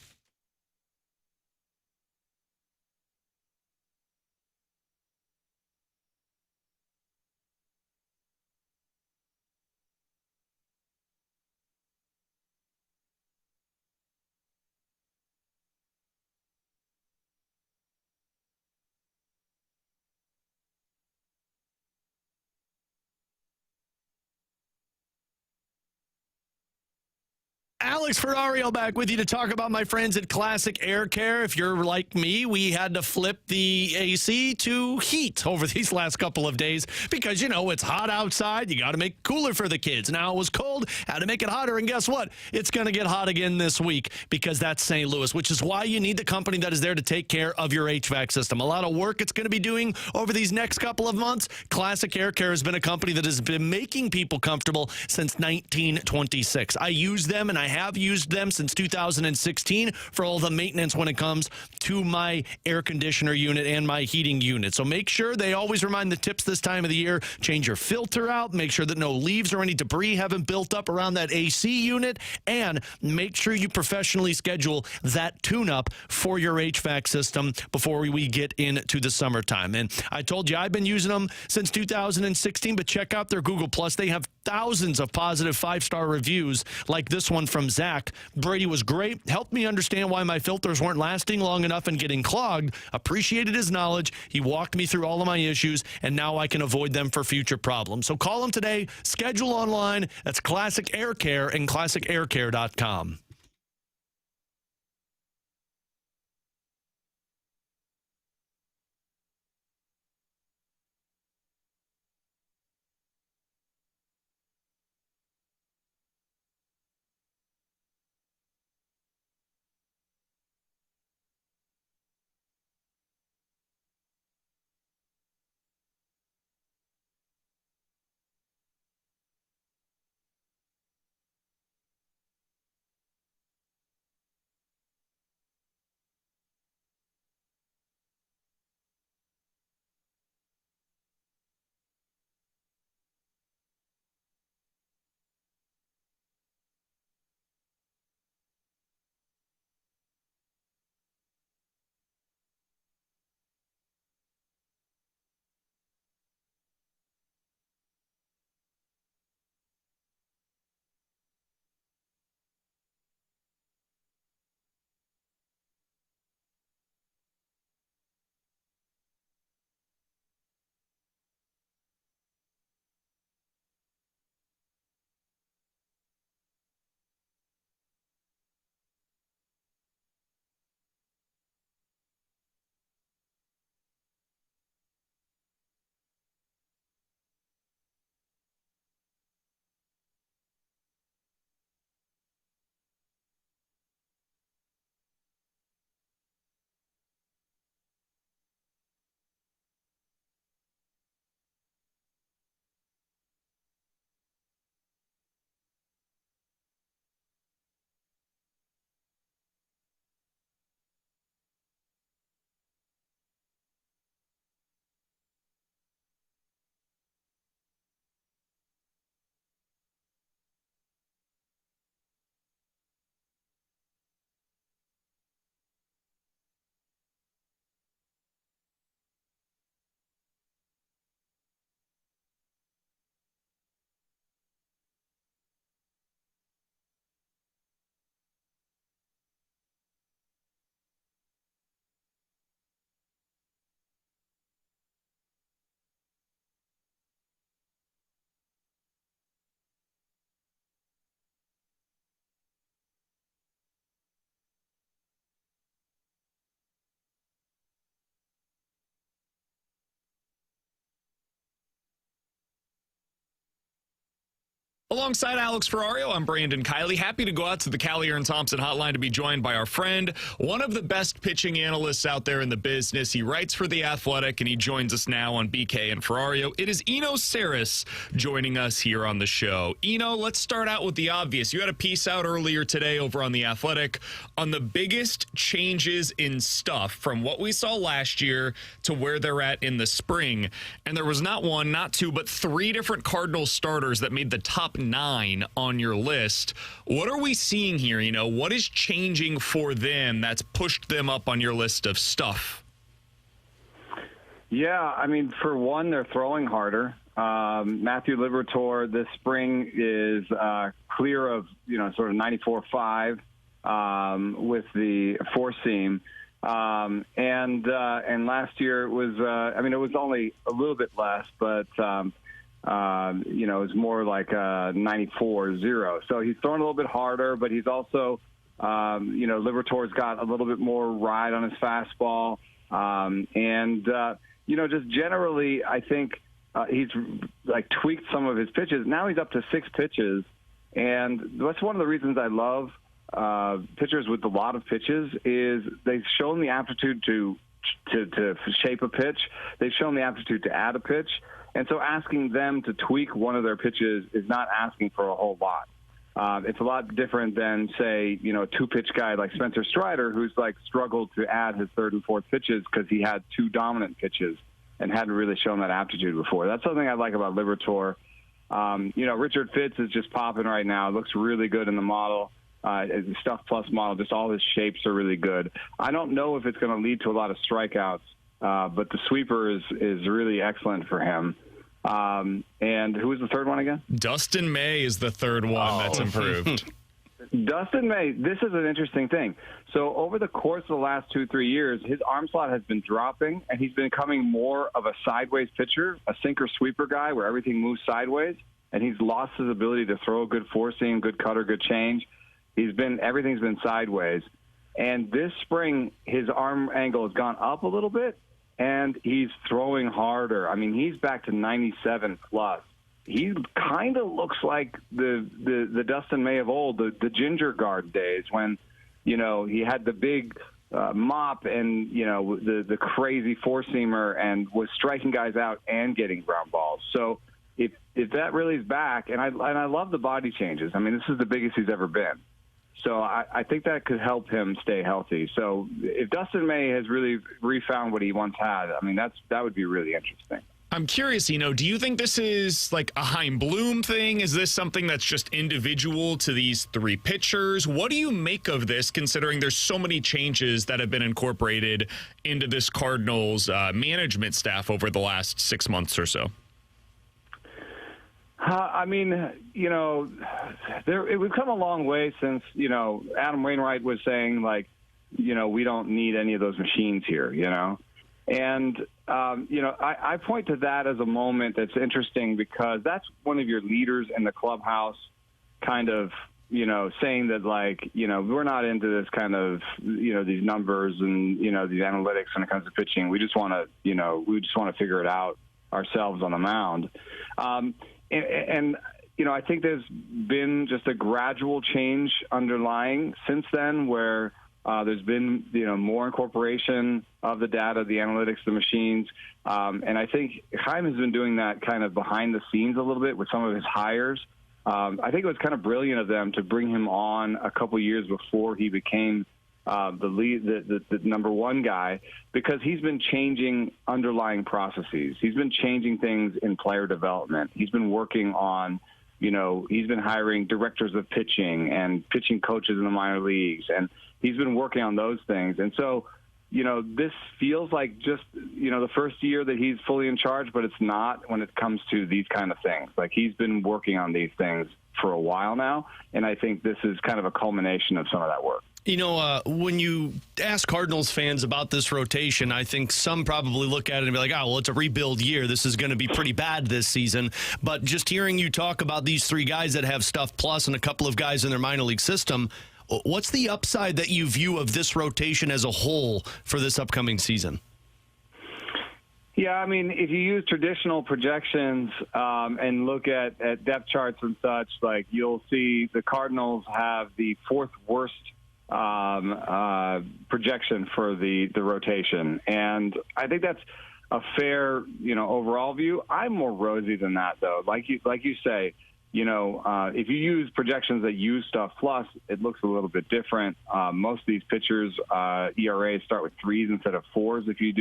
Alex Ferrario back with you to talk about my friends at Classic Air Care. If you're like me, we had to flip the AC to heat over these last couple of days because, it's hot outside. You got to make it cooler for the kids. Now it was cold, had to make it hotter. And guess what? It's going to get hot again this week because that's St. Louis, which is why you need the company that is there to take care of your HVAC system. A lot of work it's going to be doing over these next couple of months. Classic Air Care has been a company that has been making people comfortable since 1926. I use them, and I have used them since 2016 for all the maintenance when it comes to my air conditioner unit and my heating unit. So make sure they always remind the tips this time of the year. Change your filter out. Make sure that no leaves or any debris haven't built up around that AC unit. And make sure you professionally schedule that tune-up for your HVAC system before we get into the summertime. And I told you I've been using them since 2016, but check out their Google Plus. They have thousands of positive 5-star reviews like this one from Zach. Brady was great. Helped me understand why my filters weren't lasting long enough and getting clogged. Appreciated his knowledge. He walked me through all of my issues, and now I can avoid them for future problems. So call him today. Schedule online. That's Classic Air Care and classicaircare.com. Alongside Alex Ferrario, I'm Brandon Kiley. Happy to go out to the Callier and Thompson hotline to be joined by our friend, one of the best pitching analysts out there in the business. He writes for The Athletic, and he joins us now on BK and Ferrario. It is Eno Sarris joining us here on the show. Eno, let's start out with the obvious. You had a piece out earlier today over on The Athletic on the biggest changes in stuff from what we saw last year to where they're at in the spring. And there was not one, not two, but three different Cardinals starters that made the top 9 on your list. What are we seeing here? What is changing for them that's pushed them up on your list of stuff? Yeah, for one, they're throwing harder. Matthew Liberatore this spring is clear of, sort of 94.5 with the four seam. And last year it was, it was only a little bit less, but is more like a 94-0. So he's throwing a little bit harder, but he's also, Liberatore's got a little bit more ride on his fastball. Just generally, I think he's tweaked some of his pitches. Now he's up to 6 pitches. And that's one of the reasons I love pitchers with a lot of pitches is they've shown the aptitude to shape a pitch. They've shown the aptitude to add a pitch. And so asking them to tweak one of their pitches is not asking for a whole lot. It's a lot different than, say, a 2-pitch guy like Spencer Strider, who's struggled to add his 3rd and 4th pitches because he had 2 dominant pitches and hadn't really shown that aptitude before. That's something I like about Liberatore. Richard Fitz is just popping right now. It looks really good in the model. The Stuff Plus model, just all his shapes are really good. I don't know if it's going to lead to a lot of strikeouts, but the sweeper is really excellent for him. And who was the 3rd one again? Dustin May is the 3rd one that's improved. Dustin May, this is an interesting thing. So over the course of the last 2-3 years, his arm slot has been dropping, and he's been becoming more of a sideways pitcher, a sinker sweeper guy where everything moves sideways, and he's lost his ability to throw a good four seam, good cutter, good change. Everything's been sideways. And this spring, his arm angle has gone up a little bit, and he's throwing harder. I mean, he's back to 97 plus. He kind of looks like the Dustin May of old, the Ginger Guard days when, he had the big mop and, the crazy four-seamer and was striking guys out and getting ground balls. So if that really is back, and I love the body changes. I mean, this is the biggest he's ever been. So I think that could help him stay healthy. So if Dustin May has really refound what he once had, I mean, that would be really interesting. I'm curious, do you think this is like a Chaim Bloom thing? Is this something that's just individual to these 3 pitchers? What do you make of this, considering there's so many changes that have been incorporated into this Cardinals management staff over the last 6 months or so? We've come a long way since, Adam Wainwright was saying, we don't need any of those machines here, And, I point to that as a moment that's interesting because that's one of your leaders in the clubhouse kind of, saying that, we're not into this kind of, these numbers and, these analytics when it comes to pitching. We just want to, figure it out ourselves on the mound. And I think there's been just a gradual change underlying since then where there's been, more incorporation of the data, the analytics, the machines. And I think Chaim has been doing that kind of behind the scenes a little bit with some of his hires. I think it was kind of brilliant of them to bring him on a couple years before he became the number 1 guy, because he's been changing underlying processes. He's been changing things in player development. He's been working on, he's been hiring directors of pitching and pitching coaches in the minor leagues, and he's been working on those things. And so, this feels like just, the first year that he's fully in charge, but it's not when it comes to these kind of things. He's been working on these things for a while now, and I think this is kind of a culmination of some of that work. When you ask Cardinals fans about this rotation, I think some probably look at it and be like, it's a rebuild year. This is going to be pretty bad this season. But just hearing you talk about these 3 guys that have Stuff Plus and a couple of guys in their minor league system, what's the upside that you view of this rotation as a whole for this upcoming season? Yeah, I mean, if you use traditional projections and look at depth charts and such, you'll see the Cardinals have the 4th worst projection for the rotation. And I think that's a fair, overall view. I'm more rosy than that, though. Like you say, if you use projections that use Stuff Plus, it looks a little bit different. Most of these pitchers, ERAs start with 3s instead of 4s if you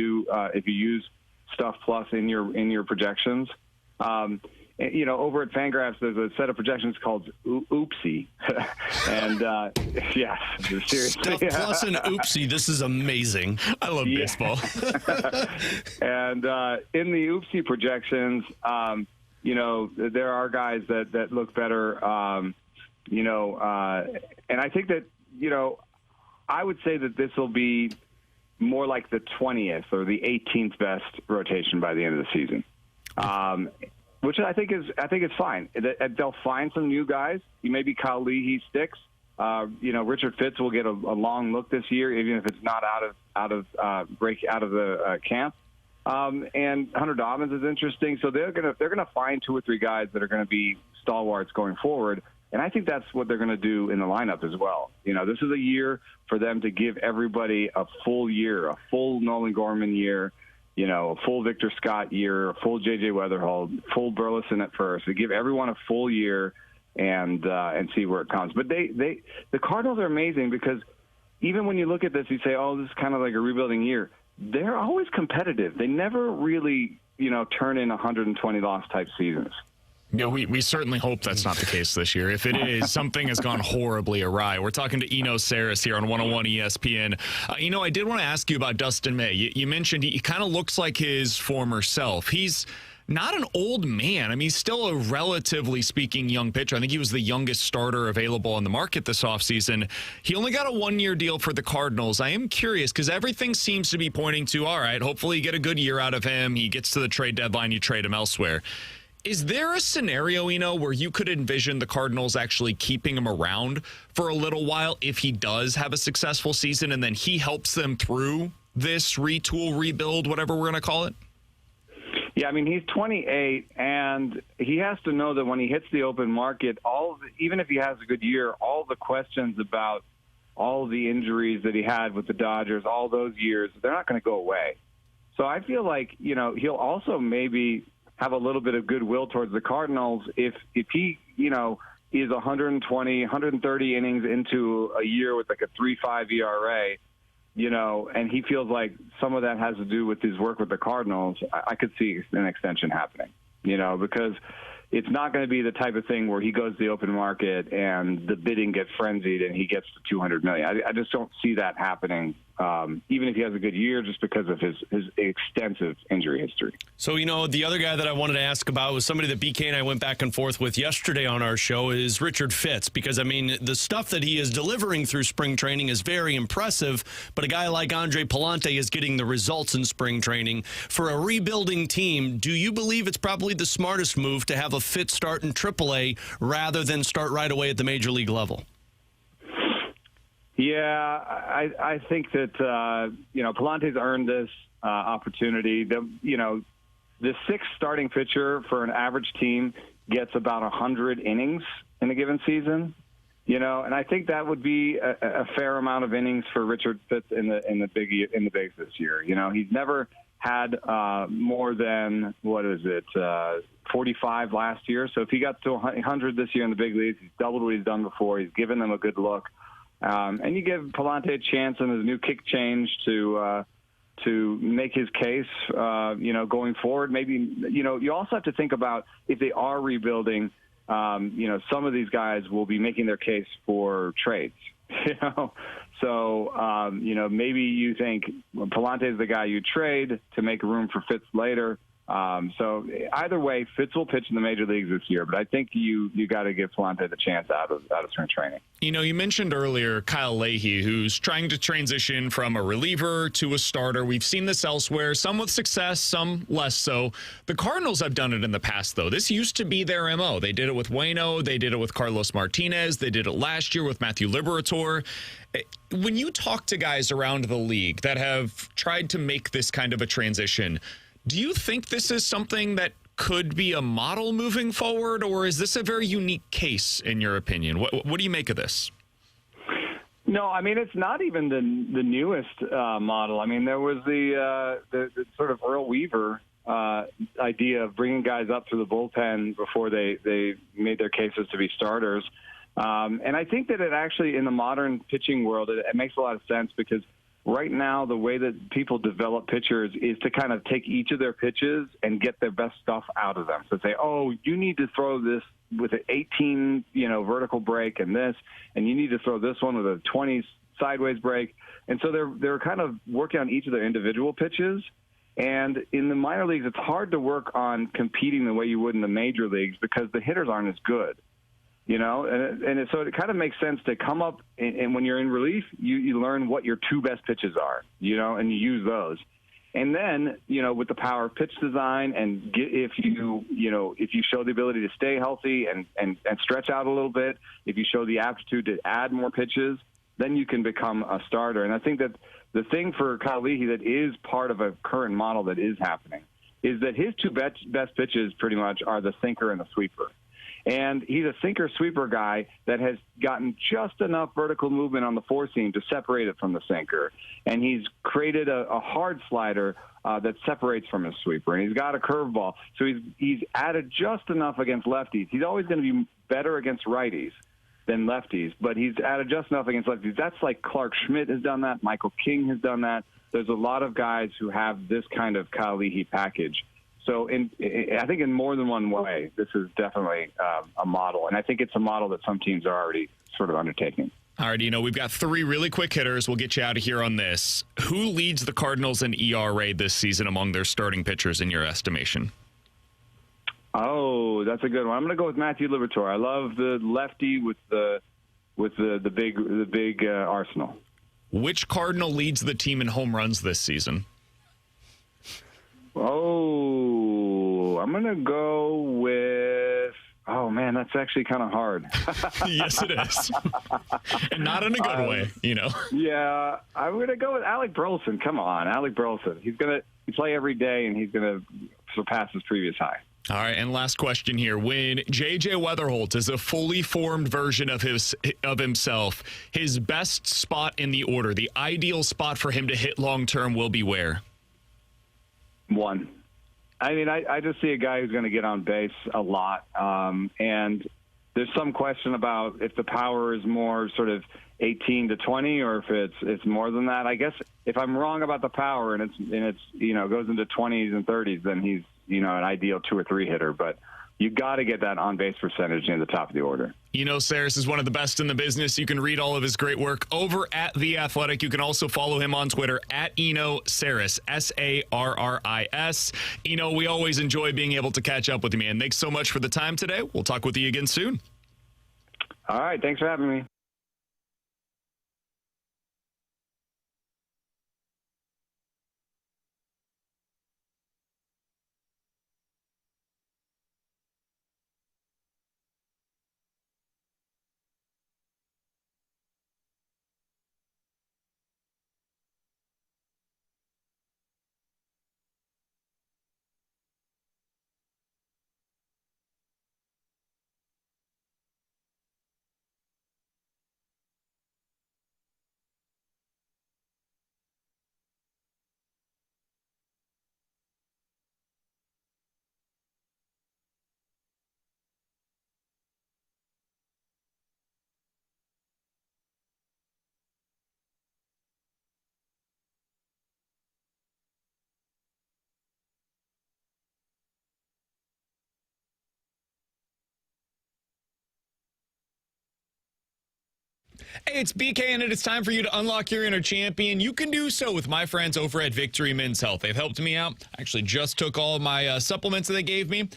use Stuff Plus in your projections. Over at Fangraphs, there's a set of projections called Oopsie. And, yes, seriously. Stuff Plus and Oopsie, this is amazing. I love baseball. And in the Oopsie projections, there are guys that look better, and I think that, I would say that this will be more like the 20th or the 18th best rotation by the end of the season. which I think is fine. They'll find some new guys. Maybe Kyle Leahy sticks. Richard Fitz will get a long look this year, even if it's not out of the camp. And Hunter Dobbins is interesting. So they're gonna find 2 or 3 guys that are going to be stalwarts going forward. And I think that's what they're going to do in the lineup as well. This is a year for them to give everybody a full year, a full Nolan Gorman year, a full Victor Scott year, a full J.J. Weatherhold, full Burleson at first. They give everyone a full year and see where it comes. But the Cardinals are amazing because even when you look at this, you say, oh, this is kind of like a rebuilding year. They're always competitive. They never really, turn in 120 loss type seasons. Yeah, we certainly hope that's not the case this year. If it is, something has gone horribly awry. We're talking to Eno Sarris here on 101 ESPN. I did want to ask you about Dustin May. You mentioned he kind of looks like his former self. He's not an old man. I mean, he's still a relatively speaking young pitcher. I think he was the youngest starter available on the market this offseason. He only got a 1-year deal for the Cardinals. I am curious because everything seems to be pointing to, all right, hopefully you get a good year out of him. He gets to the trade deadline, you trade him elsewhere. Is there a scenario, where you could envision the Cardinals actually keeping him around for a little while if he does have a successful season and then he helps them through this retool, rebuild, whatever we're going to call it? Yeah, I mean, he's 28, and he has to know that when he hits the open market, even if he has a good year, all the questions about all the injuries that he had with the Dodgers, all those years, they're not going to go away. So I feel like, he'll also maybe have a little bit of goodwill towards the Cardinals if he, is 120, 130 innings into a year with like a 3.5 ERA, and he feels like some of that has to do with his work with the Cardinals. I could see an extension happening, because it's not going to be the type of thing where he goes to the open market and the bidding gets frenzied and he gets to $200 million. I just don't see that happening, even if he has a good year, just because of his extensive injury history. So, the other guy that I wanted to ask about was somebody that BK and I went back and forth with yesterday on our show is Richard Fitz, because, the stuff that he is delivering through spring training is very impressive, but a guy like Andre Palante is getting the results in spring training. For a rebuilding team, do you believe it's probably the smartest move to have a Fitz start in AAA rather than start right away at the major league level? Yeah, I think that, Palante's earned this opportunity. The sixth starting pitcher for an average team gets about 100 innings in a given season, and I think that would be a fair amount of innings for Richard Fitz in the bigs this year. He's never had more than, 45 last year. So if he got to 100 this year in the big leagues, he's doubled what he's done before. He's given them a good look. And you give Palante a chance in his new kick change to make his case, going forward. Maybe, you also have to think about if they are rebuilding, some of these guys will be making their case for trades, So, maybe you think Palante is the guy you trade to make room for Fitz later. So either way, Fitz will pitch in the major leagues this year, but I think you got to give Palante the chance out of spring training. You mentioned earlier Kyle Leahy, who's trying to transition from a reliever to a starter. We've seen this elsewhere, some with success, some less so. The Cardinals have done it in the past, though. This used to be their MO. They did it with Waino. They did it with Carlos Martinez. They did it last year with Matthew Liberator. When you talk to guys around the league that have tried to make this kind of a transition, do you think this is something that could be a model moving forward, or is this a very unique case in your opinion? What do you make of this? No, I mean, it's not even the newest model. I mean, there was the sort of Earl Weaver idea of bringing guys up through the bullpen before they made their cases to be starters. And I think that it actually, in the modern pitching world, it makes a lot of sense because right now, the way that people develop pitchers is to kind of take each of their pitches and get their best stuff out of them. So say, oh, you need to throw this with an 18, vertical break and this, and you need to throw this one with a 20 sideways break. And so they're kind of working on each of their individual pitches. And in the minor leagues, it's hard to work on competing the way you would in the major leagues because the hitters aren't as good. So it kind of makes sense to come up and when you're in relief, you learn what your two best pitches are, and you use those. And then, with the power of pitch design, and if you show the ability to stay healthy and stretch out a little bit, if you show the aptitude to add more pitches, then you can become a starter. And I think that the thing for Kyle Leahy that is part of a current model that is happening is that his two best pitches pretty much are the sinker and the sweeper. And he's a sinker-sweeper guy that has gotten just enough vertical movement on the four seam to separate it from the sinker. And he's created a hard slider that separates from his sweeper. And he's got a curveball. So he's added just enough against lefties. He's always going to be better against righties than lefties, but he's added just enough against lefties. That's like Clark Schmidt has done that. Michael King has done that. There's a lot of guys who have this kind of Kyle Leahy package. So I think in more than one way, this is definitely a model. And I think it's a model that some teams are already sort of undertaking. All right, we've got three really quick hitters. We'll get you out of here on this. Who leads the Cardinals in ERA this season among their starting pitchers in your estimation? Oh, that's a good one. I'm going to go with Matthew Liberatore. I love the lefty with the big arsenal. Which Cardinal leads the team in home runs this season? Oh, I'm going to go with, oh, man, that's actually kind of hard. Yes, it is. And not in a good way, Yeah, I'm going to go with Alec Burleson. Come on, Alec Burleson. He's going to play every day, and he's going to surpass his previous high. All right, and last question here. When J.J. Weatherholt is a fully formed version of himself, his best spot in the order, the ideal spot for him to hit long-term will be where? 1. I mean, I just see a guy who's going to get on base a lot. And there's some question about if the power is more sort of 18 to 20 or if it's more than that. I guess if I'm wrong about the power and it's goes into 20s and 30s, then he's, an ideal 2 or 3 hitter. But you got to get that on-base percentage in the top of the order. Eno Sarris is one of the best in the business. You can read all of his great work over at The Athletic. You can also follow him on Twitter at Eno Sarris, Sarris. Eno, we always enjoy being able to catch up with you, man. Thanks so much for the time today. We'll talk with you again soon. All right. Thanks for having me. Hey, it's BK, and it is time for you to unlock your inner champion. You can do so with my friends over at Victory Men's Health. They've helped me out. I actually just took all of my supplements that they gave me.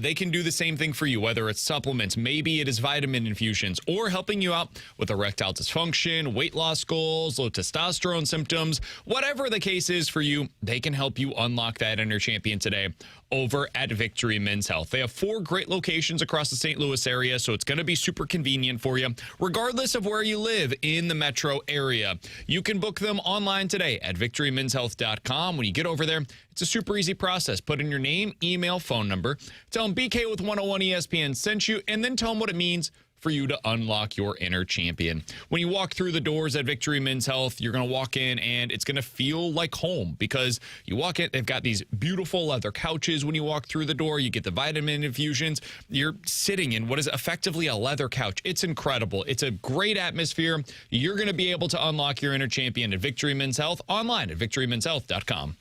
They can do the same thing for you, whether it's supplements, maybe it is vitamin infusions, or helping you out with erectile dysfunction, weight loss goals, low testosterone symptoms. Whatever the case is for you, they can help you unlock that inner champion today over at Victory Men's Health. They have 4 great locations across the St. Louis area, so it's going to be super convenient for you, regardless of where you live in the metro area. You can book them online today at victorymenshealth.com. When you get over there, it's a super easy process. Put in your name, email, phone number. Tell them BK with 101 ESPN sent you, and then tell them what it means for you to unlock your inner champion. When you walk through the doors at Victory Men's Health, you're going to walk in and it's going to feel like home because you walk in, they've got these beautiful leather couches. When you walk through the door, you get the vitamin infusions. You're sitting in what is effectively a leather couch. It's incredible. It's a great atmosphere. You're going to be able to unlock your inner champion at Victory Men's Health online at victorymenshealth.com.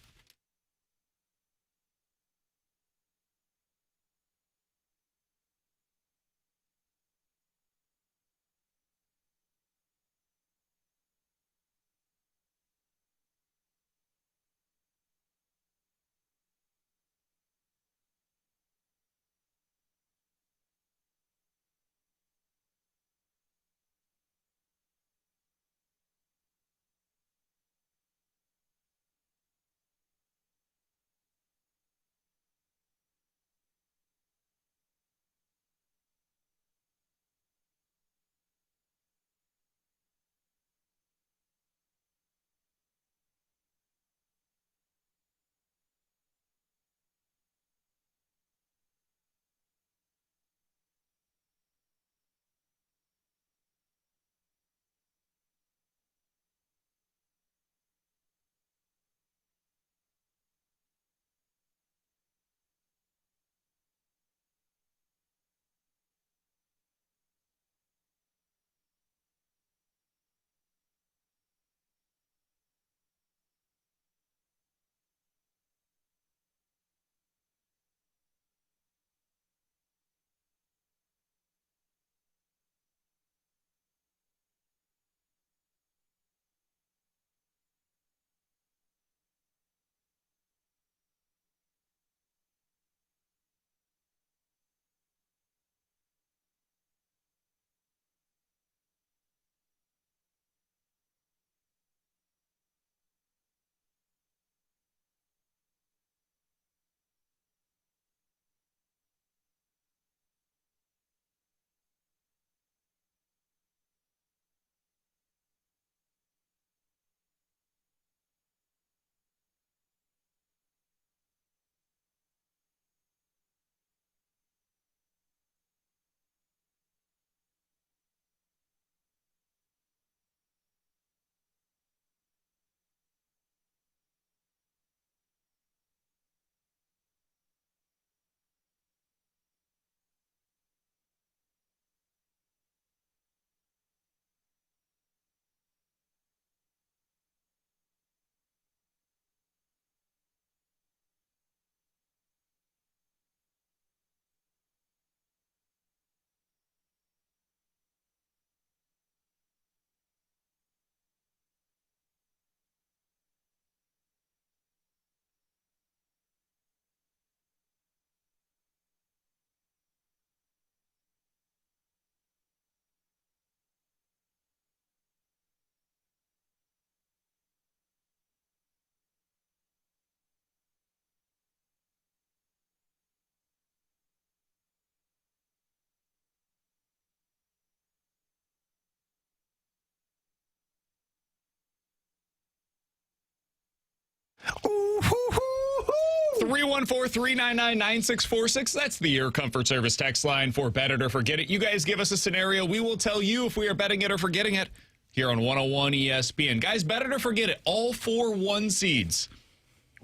314-399-9646. That's the Air Comfort Service text line for Bet It or Forget It. You guys give us a scenario. We will tell you if we are betting it or forgetting it here on 101 ESPN. Guys, bet it or forget it. All 4 1 seeds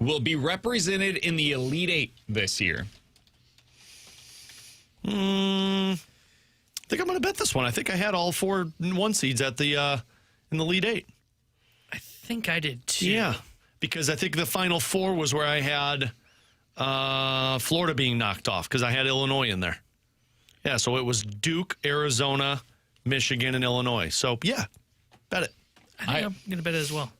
will be represented in the Elite Eight this year. I think I'm going to bet this one. I think I had all 4 1 seeds at the in the Elite Eight. I think I did too. Yeah, because I think the Final 4 was where I had Florida being knocked off because I had Illinois in there. Yeah, so it was Duke, Arizona, Michigan, and Illinois. So, yeah, bet it. I think I'm going to bet it as well.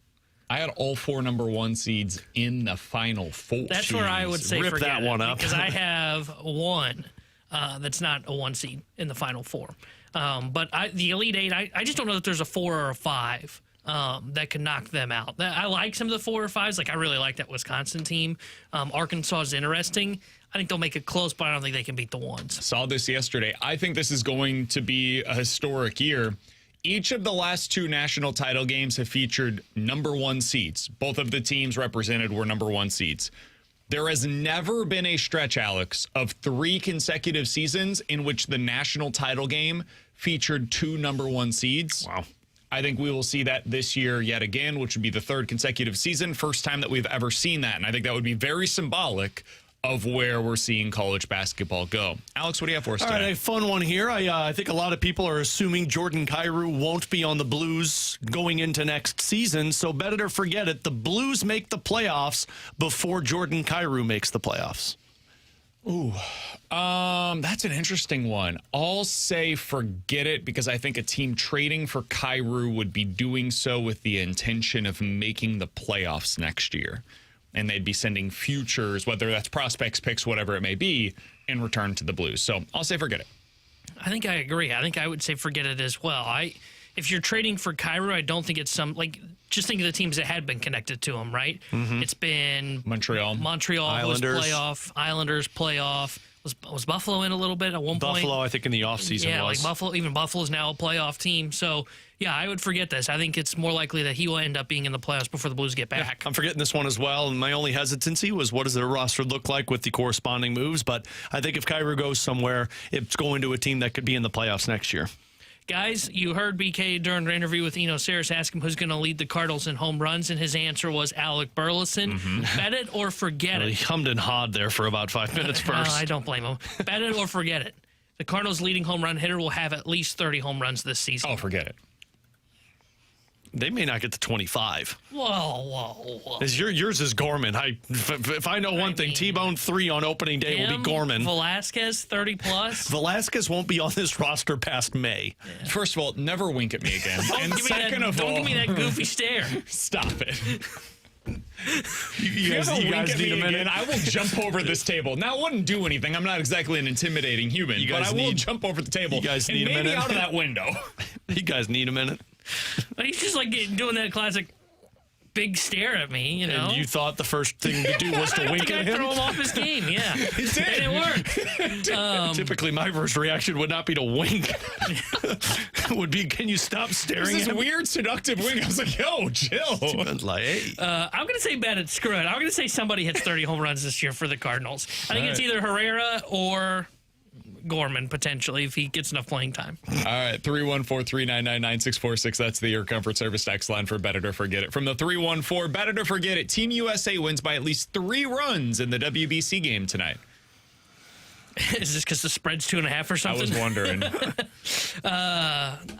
I had all 4 number 1 seeds in the Final 4. That's where I would say Rip forget that it, one up. because I have one that's not a 1 seed in the Final 4. But the Elite Eight, I just don't know that there's a 4 or a 5 that can knock them out. I like some of the 4 or 5s. Like, I really like that Wisconsin team. Arkansas is interesting. I think they'll make it close, but I don't think they can beat the 1s. Saw this yesterday. I think this is going to be a historic year. Each of the last 2 national title games have featured number 1 seeds. Both of the teams represented were number 1 seeds. There has never been a stretch, Alex, of 3 consecutive seasons in which the national title game featured 2 number 1 seeds. Wow. I think we will see that this year yet again, which would be the 3rd consecutive season. First time that we've ever seen that. And I think that would be very symbolic of where we're seeing college basketball go. Alex, what do you have for us today? All right, a fun one here. I think a lot of people are assuming Jordan Kyrou won't be on the Blues going into next season, so bet it or forget it. The Blues make the playoffs before Jordan Kyrou makes the playoffs. Ooh, that's an interesting one. I'll say forget it because I think a team trading for Kyrou would be doing so with the intention of making the playoffs next year. And they'd be sending futures, whether that's prospects, picks, whatever it may be, in return to the Blues. So I'll say forget it. I think I agree. I think I would say forget it as well. If you're trading for Kyrou, I don't think it's just think of the teams that had been connected to him, right? Mm-hmm. It's been Montreal Islanders. Was playoff, Islanders playoff. Was Buffalo in a little bit at one point? Buffalo, I think, in the offseason yeah, was. like Buffalo. Even Buffalo's now a playoff team. So, yeah, I would forget this. I think it's more likely that he will end up being in the playoffs before the Blues get back. Yeah, I'm forgetting this one as well. And my only hesitancy was what does their roster look like with the corresponding moves? But I think if Kyrou goes somewhere, it's going to a team that could be in the playoffs next year. Guys, you heard BK during an interview with Eno Sarris ask him who's going to lead the Cardinals in home runs, and his answer was Alec Burleson. Mm-hmm. Bet it or forget it. He hummed and hawed there for about 5 minutes first. I don't blame him. Bet it or forget it. The Cardinals' leading home run hitter will have at least 30 home runs this season. Oh, forget it. They may not get to 25. Whoa. Yours is Gorman. If I know one thing, T-Bone 3 on opening day will be Gorman. Velasquez, 30-plus. Velasquez won't be on this roster past May. Yeah. First of all, never wink at me again. And second of all, don't give me that goofy stare. Stop it. You guys need a minute. Again, I will jump over this table. Now, I wouldn't do anything. I'm not exactly an intimidating human, but I will jump over the table. You guys and need a minute. maybe out of that window. You guys need a minute. But he's just like doing that classic big stare at me, you know. And you thought the first thing to do was to wink at him? Throw him off his game, yeah. It did. And it worked. Typically, my first reaction would not be to wink. Would be, can you stop staring at him? This weird, seductive wink. I was like, yo, chill. Like, hey. I'm going to say bet it. Screw it. I'm going to say somebody hits 30 home runs this year for the Cardinals. I think it's either Herrera or Gorman, potentially, if he gets enough playing time. All right, 314-399-9646. That's the Air Comfort Service text line for Bet It or Forget It. From the 314, Bet It or Forget It, Team USA wins by at least 3 runs in the WBC game tonight. Is this because the spread's 2.5 or something? I was wondering.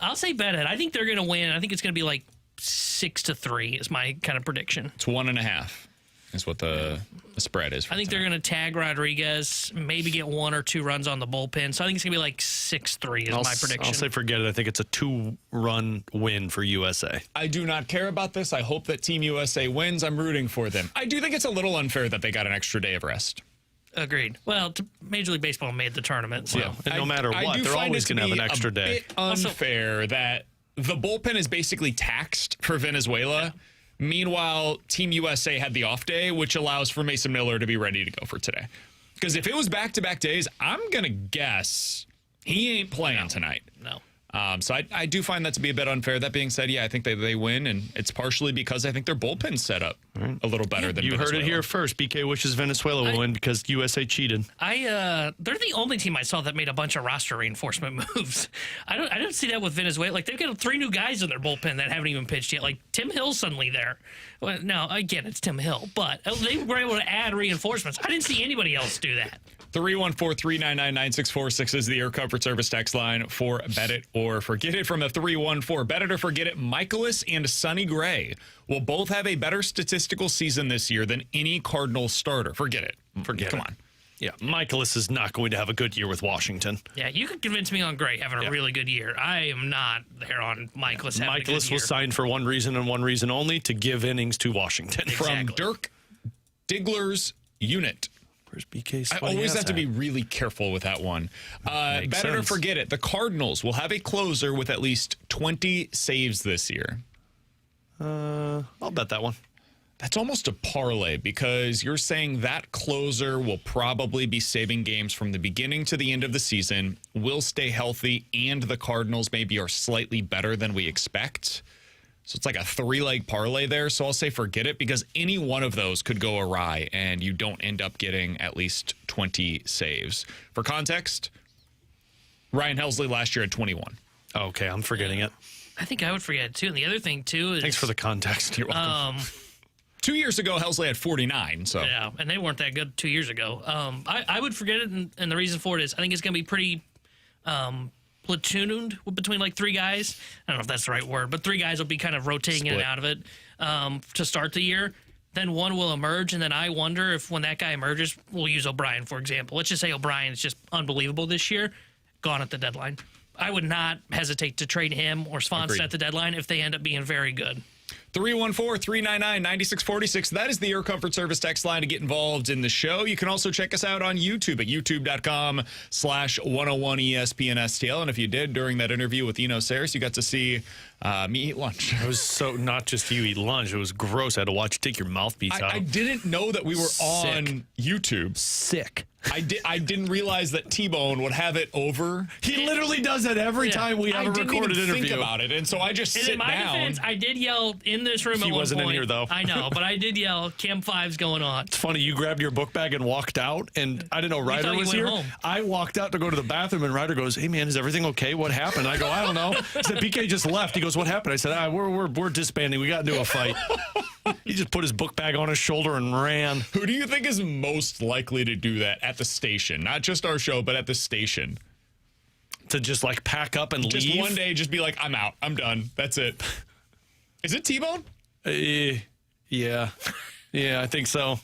I'll say bet it. I think they're going to win. I think it's going to be like 6-3 is my kind of prediction. It's 1.5 is what the spread is. I think they're going to tag Rodriguez, maybe get 1 or 2 runs on the bullpen. So I think it's going to be like 6-3 is my prediction. I'll say forget it. I think it's a 2-run win for USA. I do not care about this. I hope that Team USA wins. I'm rooting for them. I do think it's a little unfair that they got an extra day of rest. Agreed. Well, Major League Baseball made the tournament. So. Yeah, and no matter what, they're always going to have an extra day. It's unfair that the bullpen is basically taxed for Venezuela. Yeah. Meanwhile, Team USA had the off day, which allows for Mason Miller to be ready to go for today. Because if it was back-to-back days, I'm going to guess he ain't playing tonight. No. So I do find that to be a bit unfair. That being said, yeah, I think they win, and it's partially because I think their bullpen's set up a little better than you Venezuela. heard it here first. BK wishes Venezuela will win because USA cheated. They're the only team I saw that made a bunch of roster reinforcement moves. I don't see that with Venezuela. Like, they've got 3 new guys in their bullpen that haven't even pitched yet. Like, Tim Hill's suddenly there. Well, now, again, it's Tim Hill, but they were able to add reinforcements. I didn't see anybody else do that. 314-399-9646 is the Air Comfort Service text line for Bet It or Forget It. From the 314, Bet It or Forget It, Michaelis and Sonny Gray will both have a better statistical season this year than any Cardinals starter. Forget it. Come on. Yeah, Michaelis is not going to have a good year with Washington. Yeah, you could convince me on Gray having a really good year. I am not there on Michaelis having a good year. Michaelis was signed for one reason and one reason only, to give innings to Washington. From Dirk Diggler's unit. Where's BK's? I always have to be really careful with that one. Bet it or forget it. The Cardinals will have a closer with at least 20 saves this year. I'll bet that one. That's almost a parlay because you're saying that closer will probably be saving games from the beginning to the end of the season, will stay healthy, and the Cardinals maybe are slightly better than we expect. So it's like a 3-leg parlay there. So I'll say forget it because any one of those could go awry and you don't end up getting at least 20 saves. For context, Ryan Helsley last year had 21. Okay, I'm forgetting it. I think I would forget it too. And the other thing too is, thanks for the context. You're welcome. 2 years ago, Helsley had 49. So yeah, and they weren't that good 2 years ago. I would forget it, and the reason for it is I think it's going to be pretty platooned between like 3 guys. I don't know if that's the right word, but 3 guys will be kind of rotating in and out of it to start the year. Then one will emerge, and then I wonder if when that guy emerges, we'll use O'Brien, for example. Let's just say O'Brien is just unbelievable this year, gone at the deadline. I would not hesitate to trade him or Swanson at the deadline if they end up being very good. 314-399-9646. That is the Air Comfort Service text line to get involved in the show. You can also check us out on YouTube at youtube.com/101ESPN STL. And if you did during that interview with Eno Sarris, you got to see me eat lunch. It was so not just you eat lunch. It was gross. I had to watch you take your mouthpiece out. I didn't know that we were on YouTube. Sick. I didn't realize that T-Bone would have it over. He literally does that every time we have a recorded interview. Think about it, and so I just sit in my down. Defense, I did yell in this room at one point. He wasn't in here, though. I know, but I did yell, Cam 5's going on. It's funny, you grabbed your book bag and walked out, and I didn't know Ryder was here. Home. I walked out to go to the bathroom, and Ryder goes, "Hey, man, is everything okay? What happened?" I go, "I don't know." I said, "BK just left." He goes, "What happened?" I said, we're disbanding. We got into a fight." He just put his book bag on his shoulder and ran. Who do you think is most likely to do that at the station? Not just our show, but at the station. To just like pack up and leave? Just one day, just be like, I'm out. I'm done. That's it. Is it T-Bone? Yeah. Yeah, I think so.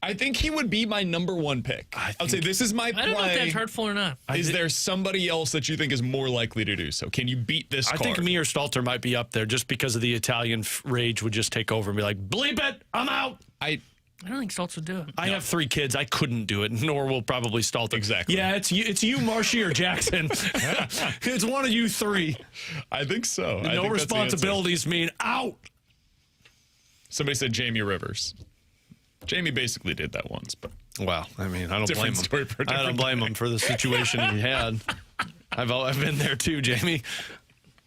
I think he would be my number 1 pick. I would say this is my play. I don't know if that's hurtful or not. Is there somebody else that you think is more likely to do so? Can you beat this card? I think me or Stalter might be up there just because of the Italian rage would just take over and be like, bleep it, I'm out. I don't think Stoltz would do it. I have 3 kids. I couldn't do it, nor will probably Stalter. Exactly. Yeah, it's you, Marshy, or Jackson. It's one of you 3. I think so. No responsibilities mean out. Somebody said Jamie Rivers. Jamie basically did that once, but well, I mean, I don't blame him. I don't blame him for the situation he had. I've been there too, Jamie.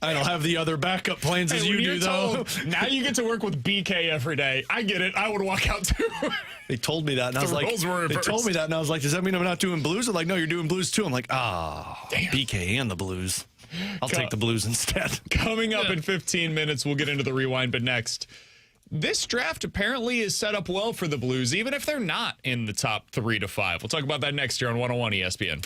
I don't have the other backup plans as you do, though. Now you get to work with BK every day. I get it. I would walk out too. They told me that, and I was like, does that mean I'm not doing blues? They're like, no, you're doing blues too. I'm like, BK and the blues. I'll take the blues instead. Coming up in 15 minutes, we'll get into the rewind, but next. This draft apparently is set up well for the Blues, even if they're not in the top 3 to 5. We'll talk about that next year on 101 ESPN.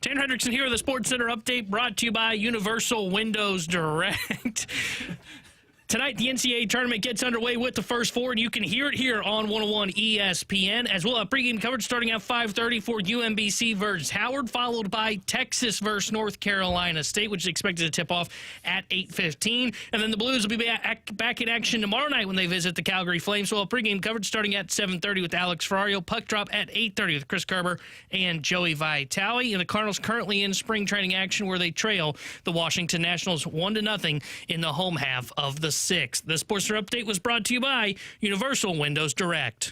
Tanner Hendrickson here with the Sports Center update brought to you by Universal Windows Direct. Tonight, the NCAA tournament gets underway with the first four, and you can hear it here on 101 ESPN, as well as pregame coverage starting at 5:30 for UMBC versus Howard, followed by Texas versus North Carolina State, which is expected to tip off at 8:15. And then the Blues will be back in action tomorrow night when they visit the Calgary Flames. So we'll have pregame coverage starting at 7:30 with Alex Ferrario, puck drop at 8:30 with Chris Kerber and Joey Vitale. And the Cardinals currently in spring training action where they trail the Washington Nationals 1-0 in the home half of the 6th. The Sports Center update was brought to you by Universal Windows Direct.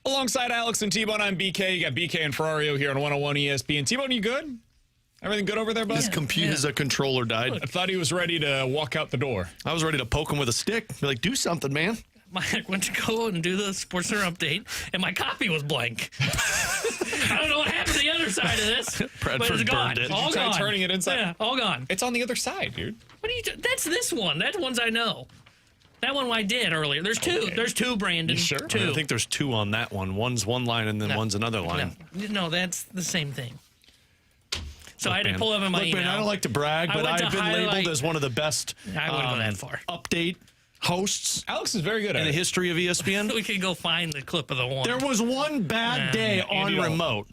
Alongside Alex and T-Bone, I'm BK. You got BK and Ferrario here on 101 ESPN. T-Bone, you good? Everything good over there, bud? His controller died. I thought he was ready to walk out the door. I was ready to poke him with a stick. Be like, do something, man. I went to go and do the Sports Center update, and my copy was blank. I don't know what happened to the other side of this, but it's gone. Burned it. All Did you try gone. turning it inside? Yeah, all gone. It's on the other side, dude. What are you? That's this one. That's ones I know. That one I did earlier. There's two. Okay. There's two, Brandon. You sure? Two. I think there's two on that one. One's one line and then one's another line. No, that's the same thing. So I had to Man. pull up in my email. Man, I don't like to brag, but went to I've been highlight- labeled as one of the best I wouldn't go that far. update hosts Alex is very good in at the it. history of ESPN. We could go find the clip of the one. There was one bad day on Andy remote.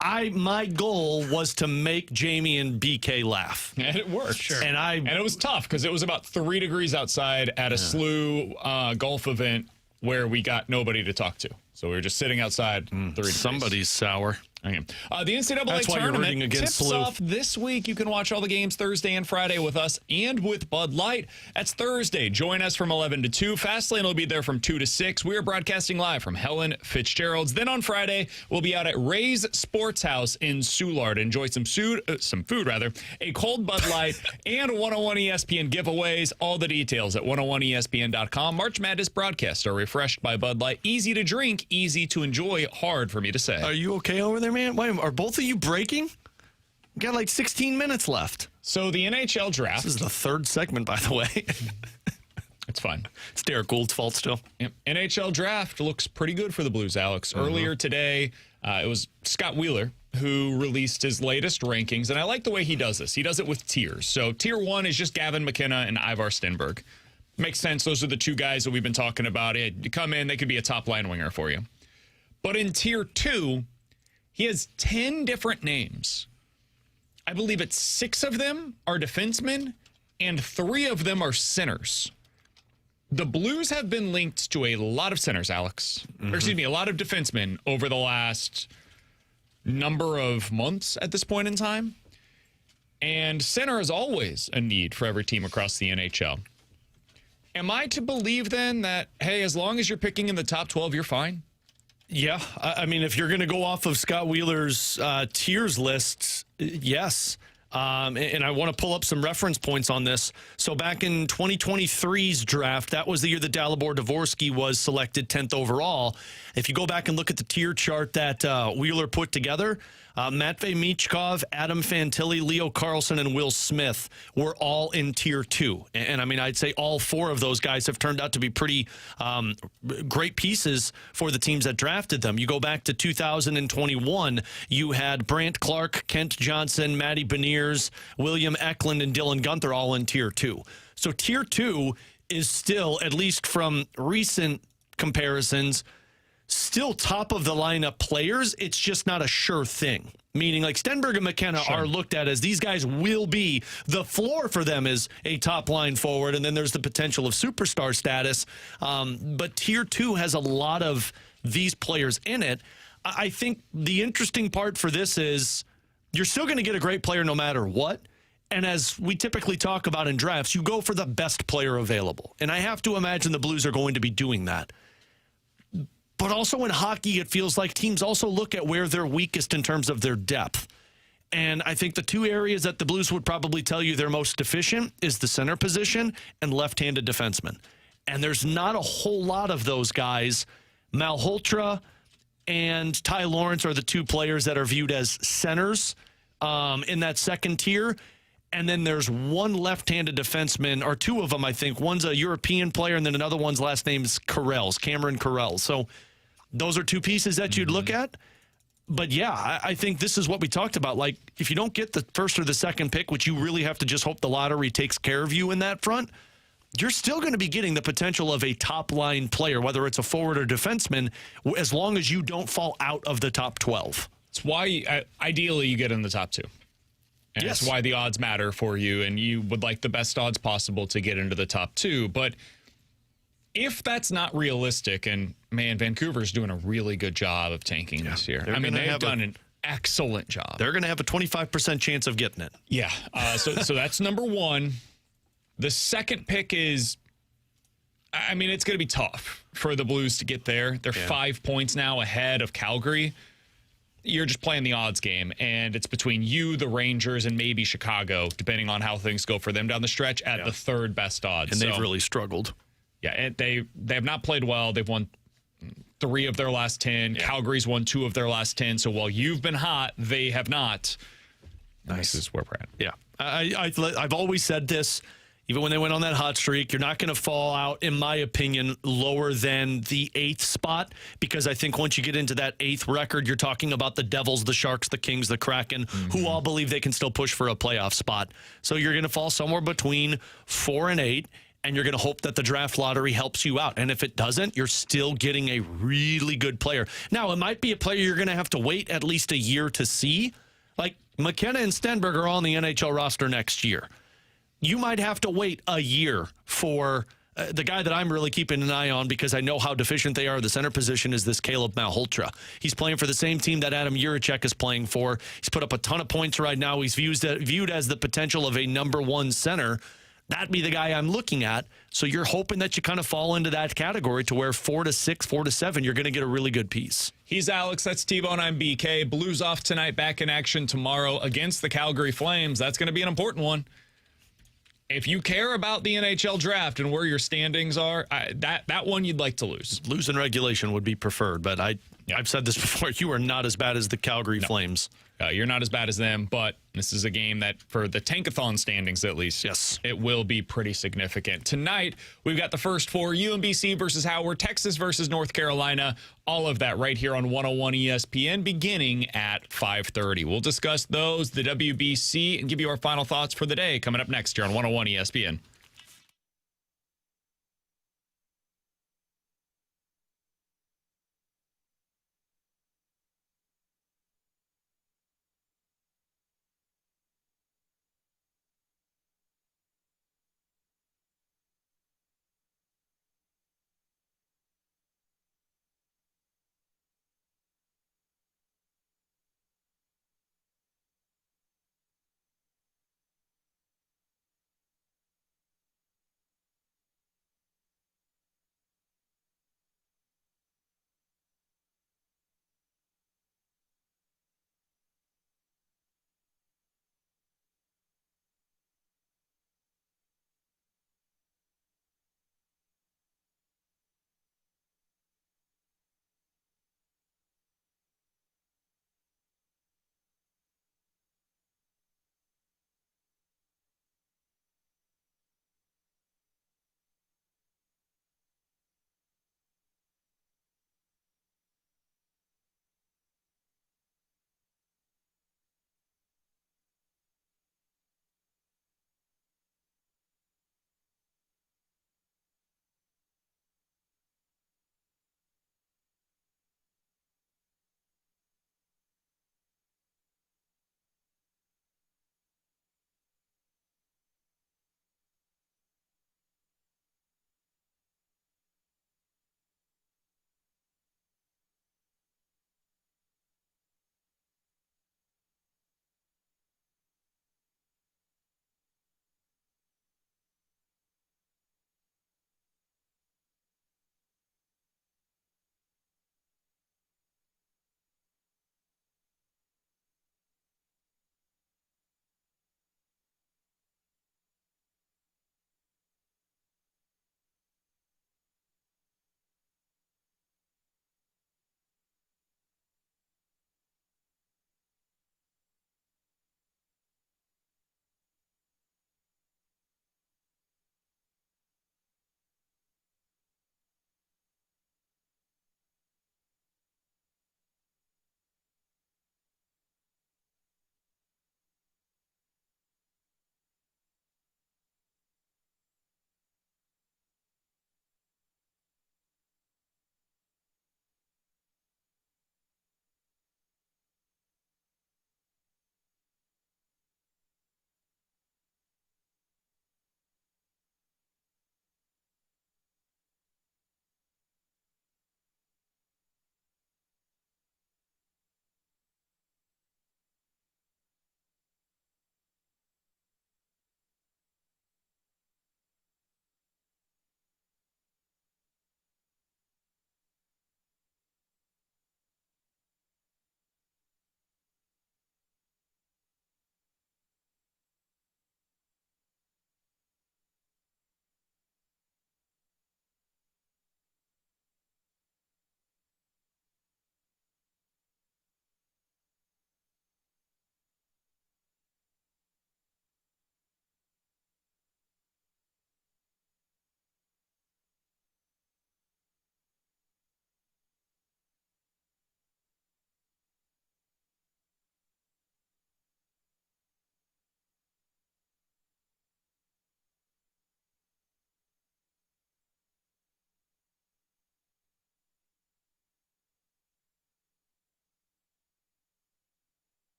My goal was to make Jamie and BK laugh. And it worked. Sure. And it was tough because it was about 3 degrees outside at a SLU golf event where we got nobody to talk to. So we were just sitting outside. 3 degrees. Somebody's sour. Okay. The NCAA That's why you're rooting tournament against tips SLU. off this week. You can watch all the games Thursday and Friday with us and with Bud Light. That's Thursday. Join us from 11 to 2. Fastlane will be there from 2 to 6. We are broadcasting live from Helen Fitzgerald's. Then on Friday, we'll be out at Ray's Sports House in Soulard. Enjoy some food, a cold Bud Light, and 101 ESPN giveaways. All the details at 101ESPN.com. March Madness broadcasts are refreshed by Bud Light. Easy to drink, easy to enjoy. Hard for me to say. Are you okay over there, man? Why, are both of you breaking? We got like 16 minutes left. So the NHL draft. This is the third segment, by the way. It's fine. It's Derrick Gould's fault still. Yep. NHL draft looks pretty good for the Blues, Alex. Earlier today, it was Scott Wheeler who released his latest rankings, and I like the way he does this. He does it with tiers. So tier 1 is just Gavin McKenna and Ivar Stenberg. Makes sense. Those are the two guys that we've been talking about. You come in, they could be a top line winger for you. But in tier 2, he has 10 different names. I believe it's 6 of them are defensemen and 3 of them are centers. The Blues have been linked to a lot of centers, Alex. Or excuse me, a lot of defensemen over the last number of months at this point in time. And center is always a need for every team across the NHL. Am I to believe then that, hey, as long as you're picking in the top 12, you're fine? Yeah, I mean, if you're going to go off of Scott Wheeler's tiers list, yes. And I want to pull up some reference points on this. So back in 2023's draft, that was the year that Dalibor Dvorsky was selected 10th overall. If you go back and look at the tier chart that Wheeler put together, Matvei Michkov, Adam Fantilli, Leo Carlson, and Will Smith were all in tier 2. And I mean, I'd say all 4 of those guys have turned out to be pretty great pieces for the teams that drafted them. You go back to 2021, you had Brant Clark, Kent Johnson, Matty Beniers, William Eklund, and Dylan Gunther all in tier 2. So tier 2 is still, at least from recent comparisons, still top of the lineup players. It's just not a sure thing. Meaning like Stenberg and McKenna are looked at as these guys will be, the floor for them is a top line forward, and then there's the potential of superstar status. But tier 2 has a lot of these players in it. I think the interesting part for this is you're still going to get a great player no matter what. And as we typically talk about in drafts, you go for the best player available. And I have to imagine the Blues are going to be doing that. But also in hockey, it feels like teams also look at where they're weakest in terms of their depth. And I think the 2 areas that the Blues would probably tell you they're most deficient is the center position and left-handed defenseman. And there's not a whole lot of those guys Malhotra and Ty Lawrence are the two players that are viewed as centers in that second tier. And then there's one left-handed defenseman, or two of them, I think. One's a European player, and then another one's last name is Cameron Carell. So those are two pieces that you'd look at. But, yeah, I think this is what we talked about. Like, if you don't get the first or the second pick, which you really have to just hope the lottery takes care of you in that front, you're still going to be getting the potential of a top-line player, whether it's a forward or defenseman, as long as you don't fall out of the top 12. It's why, ideally, you get in the top 2. And yes. That's why the odds matter for you, and you would like the best odds possible to get into the top 2. But if that's not realistic, and, man, Vancouver's doing a really good job of tanking this year. I mean, they've done an excellent job. They're going to have a 25% chance of getting it. Yeah. So that's number one. The second pick is, I mean, it's going to be tough for the Blues to get there. They're 5 points now ahead of Calgary. You're just playing the odds game, and it's between you, the Rangers, and maybe Chicago, depending on how things go for them down the stretch, at the third best odds. And they've really struggled. Yeah, and they have not played well. They've won 3 of their last 10. Yeah. Calgary's won 2 of their last 10. So while you've been hot, they have not. Nice. This is where we're at. Yeah. I've always said this. Even when they went on that hot streak, you're not going to fall out, in my opinion, lower than the 8th spot, because I think once you get into that 8th record, you're talking about the Devils, the Sharks, the Kings, the Kraken, who all believe they can still push for a playoff spot. So you're going to fall somewhere between 4 and 8, and you're going to hope that the draft lottery helps you out. And if it doesn't, you're still getting a really good player. Now, it might be a player you're going to have to wait at least a year to see. Like McKenna and Stenberg are on the NHL roster next year. You might have to wait a year for the guy that I'm really keeping an eye on, because I know how deficient they are. The center position is this Caleb Malhotra. He's playing for the same team that Adam Jiricek is playing for. He's put up a ton of points right now. He's viewed as the potential of a number 1 center. That'd be the guy I'm looking at. So you're hoping that you kind of fall into that category to where 4 to 6, 4 to 7, you're going to get a really good piece. He's Alex. That's T-Bone. I'm BK. Blues off tonight, back in action tomorrow against the Calgary Flames. That's going to be an important one. If you care about the NHL draft and where your standings are, that one you'd like to lose. Lose in regulation would be preferred, but I've said this before. You are not as bad as the Calgary Flames. You're not as bad as them, but this is a game that, for the Tankathon standings at least, yes, it will be pretty significant. Tonight, we've got the first 4, UMBC versus Howard, Texas versus North Carolina, all of that right here on 101 ESPN, beginning at 5:30. We'll discuss those, the WBC, and give you our final thoughts for the day coming up next here on 101 ESPN.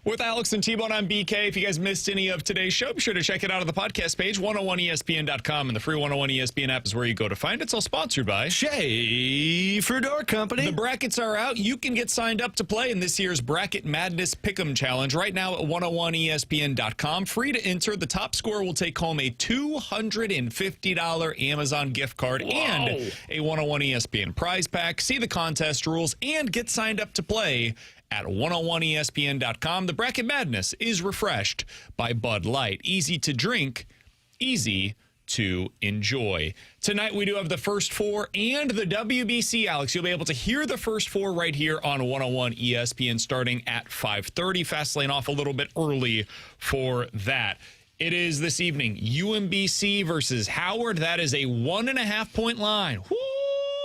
With Alex and T-Bone, I'm BK. If you guys missed any of today's show, be sure to check it out on the podcast page, 101ESPN.com, and the free 101 ESPN app is where you go to find it. It's all sponsored by Schaefer Door Company. The brackets are out. You can get signed up to play in this year's Bracket Madness Pick'em Challenge right now at 101ESPN.com. Free to enter. The top scorer will take home a $250 Amazon gift card and a 101 ESPN prize pack. See the contest rules and get signed up to play at 101ESPN.com. The Bracket Madness is refreshed by Bud Light. Easy to drink, easy to enjoy. Tonight we do have the first four and the WBC, Alex. You'll be able to hear the first four right here on 101 ESPN starting at 5:30. Fastlane off a little bit early for that. It is this evening, UMBC versus Howard. That is a 1.5-point line. Whoo,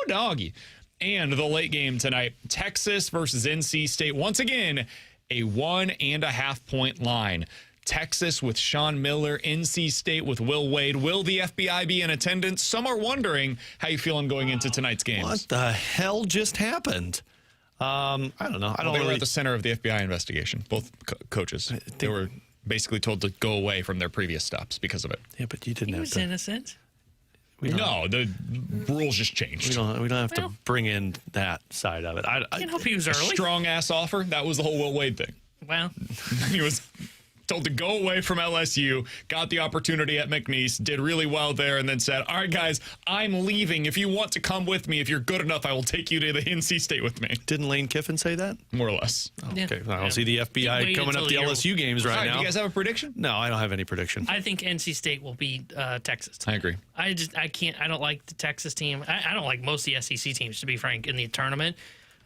doggy. And the late game tonight, Texas versus NC State. Once again, a 1.5-point line. Texas with Sean Miller, NC State with Will Wade. Will the FBI be in attendance? Some are wondering how you feeling going into tonight's games. What the hell just happened? I don't know. They were at the center of the FBI investigation, both coaches. They were basically told to go away from their previous stops because of it. Yeah, but you didn't He have was to. innocent. No, the rules just changed. We don't have to bring in that side of it. I can't hope he was early. Strong ass offer. That was the whole Will Wade thing. Well, He was told to go away from LSU, got the opportunity at McNeese, did really well there, and then said, all right, guys, I'm leaving. If you want to come with me, if you're good enough, I will take you to the NC State with me. Didn't Lane Kiffin say that? More or less. yeah. Okay, I don't see the FBI Wait coming up until the you're- LSU games All right right, now. do you guys have a prediction? No, I don't have any prediction. I think NC State will beat Texas. I agree. I don't like the Texas team. I don't like most of the SEC teams, to be frank, in the tournament.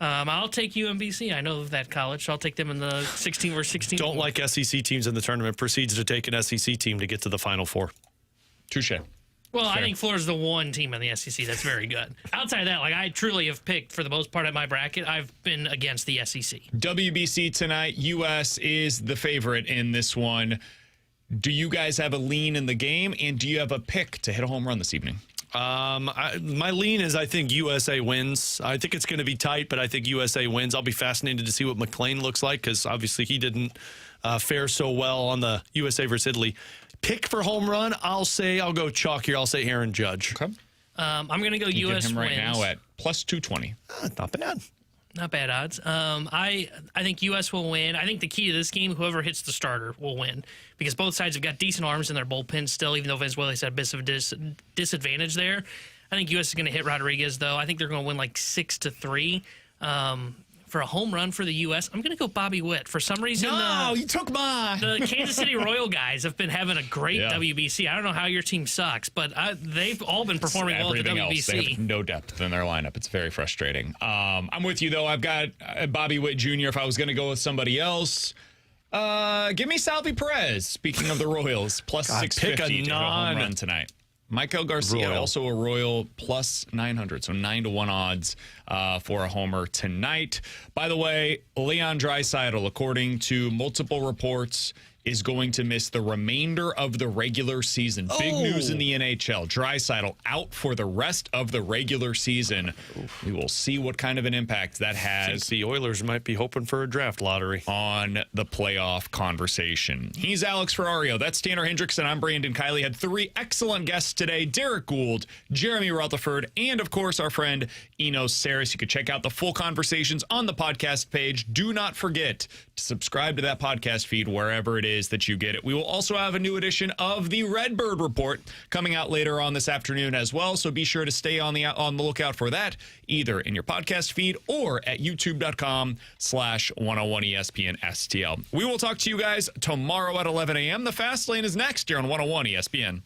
I'll take UMBC. I know that college, so I'll take them in the 16 versus 16. Don't like SEC teams in the tournament. Proceeds to take an SEC team to get to the Final Four. Touche. Well, I think Florida's the one team in the SEC that's very good. Outside of that, I truly have picked, for the most part of my bracket, I've been against the SEC. WBC tonight, U.S. is the favorite in this one. Do you guys have a lean in the game, and do you have a pick to hit a home run this evening? My lean is I think USA wins. I think it's going to be tight, but I think USA wins. I'll be fascinated to see what McLean looks like because obviously he didn't fare so well on the USA versus Italy. Pick for home run, I'll go chalk here. I'll say Aaron Judge. Okay. I'm going to go You U.S. get him right wins. now at plus 220. Not bad. Not bad odds. I think U.S. will win. I think the key to this game, whoever hits the starter will win because both sides have got decent arms in their bullpen still, even though Venezuela's had a bit of a disadvantage there. I think U.S. is going to hit Rodriguez, though. I think they're going to win 6-3. For a home run for the U.S., I'm going to go Bobby Witt. For some reason, you took mine. the Kansas City Royal guys have been having a great Yeah. WBC. I don't know how your team sucks, but they've all been performing well at the Everything else, they WBC. have no depth in their lineup. It's very frustrating. I'm with you, though. I've got Bobby Witt Jr. If I was going to go with somebody else, give me Salvi Perez. Speaking of the Royals, plus God, 650 pick a to hit a home non- run tonight. Michael Garcia, Royal. also a Royal, plus 900, so 9-1 odds for a homer tonight. By the way, Leon Draisaitl, according to multiple reports, is going to miss the remainder of the regular season. Big news in the NHL. Draisaitl out for the rest of the regular season. We will see what kind of an impact that I think has the Oilers might be hoping for a draft lottery. on the playoff conversation. He's Alex Ferrario. That's Tanner Hendrickson. I'm Brandon Kiley. Had three excellent guests today. Derrick Goold, Jeremy Rutherford, and, of course, our friend Eno Sarris. You can check out the full conversations on the podcast page. Do not forget to subscribe to that podcast feed wherever it is that you get it. We will also have a new edition of the Redbird Report coming out later on this afternoon as well, so be sure to stay on the lookout for that, either in your podcast feed or at youtube.com/101ESPN STL. We will talk to you guys tomorrow at 11 a.m. The Fast Lane is next here on 101 ESPN.